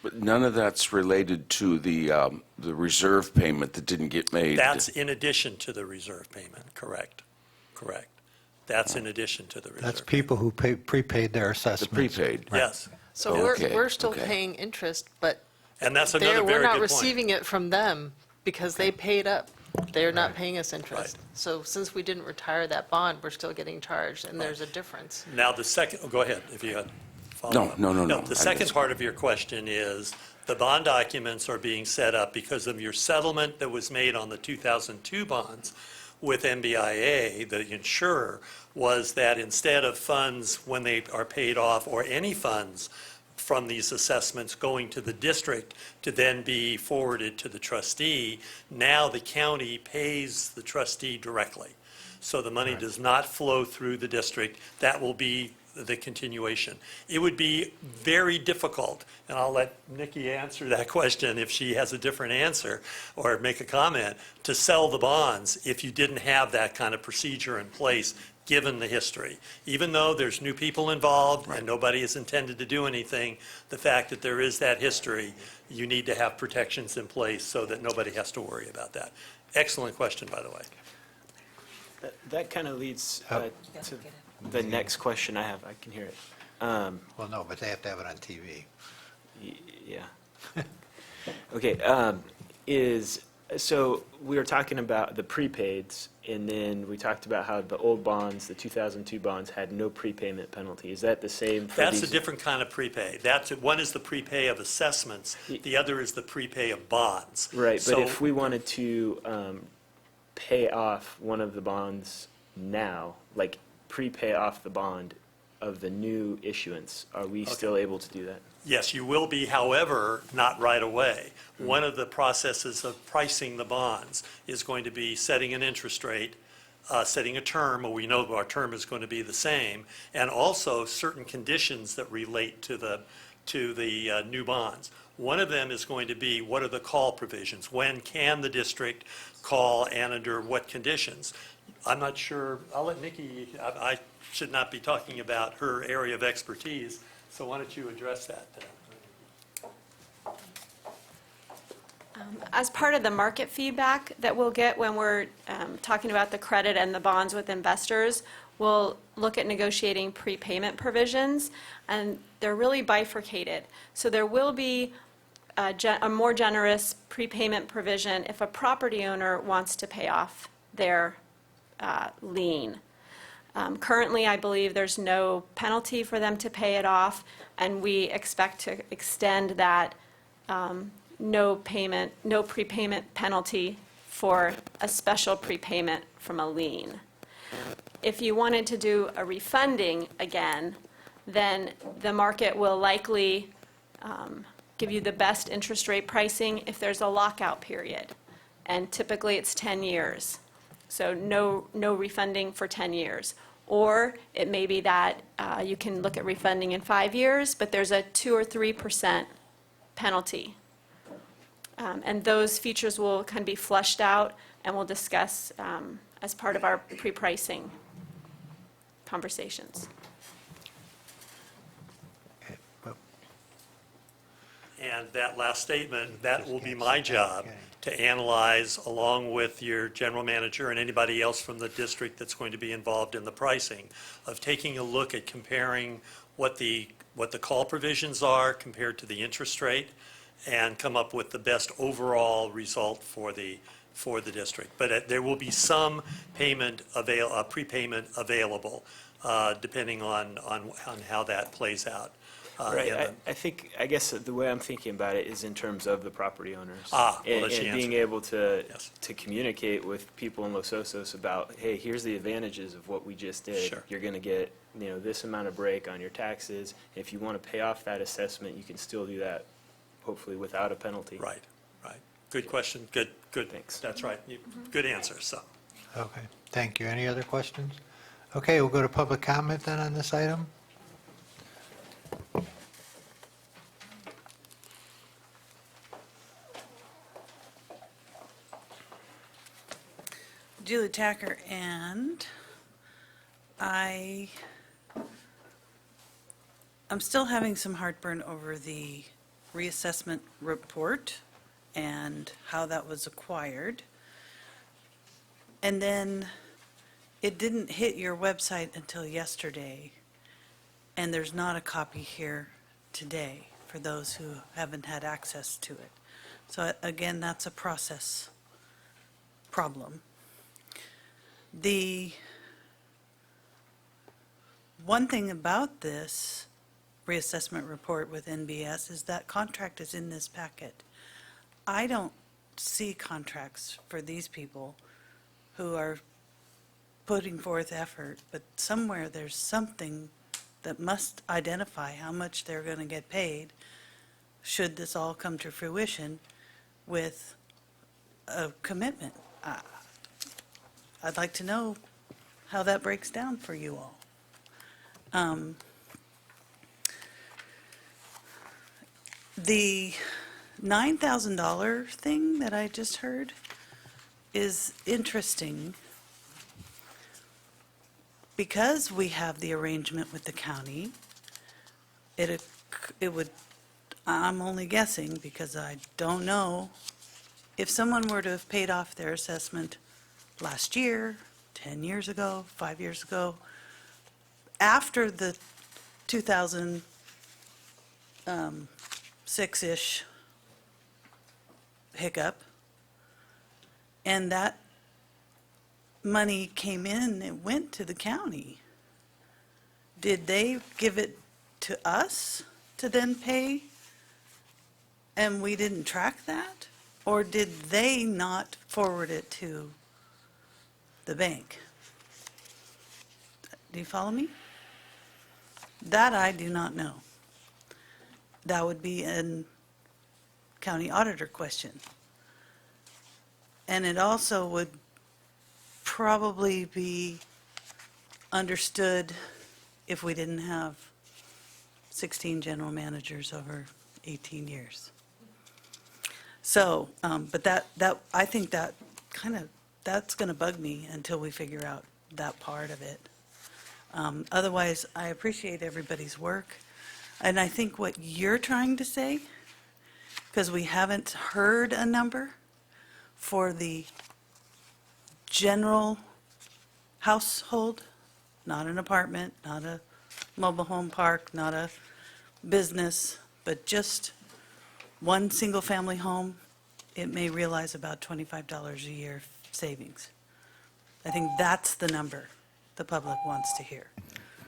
But none of that's related to the reserve payment that didn't get made. That's in addition to the reserve payment, correct. That's in addition to the reserve. That's people who prepaid their assessments. Prepaid. Yes. So we're still paying interest, but And that's another very we're good not point. receiving it from them because they paid up. They're not paying us interest. So since we didn't retire that bond, we're still getting charged, and there's a difference. Now, the second, go ahead, if you had follow-up. No. The second part of your question is, the bond documents are being set up because of your settlement that was made on the 2002 bonds with MBIA, the insurer, was that instead of funds when they are paid off, or any funds from these assessments going to the district to then be forwarded to the trustee, now the county pays the trustee directly. So the money does not flow through the district. That will be the continuation. It would be very difficult, and I'll let Nikki answer that question if she has a different answer or make a comment, to sell the bonds if you didn't have that kind of procedure in place, given the history. Even though there's new people involved and nobody is intended to do anything, the fact that there is that history, you need to have protections in place so that nobody has to worry about that. Excellent question, by the way. That kind of leads to the next question I have. I can hear it. Well, no, but they have to have it on TV. Yeah. Okay, so we were talking about the prepaids, and then we talked about how the old bonds, the 2002 bonds, had no prepayment penalty. Is that the same for That's a these? different kind of prepay. One is the prepay of assessments, the other is the prepay of bonds. Right, but So- if we wanted to pay off one of the bonds now, like prepay off the bond of the new issuance, are we still able to do that? Yes, you will be, however, not right away. One of the processes of pricing the bonds is going to be setting an interest rate, setting a term, or we know our term is going to be the same, and also certain conditions that relate to the new bonds. One of them is going to be, what are the call provisions? When can the district call and under what conditions? I'm not sure, I'll let Nikki, I should not be talking about her area of expertise, so why don't you address that? As part of the market feedback that we'll get when we're talking about the credit and the bonds with investors, we'll look at negotiating prepayment provisions, and they're really bifurcated. So there will be a more generous prepayment provision if a property owner wants to pay off their lien. Currently, I believe there's no penalty for them to pay it off, and we expect to extend that no prepayment penalty for a special prepayment from a lien. If you wanted to do a refunding again, then the market will likely give you the best interest rate pricing if there's a lockout period, and typically it's 10 years. So no refunding for 10 years. Or it may be that you can look at refunding in 5 years, but there's a 2 or 3% penalty. And those features will kind of be fleshed out, and we'll discuss as part of our pre-pricing conversations. And that last statement, that will be my job to analyze along with your general manager and anybody else from the district that's going to be involved in the pricing, of taking a look at comparing what the call provisions are compared to the interest rate, and come up with the best overall result for the district. But there will be some prepayment available, depending on how that plays out. Right, I guess the way I'm thinking about it is in terms of the property owners. Well, And that's the being answer. able to communicate with people in Los Osos about, hey, here's the advantages of what we just did. Sure. You're gonna get, this amount of break on your taxes. If you want to pay off that assessment, you can still do that, hopefully without a penalty. Right. Good question, good. Thanks. That's right, good answer, so. Okay, thank you. Any other questions? Okay, we'll go to public comment then on this item. Julie Tacker, and I'm still having some heartburn over the reassessment report and how that was acquired. And then it didn't hit your website until yesterday, and there's not a copy here today for those who haven't had access to it. So again, that's a process problem. The one thing about this reassessment report with NBS is that contract is in this packet. I don't see contracts for these people who are putting forth effort, but somewhere there's something that must identify how much they're going to get paid should this all come to fruition with a commitment. I'd like to know how that breaks down for you all. The $9,000 thing that I just heard is interesting because we have the arrangement with the county. It would, I'm only guessing because I don't know, if someone were to have paid off their assessment last year, 10 years ago, 5 years ago, after the 2006-ish hiccup, and that money came in, it went to the county. Did they give it to us to then pay, and we didn't track that? Or did they not forward it to the bank? Do you follow me? That I do not know. That would be a county auditor question. And it also would probably be understood if we didn't have 16 general managers over 18 years. So, but I think that that's going to bug me until we figure out that part of it. Otherwise, I appreciate everybody's work. And I think what you're trying to say, because we haven't heard a number for the general household, not an apartment, not a mobile home park, not a business, but just one single-family home, it may realize about $25 a year savings. I think that's the number the public wants to hear.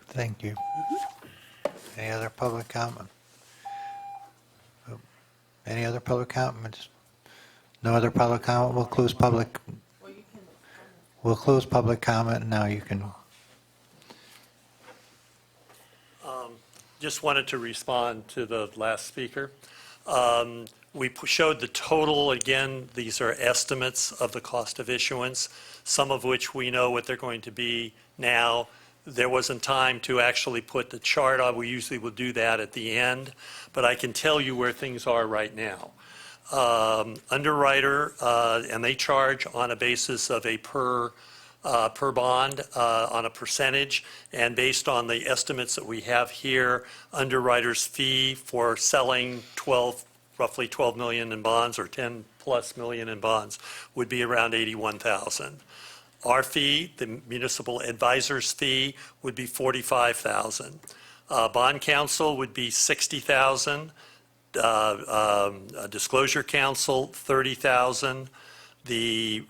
Thank you. Any other public comment? Any other public comments? No other public comment? We'll close public comment, and now you can. Just wanted to respond to the last speaker. We showed the total. Again, these are estimates of the cost of issuance, some of which we know what they're going to be now. There wasn't time to actually put the chart on. We usually will do that at the end, but I can tell you where things are right now. Underwriter, and they charge on a basis of a per bond on a percentage, and based on the estimates that we have here, Underwriter's fee for selling roughly 12 million in bonds, or 10 plus million in bonds, would be around $81,000. Our fee, the municipal advisor's fee, would be $45,000. Bond counsel would be $60,000. Disclosure counsel, $30,000. The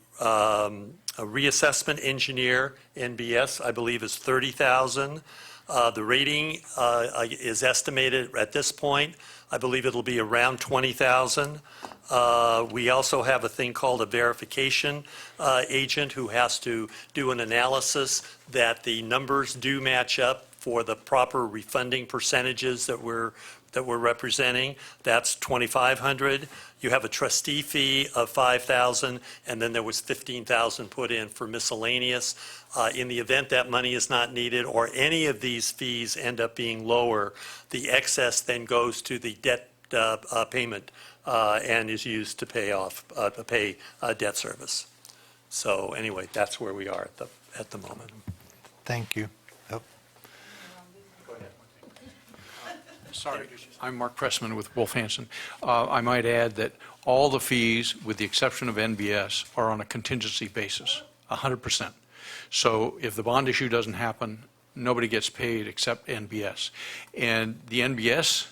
a reassessment engineer, NBS, I believe is $30,000. The rating is estimated at this point, I believe it'll be around $20,000. We also have a thing called a verification agent who has to do an analysis that the numbers do match up for the proper refunding percentages that we're representing. That's $2,500. You have a trustee fee of $5,000, and then there was $15,000 put in for miscellaneous. In the event that money is not needed or any of these fees end up being lower, the excess then goes to the debt payment and is used to pay debt service. So anyway, that's where we are at the moment. Thank you. Sorry, I'm Mark Pressman with Wolf Hansen. I might add that all the fees, with the exception of NBS, are on a contingency basis, 100%. So if the bond issue doesn't happen, nobody gets paid except NBS. And the NBS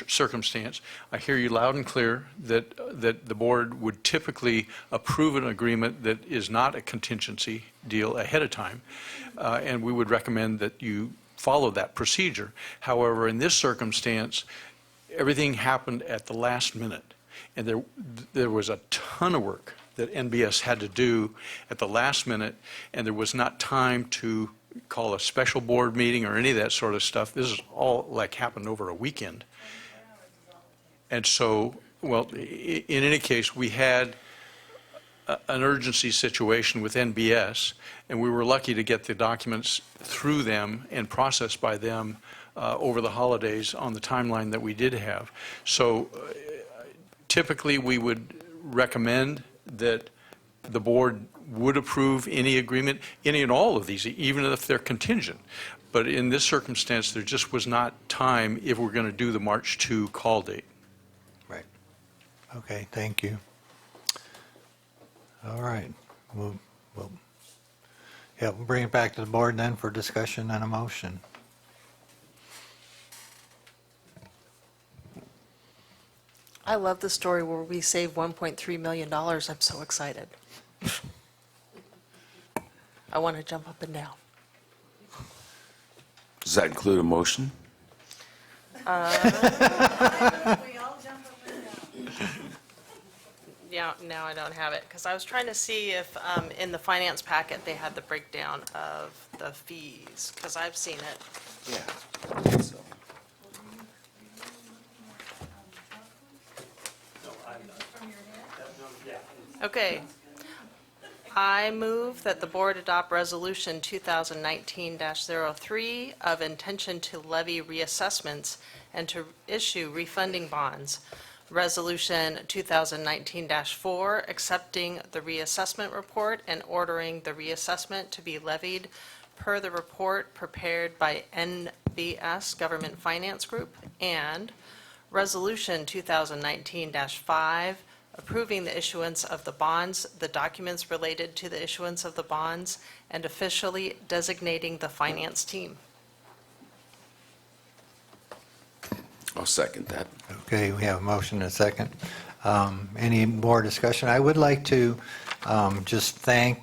circumstance, I hear you loud and clear that the board would typically approve an agreement that is not a contingency deal ahead of time, and we would recommend that you follow that procedure. However, in this circumstance, everything happened at the last minute, and there was a ton of work that NBS had to do at the last minute, and there was not time to call a special board meeting or any of that sort of stuff. This is all like happened over a weekend. And so, well, in any case, we had an urgency situation with NBS, and we were lucky to get the documents through them and processed by them over the holidays on the timeline that we did have. So typically, we would recommend that the board would approve any agreement, any and all of these, even if they're contingent. But in this circumstance, there just was not time if we're going to do the March 2 call date. Right. Okay, thank you. All right. We'll bring it back to the board then for discussion and a motion. I love the story where we saved $1.3 million. I'm so excited. I want to jump up and down. Does that include a motion? Yeah, now I don't have it, because I was trying to see if in the finance packet they had the breakdown of the fees, because I've seen it. Yeah. Okay. I move that the board adopt Resolution 2019-03 of intention to levy reassessments and to issue refunding bonds. Resolution 2019-4, accepting the reassessment report and ordering the reassessment to be levied per the report prepared by NBS Government Finance Group, and Resolution 2019-5, approving the issuance of the bonds, the documents related to the issuance of the bonds, and officially designating the finance team. I'll second that. Okay, we have a motion and a second. Any more discussion? I would like to just thank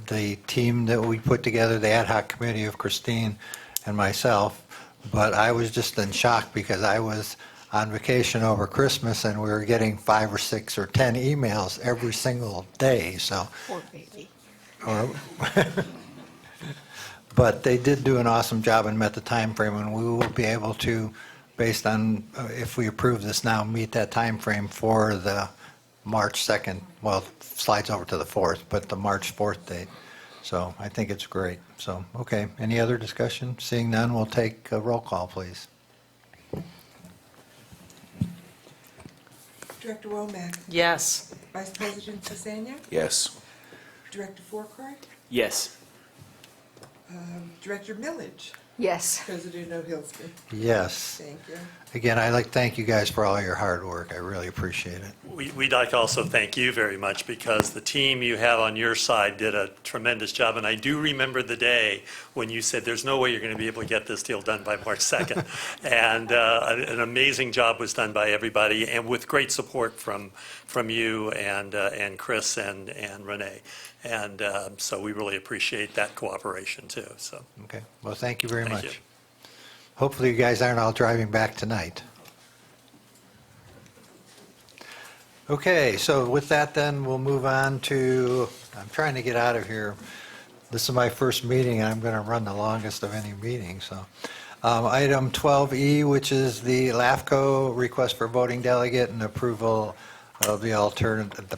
the team that we put together, the ad hoc committee of Christine and myself, but I was just in shock because I was on vacation over Christmas and we were getting 5 or 6 or 10 emails every single day, so. Poor baby. But they did do an awesome job and met the time frame, and we will be able to, based on, if we approve this now, meet that time frame for the March 2nd, well, slides over to the 4th, but the March 4th date. So I think it's great. So, okay, any other discussion? Seeing none, we'll take a roll call, please. Director Womack? Yes. Vice President Cesenia? Yes. Director Fourcroy? Yes. Director Millage? Yes. President O'Hilsky? Yes. Thank you. Again, I'd like to thank you guys for all your hard work. I really appreciate it. We'd like to also thank you very much because the team you have on your side did a tremendous job. And I do remember the day when you said, there's no way you're going to be able to get this deal done by March 2nd. And an amazing job was done by everybody and with great support from you and Chris and Renee. And so we really appreciate that cooperation too. So. Okay, well, thank you very Thank much. you. Hopefully you guys aren't all driving back tonight. Okay, so with that then, we'll move on to, I'm trying to get out of here. This is my first meeting, and I'm going to run the longest of any meeting, so. Item 12E, which is the LAFCO request for voting delegate and approval of the alternative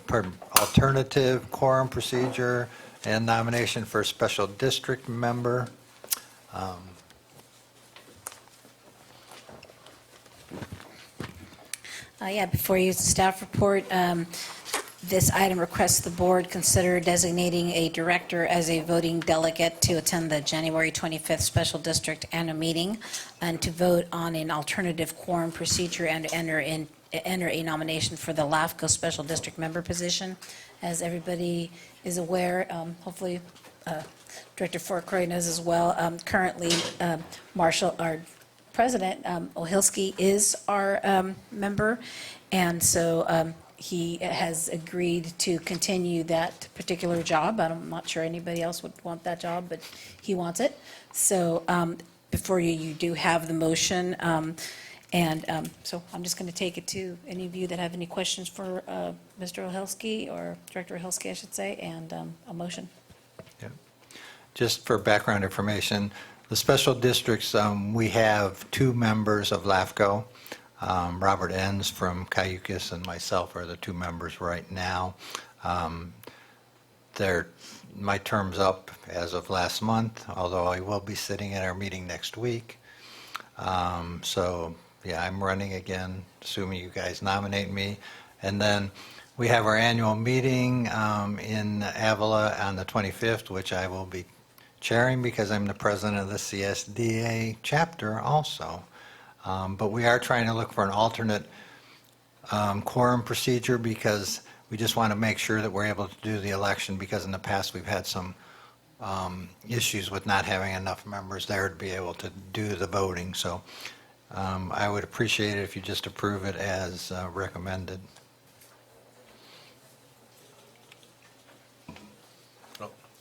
quorum procedure and nomination for special district member. Yeah, before you, staff report, this item requests the board consider designating a director as a voting delegate to attend the January 25th special district annual meeting and to vote on an alternative quorum procedure and enter a nomination for the LAFCO special district member position. As everybody is aware, hopefully Director Fourcroy knows as well, currently Marshall, our President Ohilsky is our member, and so he has agreed to continue that particular job. I'm not sure anybody else would want that job, but he wants it. So before you, you do have the motion, so I'm just going to take it to any of you that have any questions for Mr. Ohilsky, or Director Ohilsky, I should say, and a motion. Yep. Just for background information, the special districts, we have 2 members of LAFCO. Robert Enns from Cayucas and myself are the 2 members right now. My term's up as of last month, although I will be sitting at our meeting next week. So, yeah, I'm running again, assuming you guys nominate me. And then we have our annual meeting in Avila on the 25th, which I will be chairing because I'm the president of the CSDA chapter also. But we are trying to look for an alternate quorum procedure because we just want to make sure that we're able to do the election, because in the past we've had some issues with not having enough members there to be able to do the voting. So I would appreciate it if you just approve it as recommended.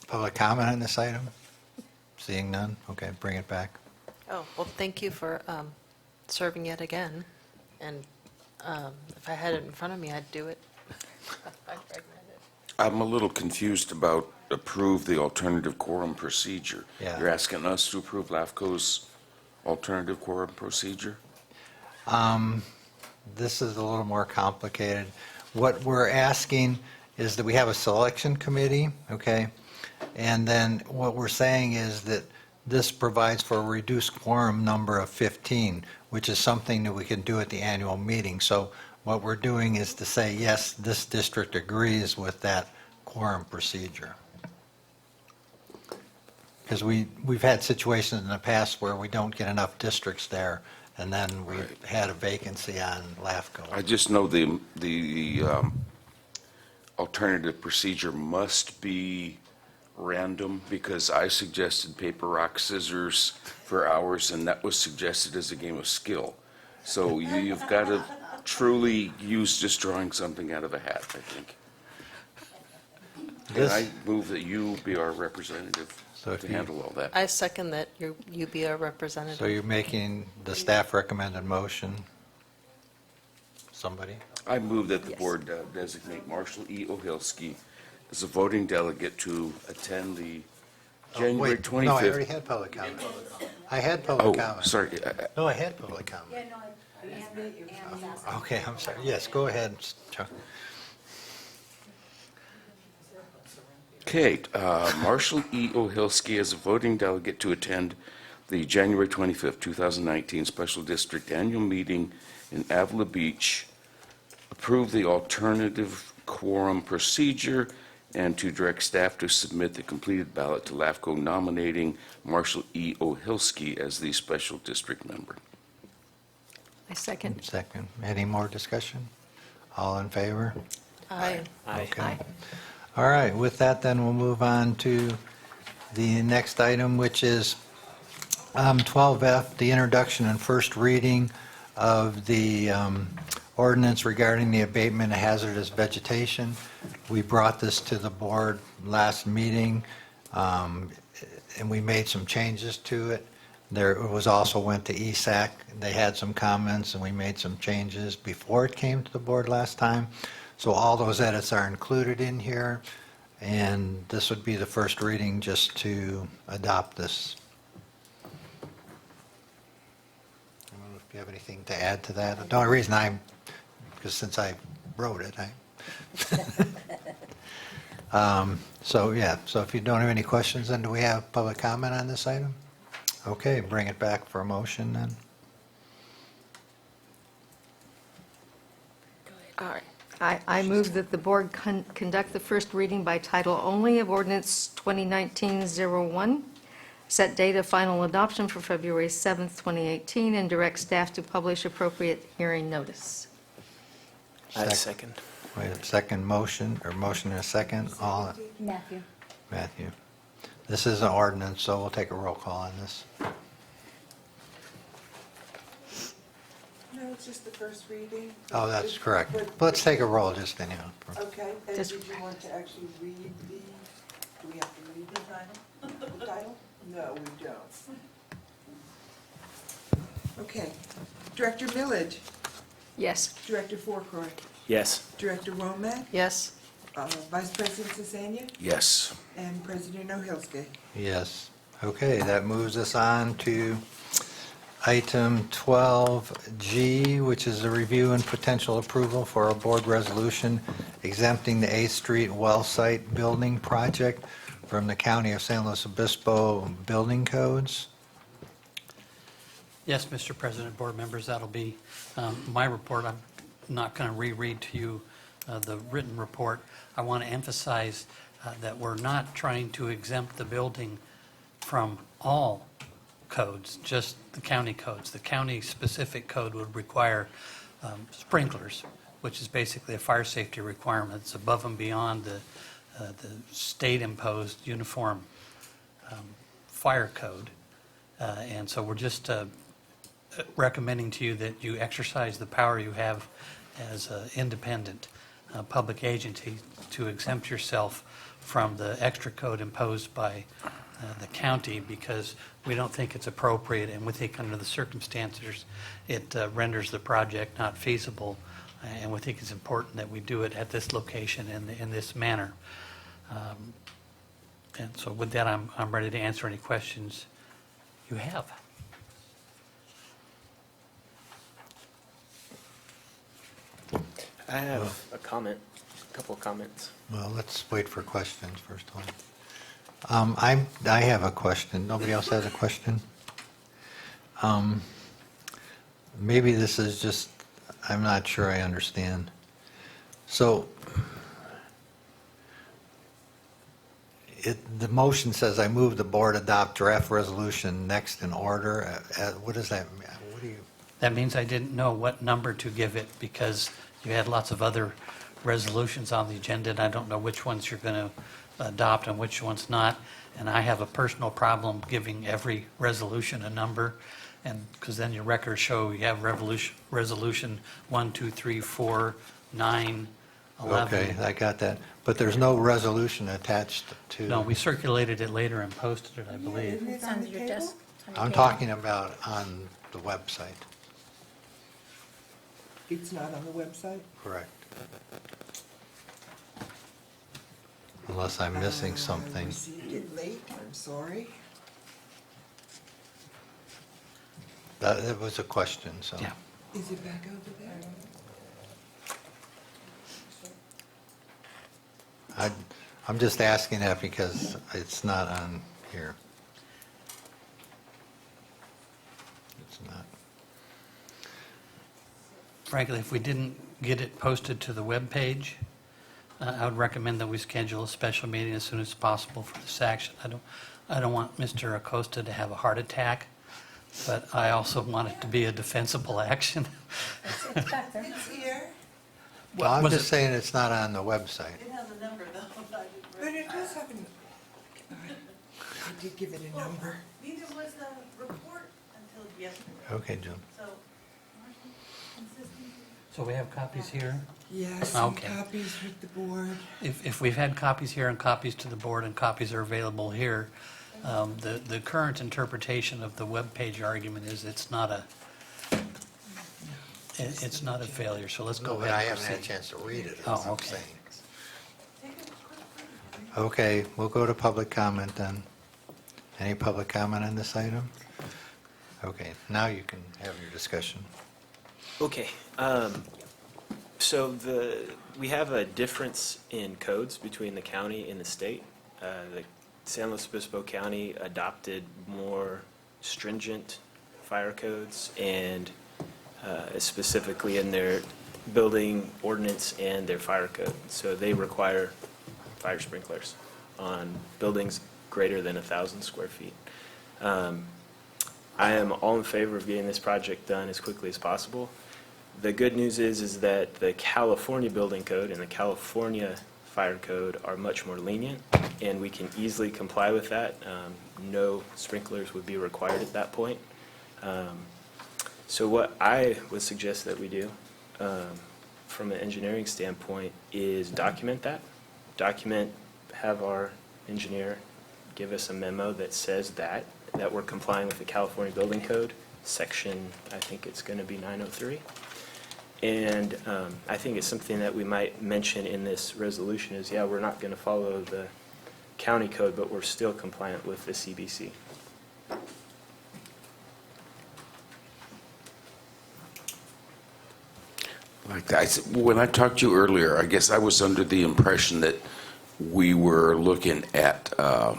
Public comment on this item? Seeing none? Okay, bring it back. Oh, well, thank you for serving yet again. And if I had it in front of me, I'd do it. I'd recommend it. I'm a little confused about approve the alternative quorum procedure. Yeah. You're asking us to approve LAFCO's alternative quorum procedure? This is a little more complicated. What we're asking is that we have a selection committee, okay? And then what we're saying is that this provides for a reduced quorum number of 15, which is something that we can do at the annual meeting. So what we're doing is to say, yes, this district agrees with that quorum procedure. Because we've had situations in the past where we don't get enough districts there, and then we had a vacancy on LAFCO. I just know the alternative procedure must be random, because I suggested paper, rock, scissors for hours, and that was suggested as a game of skill. So you've got to truly use just drawing something out of a hat, I think. And I move that you be our representative to handle all that. I second that you be our representative. So you're making the staff recommended motion? Somebody? I move that the board designate Marshall E. Ohilsky as a voting delegate to attend the January 25th. No, I already had public comment. I had public comment. Sorry. No, I had public comment. Okay, I'm sorry. Yes, go ahead, Chuck. Okay, Marshall E. Ohilsky as a voting delegate to attend the January 25th, 2019 Special District Annual Meeting in Avila Beach, approve the alternative quorum procedure, and to direct staff to submit the completed ballot to LAFCO nominating Marshall E. Ohilsky as the Special District Member. I second. Second. Any more discussion? All in favor? Aye. Okay. All right, with that, then we'll move on to the next item, which is 12F, the introduction and first reading of the ordinance regarding the abatement of hazardous vegetation. We brought this to the board last meeting, and we made some changes to it. There was also went to ESAC. They had some comments, and we made some changes before it came to the board last time. So all those edits are included in here, and this would be the first reading just to adopt this. I don't know if you have anything to add to that. The only reason because since I wrote it, so if you don't have any questions, then do we have public comment on this item? Okay, bring it back for a motion then. All right. I move that the board conduct the first reading by title only of ordinance 2019-01, set date of final adoption for February 7th, 2018, and direct staff to publish appropriate hearing notice. I second. We have a second motion, or motion and a second. All, Matthew. This is an ordinance, so we'll take a roll call on this. No, it's just the first reading. Oh, that's correct. Let's take a roll just anyhow. Okay, and did you want to actually read do we have to read the title? The title? No, we don't. Okay. Director Millage? Yes. Director Fourcroy? Yes. Director Womack? Yes. Vice President Cesania? Yes. And President Ohilsky? Yes. Okay, that moves us on to item 12G, which is a review and potential approval for a board resolution exempting the 8th Street well site building project from the County of San Luis Obispo building codes. Yes, Mr. President, board members, that'll be my report. I'm not going to reread to you the written report. I want to emphasize that we're not trying to exempt the building from all codes, just the county codes. The county-specific code would require sprinklers, which is basically a fire safety requirement. It's above and beyond the state-imposed uniform fire code. And so we're just recommending to you that you exercise the power you have as an independent public agency to exempt yourself from the extra code imposed by the county, because we don't think it's appropriate, and we think under the circumstances, it renders the project not feasible, and we think it's important that we do it at this location in this manner. And so with that, I'm ready to answer any questions you have. I have a comment, a couple of comments. Well, let's wait for questions first one. I have a question. Nobody else has a question? Maybe this is just, I'm not sure I understand. So, the motion says, I move the board adopt draft resolution next in order. What does that mean? What do you? That means I didn't know what number to give it, because you had lots of other resolutions on the agenda, and I don't know which ones you're going to adopt and which ones not. And I have a personal problem giving every resolution a number, and because then your records show you have resolution 1, 2, 3, 4, 9, 11. Okay, I got that. But there's no resolution attached to. No, we circulated it later and posted it, I believe. Isn't it on your desk? I'm talking about on the website. It's not on the website? Correct. Unless I'm missing I something. received it late, I'm sorry. That was a question, so. Yeah. Is it back over there? I'm just asking that because it's not on here. It's not. Frankly, if we didn't get it posted to the webpage, I would recommend that we schedule a special meeting as soon as possible for this action. I don't want Mr. Acosta to have a heart attack, but I also want it to be a defensible action. It's back there. It's here. Well, I'm was just it- saying it's not on the website. It has a number though. But it does have an, I did give it a number. Neither was the report until yesterday. Okay, Jim. So, consistency. So we have copies here? Yes, some Okay. copies with the board. If we've had copies here and copies to the board and copies are available here, the current interpretation of the webpage argument is it's not a failure, so let's go No, but ahead I and haven't had a proceed. chance to read it, Oh, that's what I'm okay. saying. Okay, we'll go to public comment then. Any public comment on this item? Okay, now you can have your discussion. Okay, so we have a difference in codes between the county and the state. The San Luis Obispo County adopted more stringent fire codes, and specifically in their building ordinance and their fire code. So they require fire sprinklers on buildings greater than 1,000 square feet. I am all in favor of getting this project done as quickly as possible. The good news is that the California building code and the California fire code are much more lenient, and we can easily comply with that. No sprinklers would be required at that point. So what I would suggest that we do, from an engineering standpoint, is document that. Have our engineer give us a memo that says that we're complying with the California Building Code, section, I think it's going to be 903. And I think it's something that we might mention in this resolution is, yeah, we're not going to follow the county code, but we're still compliant with the CBC. Like that. When I talked to you earlier, I guess I was under the impression that we were looking at a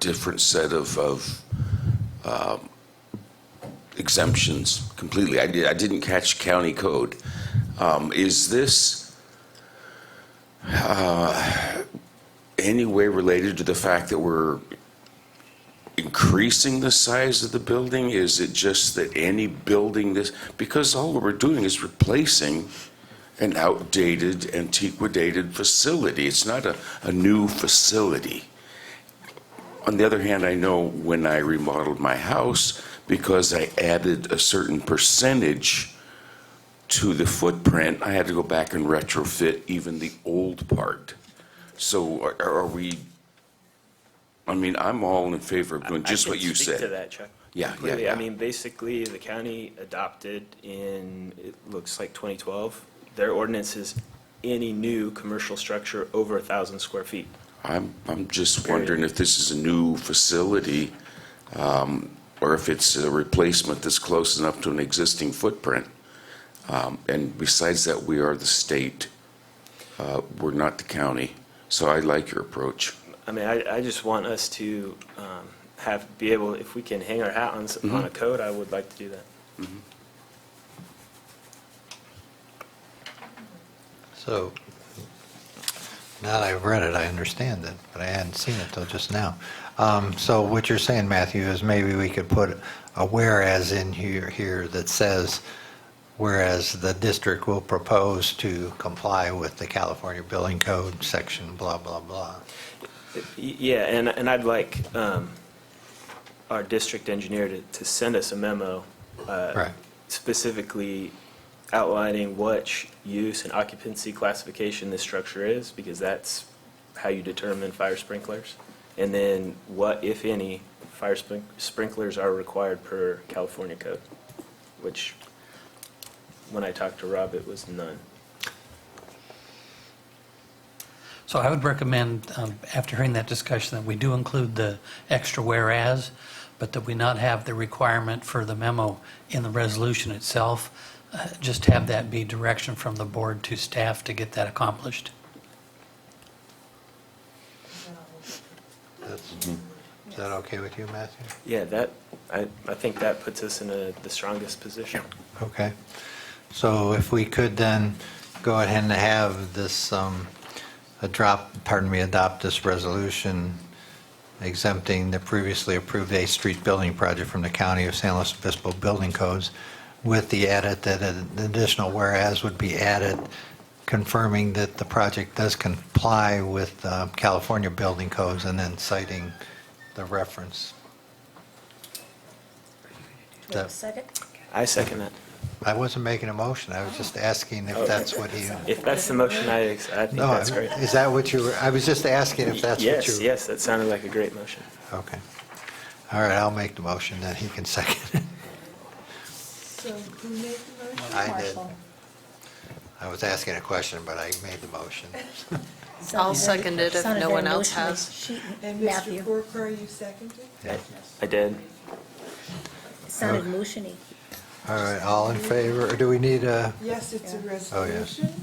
different set of exemptions completely. I didn't catch county code. Is this any way related to the fact that we're increasing the size of the building? Is it just that any building this, because all we're doing is replacing an outdated, antiquated facility. It's not a new facility. On the other hand, I know when I remodeled my house, because I added a certain percentage to the footprint, I had to go back and retrofit even the old part. So are we, I mean, I'm all in favor of doing just what you I can speak to said. that, Chuck. Yeah, Completely. yeah. I mean, basically, the county adopted in, it looks like 2012, their ordinance is any new commercial structure over 1,000 square feet. I'm just wondering if this is a new facility, or if it's a replacement that's close enough to an existing footprint. And besides that, we are the state. We're not the county. So I like your approach. I mean, I just want us to be able, if we can hang our hat on a code, I would like to do that. So, now that I've read it, I understand it, but I hadn't seen it till just now. So what you're saying, Matthew, is maybe we could put a whereas in here that says, whereas the district will propose to comply with the California Building Code section, blah, blah, blah. Yeah, and I'd like our district engineer to send us a memo Right. specifically outlining what use and occupancy classification this structure is, because that's how you determine fire sprinklers. And then what, if any, fire sprinklers are required per California code, which, when I talked to Rob, it was none. So I would recommend, after hearing that discussion, that we do include the extra whereas, but that we not have the requirement for the memo in the resolution itself. Just have that be direction from the board to staff to get that accomplished. Is that okay with you, Matthew? Yeah, I think that puts us in the strongest position. Okay. So if we could then go ahead and have this, adopt this resolution exempting the previously approved 8th Street building project from the County of San Luis Obispo building codes, with the edit that an additional whereas would be added confirming that the project does comply with California building codes, and then citing the reference. Do you have a second? I second that. I wasn't making a motion, I was just asking if that's what he... If that's the motion, I think No, that's great. is that what you were, I was just asking if that's what you... Yes, that sounded like a great motion. Okay. All right, I'll make the motion, then he can second it. So who made the motion? I did. I was asking a question, but I made the motion. I'll second it if Sounded no very one else emotionally has. sheet- And Matthew. Mr. Corcoran, you seconded? I did. It sounded motiony. All right, all in favor, or do we need a... Yes, it's a Oh, yes. resolution.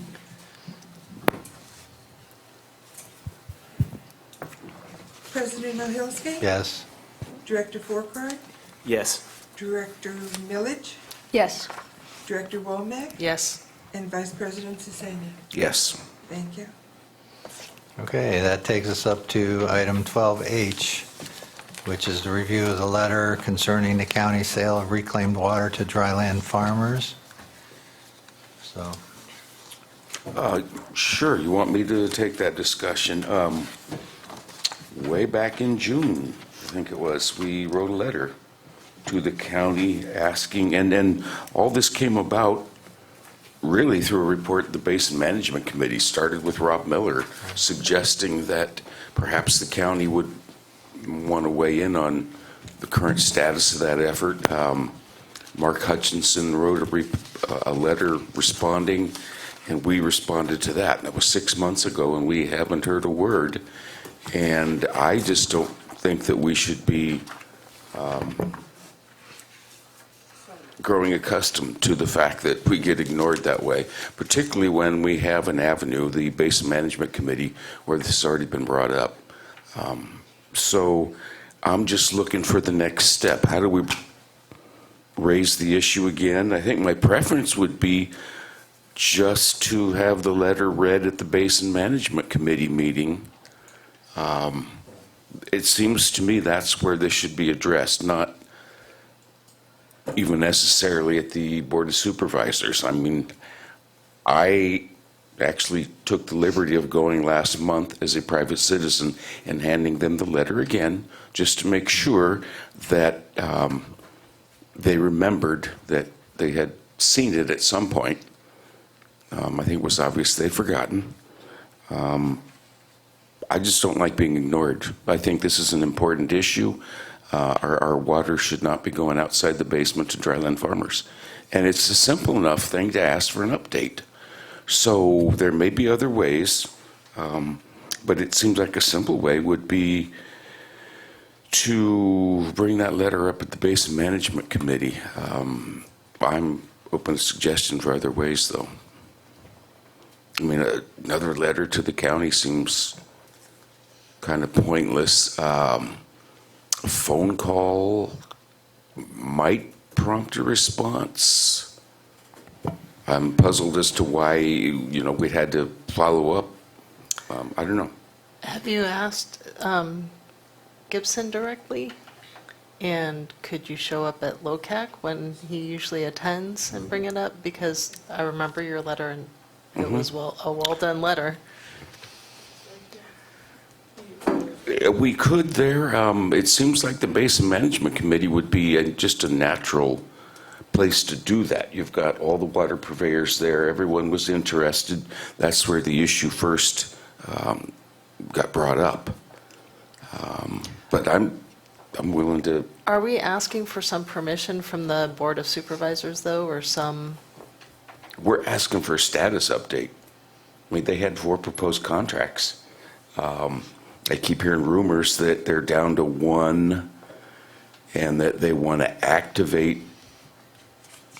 President O'Hillsky? Yes. Director Corcoran? Yes. Director Millage? Yes. Director Womack? Yes. And Vice President Sisania? Yes. Thank you. Okay, that takes us up to item 12H, which is the review of the letter concerning the county sale of reclaimed water to dryland farmers. So, Sure, you want me to take that discussion? Way back in June, I think it was, we wrote a letter to the county asking, and then all this came about really through a report the Basin Management Committee started with Rob Miller, suggesting that perhaps the county would want to weigh in on the current status of that effort. Mark Hutchinson wrote a letter responding, and we responded to that. And that was 6 months ago, and we haven't heard a word. And I just don't think that we should be growing accustomed to the fact that we get ignored that way, particularly when we have an avenue, the Basin Management Committee, where this has already been brought up. So I'm just looking for the next step. How do we raise the issue again? I think my preference would be just to have the letter read at the Basin Management Committee meeting. It seems to me that's where this should be addressed, not even necessarily at the Board of Supervisors. I mean, I actually took the liberty of going last month as a private citizen and handing them the letter again, just to make sure that they remembered that they had seen it at some point. I think it was obvious they'd forgotten. I just don't like being ignored. I think this is an important issue. Our water should not be going outside the basement to dryland farmers. And it's a simple enough thing to ask for an update. So there may be other ways, but it seems like a simple way would be to bring that letter up at the Basin Management Committee. I'm open to suggestions for other ways, though. I mean, another letter to the county seems kind of pointless. A phone call might prompt a response. I'm puzzled as to why, we had to follow up. I don't know. Have you asked Gibson directly? And could you show up at LOCAC when he usually attends and bring it up? Because I remember your letter and it was a well-done letter. We could there. It seems like the Basin Management Committee would be just a natural place to do that. You've got all the water purveyors there. Everyone was interested. That's where the issue first got brought up. But I'm willing to. Are we asking for some permission from the Board of Supervisors, though, or some? We're asking for a status update. I mean, they had 4 proposed contracts. I keep hearing rumors that they're down to 1 and that they want to activate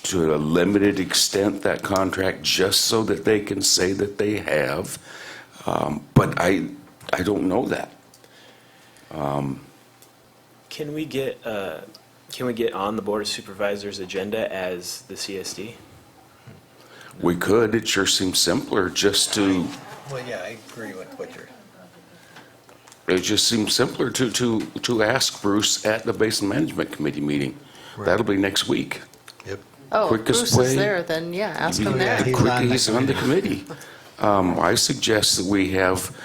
to a limited extent that contract just so that they can say that they have. But I don't know that. Can we get on the Board of Supervisors agenda as the CSD? We could. It sure seems simpler just to. Well, yeah, I agree with what you're. It just seems simpler to ask Bruce at the Basin Management Committee meeting. Right. That'll be next week. Yep. Oh, if Quickest Bruce is way- there, then yeah, ask him there. He's on the committee. I suggest that we have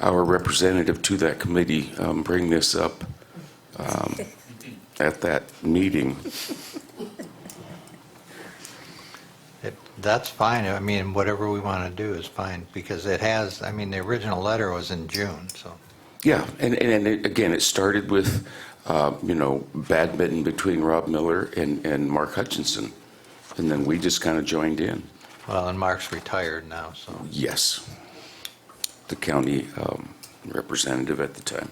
our representative to that committee bring this up at that meeting. That's fine. I mean, whatever we want to do is fine, because it has, I mean, the original letter was in June, so. Yeah, and again, it started with, badminton between Rob Miller and Mark Hutchinson. And then we just kind of joined in. Well, and Mark's retired now, so. Yes. The county representative at the time.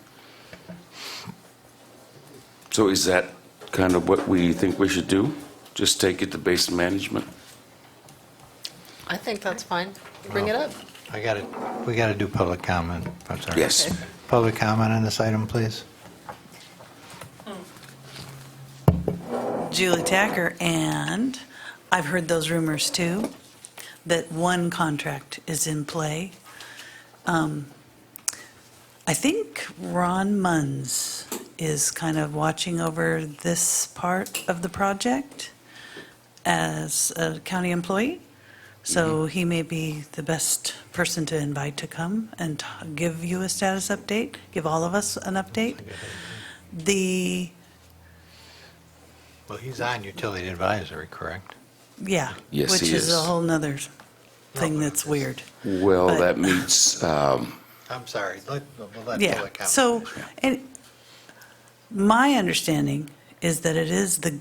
So is that kind of what we think we should do? Just take it to Basin Management? I think that's fine. Bring it up. We got to do public comment. I'm sorry. Yes. Okay. Public comment on this item, please. Julie Tacker, and I've heard those rumors too, that 1 contract is in play. I think Ron Munns is kind of watching over this part of the project as a county employee. So he may be the best person to invite to come and give you a status update, give all of us an update. Well, he's on utility advisory, correct? Yeah. Yes, Which he is is. a whole nother thing that's weird. Well, But- that meets, I'm sorry, we'll let Yeah, public comment. so, and my understanding is that it is the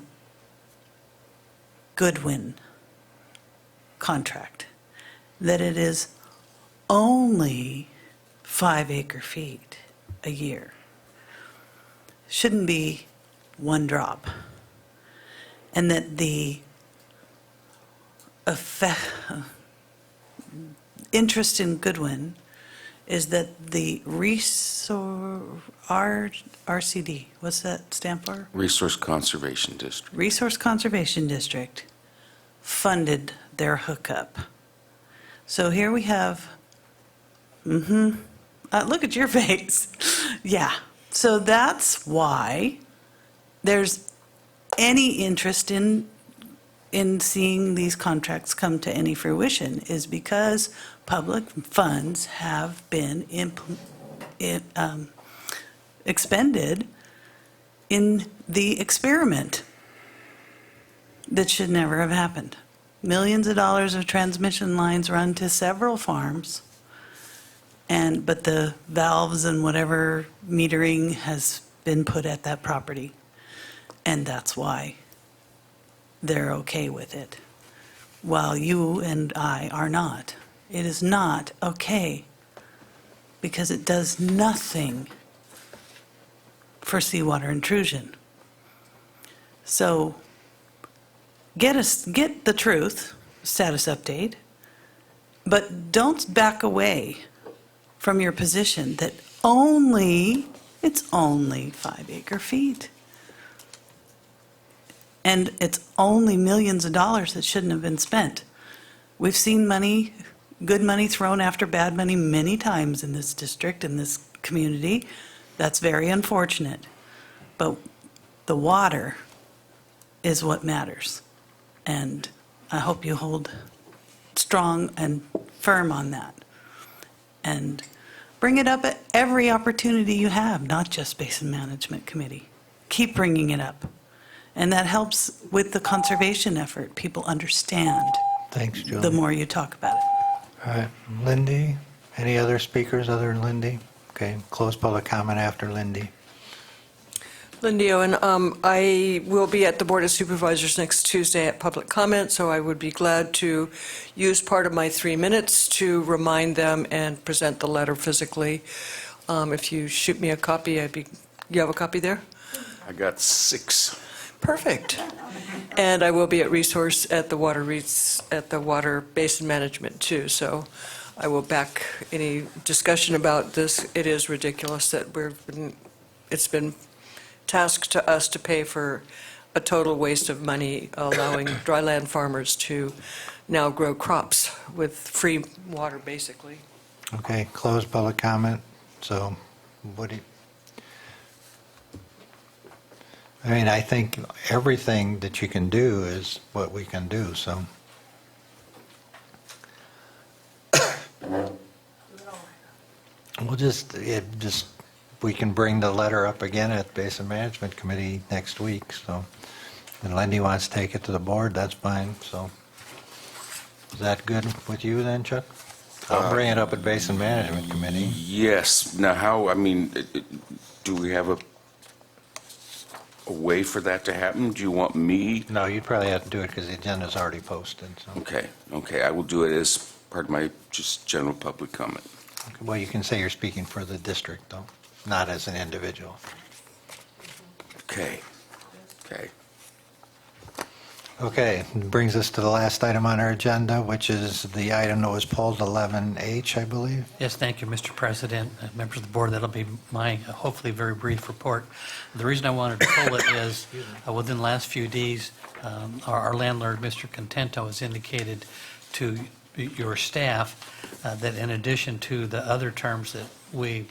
Goodwin contract, that it is only 5 acre-feet a year. Shouldn't be 1 drop. And that the interest in Goodwin is that the RCD, what's that stand for? Resource Conservation District. Resource Conservation District funded their hookup. So here we have, look at your face. Yeah, so that's why there's any interest in seeing these contracts come to any fruition, is because public funds have been expended in the experiment. that should never have happened. Millions of dollars of transmission lines run to several farms, but the valves and whatever metering has been put at that property, and that's why they're okay with it, while you and I are not. It is not okay, because it does nothing for seawater intrusion. So get the truth, status update, but don't back away from your position that it's only 5 acre feet. And it's only millions of dollars that shouldn't have been spent. We've seen money, good money thrown after bad money many times in this district, in this community. That's very unfortunate. But the water is what matters. And I hope you hold strong and firm on that. And bring it up at every opportunity you have, not just Basin Management Committee. Keep bringing it up. And that helps with the conservation effort. People understand. Thanks, Julie. The more you talk about it. All right, Lindy, any other speakers other than Lindy? Okay, close public comment after Lindy. Lindy Owen, I will be at the Board of Supervisors next Tuesday at public comment, so I would be glad to use part of my 3 minutes to remind them and present the letter physically. If you shoot me a copy, you have a copy there? I got 6. Perfect. And I will be at resource at the water basin management too, so I will back any discussion about this. It is ridiculous that it's been tasked to us to pay for a total waste of money, allowing dryland farmers to now grow crops with free water, basically. Okay, close public comment. So I think everything that you can do is what we can do, so. We can bring the letter up again at Basin Management Committee next week, so. And Lindy wants to take it to the board, that's fine, so. Is that good with you then, Chuck? I'll bring it up at Basin Management Committee. Yes. Now do we have a way for that to happen? Do you want me? No, you'd probably have to do it because the agenda's already posted, so. Okay, I will do it as part of my just general public comment. Well, you can say you're speaking for the district, though, not as an individual. Okay. Okay, brings us to the last item on our agenda, which is the item that was pulled, 11H, I believe. Yes, thank you, Mr. President, members of the board. That'll be my hopefully very brief report. The reason I wanted to pull it is within the last few days, our landlord, Mr. Contento, has indicated to your staff that in addition to the other terms that we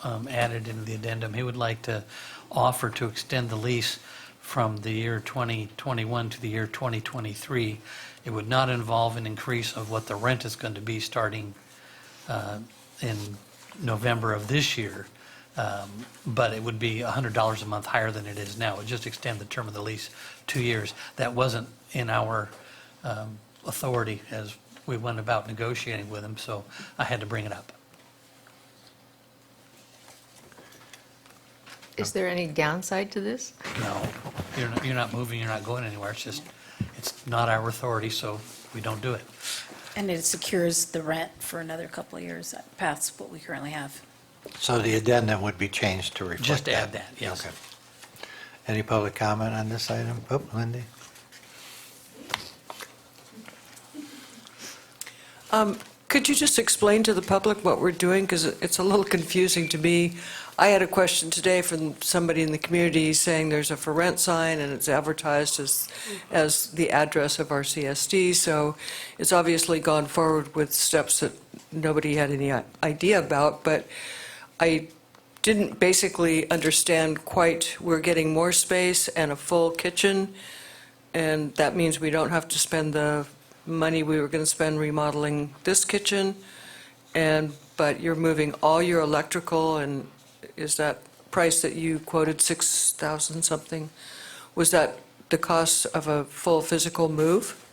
added into the addendum, he would like to offer to extend the lease from the year 2021 to the year 2023. It would not involve an increase of what the rent is going to be starting in November of this year, but it would be $100 a month higher than it is now. It would just extend the term of the lease 2 years. That wasn't in our authority as we went about negotiating with him, so I had to bring it up. Is there any downside to this? No, you're not moving, you're not going anywhere. It's just, it's not our authority, so we don't do it. And it secures the rent for another couple of years past what we currently have. So the addendum would be changed to reflect that? Just to add that, yes. Okay. Any public comment on this item? Oh, Lindy? Could you just explain to the public what we're doing? Because it's a little confusing to me. I had a question today from somebody in the community saying there's a for rent sign and it's advertised as the address of our CSD. So it's obviously gone forward with steps that nobody had any idea about. But I didn't basically understand quite, we're getting more space and a full kitchen. And that means we don't have to spend the money we were going to spend remodeling this kitchen, but you're moving all your electrical, and is that price that you quoted, $6,000 something, was that the cost of a full physical move.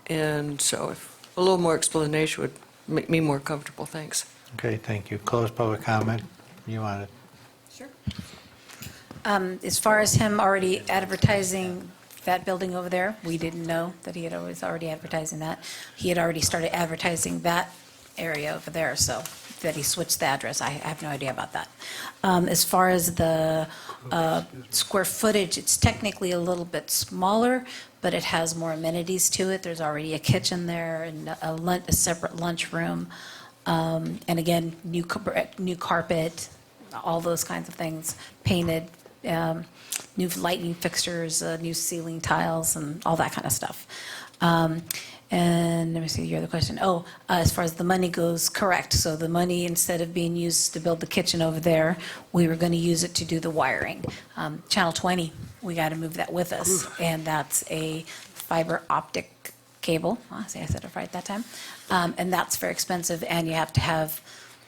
And so if a little more explanation would make me more comfortable, thanks. Okay, thank you. Close public comment. You want it? Sure. As far as him already advertising that building over there, we didn't know that he was already advertising that. He had already started advertising that area over there, so that he switched the address. I have no idea about that. As far as the square footage, it's technically a little bit smaller, but it has more amenities to it. There's already a kitchen there and a separate lunchroom. And again, new carpet, all those kinds of things, painted, new lighting fixtures, new ceiling tiles, and all that kind of stuff. And let me see your other question. As far as the money goes, correct. So the money, instead of being used to build the kitchen over there, we were going to use it to do the wiring. Channel 20, we got to move that with us, and that's a fiber optic cable. See, I said it right that time. And that's very expensive, and you have to have,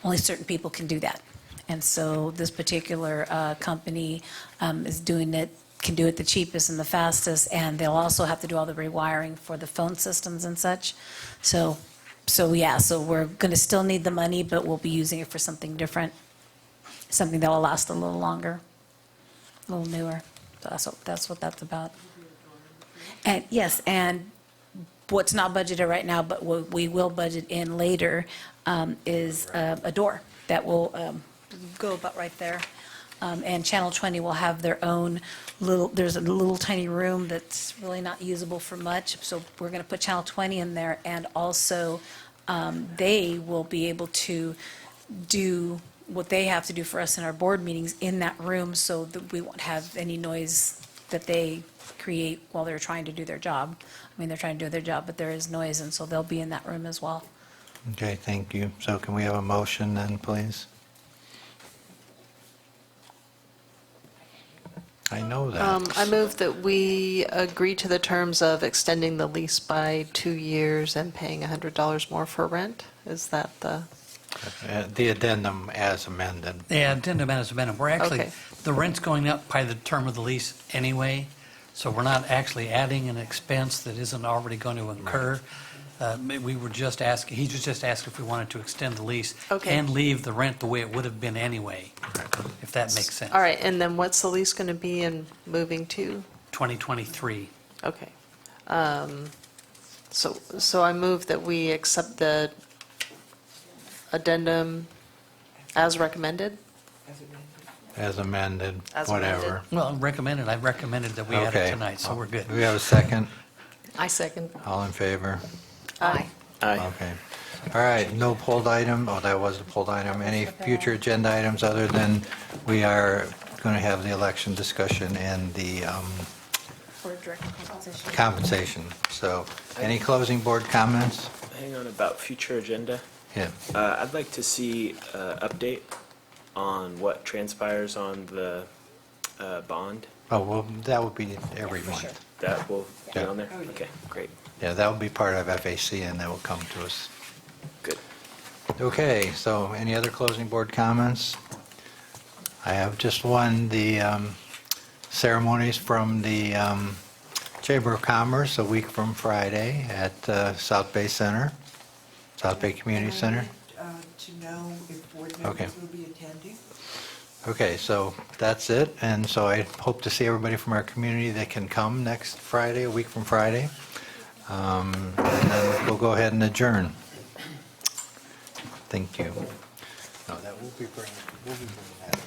only certain people can do that. And so this particular company is doing it, can do it the cheapest and the fastest, and they'll also have to do all the rewiring for the phone systems and such. So we're going to still need the money, but we'll be using it for something different, something that will last a little longer, a little newer. So that's what that's about. And yes, and what's not budgeted right now, but what we will budget in later is a door that will go about right there. And Channel 20 will have their own there's a little tiny room that's really not usable for much, so we're going to put Channel 20 in there, and also they will be able to do what they have to do for us in our board meetings in that room, so that we won't have any noise that they create while they're trying to do their job. I mean, they're trying to do their job, but there is noise, and so they'll be in that room as well. Okay, thank you. So can we have a motion then, please? I know that. I move that we agree to the terms of extending the lease by 2 years and paying $100 more for rent. Is that the? The addendum as amended. Yeah, addendum as amended. We're actually, Okay. the rent's going up by the term of the lease anyway, so we're not actually adding an expense that isn't already going to incur. We were just asking, he just asked if we wanted to extend the lease Okay. and leave the rent the way it would have been anyway, if that makes sense. All right, and then what's the lease going to be in moving to? 2023. Okay. So I move that we accept the addendum as recommended? As amended, As whatever. Well, I've recommended that we add it Okay. tonight, so we're good. Do we have a second? I second. All in favor? Aye. Aye. Okay. All right, no pulled item. Oh, that was the pulled item. Any future agenda items other than we are going to have the election discussion and the For direct compensation. compensation. So any closing board comments? Hang on about future agenda. Yeah. I'd like to see an update on what transpires on the bond. Oh, well, that will be every month. That will be Yeah. on there? Okay, great. Yeah, that will be part of FAC and that will come to us. Good. Okay, so any other closing board comments? I have just one, the ceremonies from the Chamber of Commerce a week from Friday at South Bay Center, South Bay Community Center. To know if board Okay. members will be attending. Okay, so that's it, and so I hope to see everybody from our community that can come next Friday, a week from Friday. And then we'll go ahead and adjourn. Thank you. No, that will be bringing that.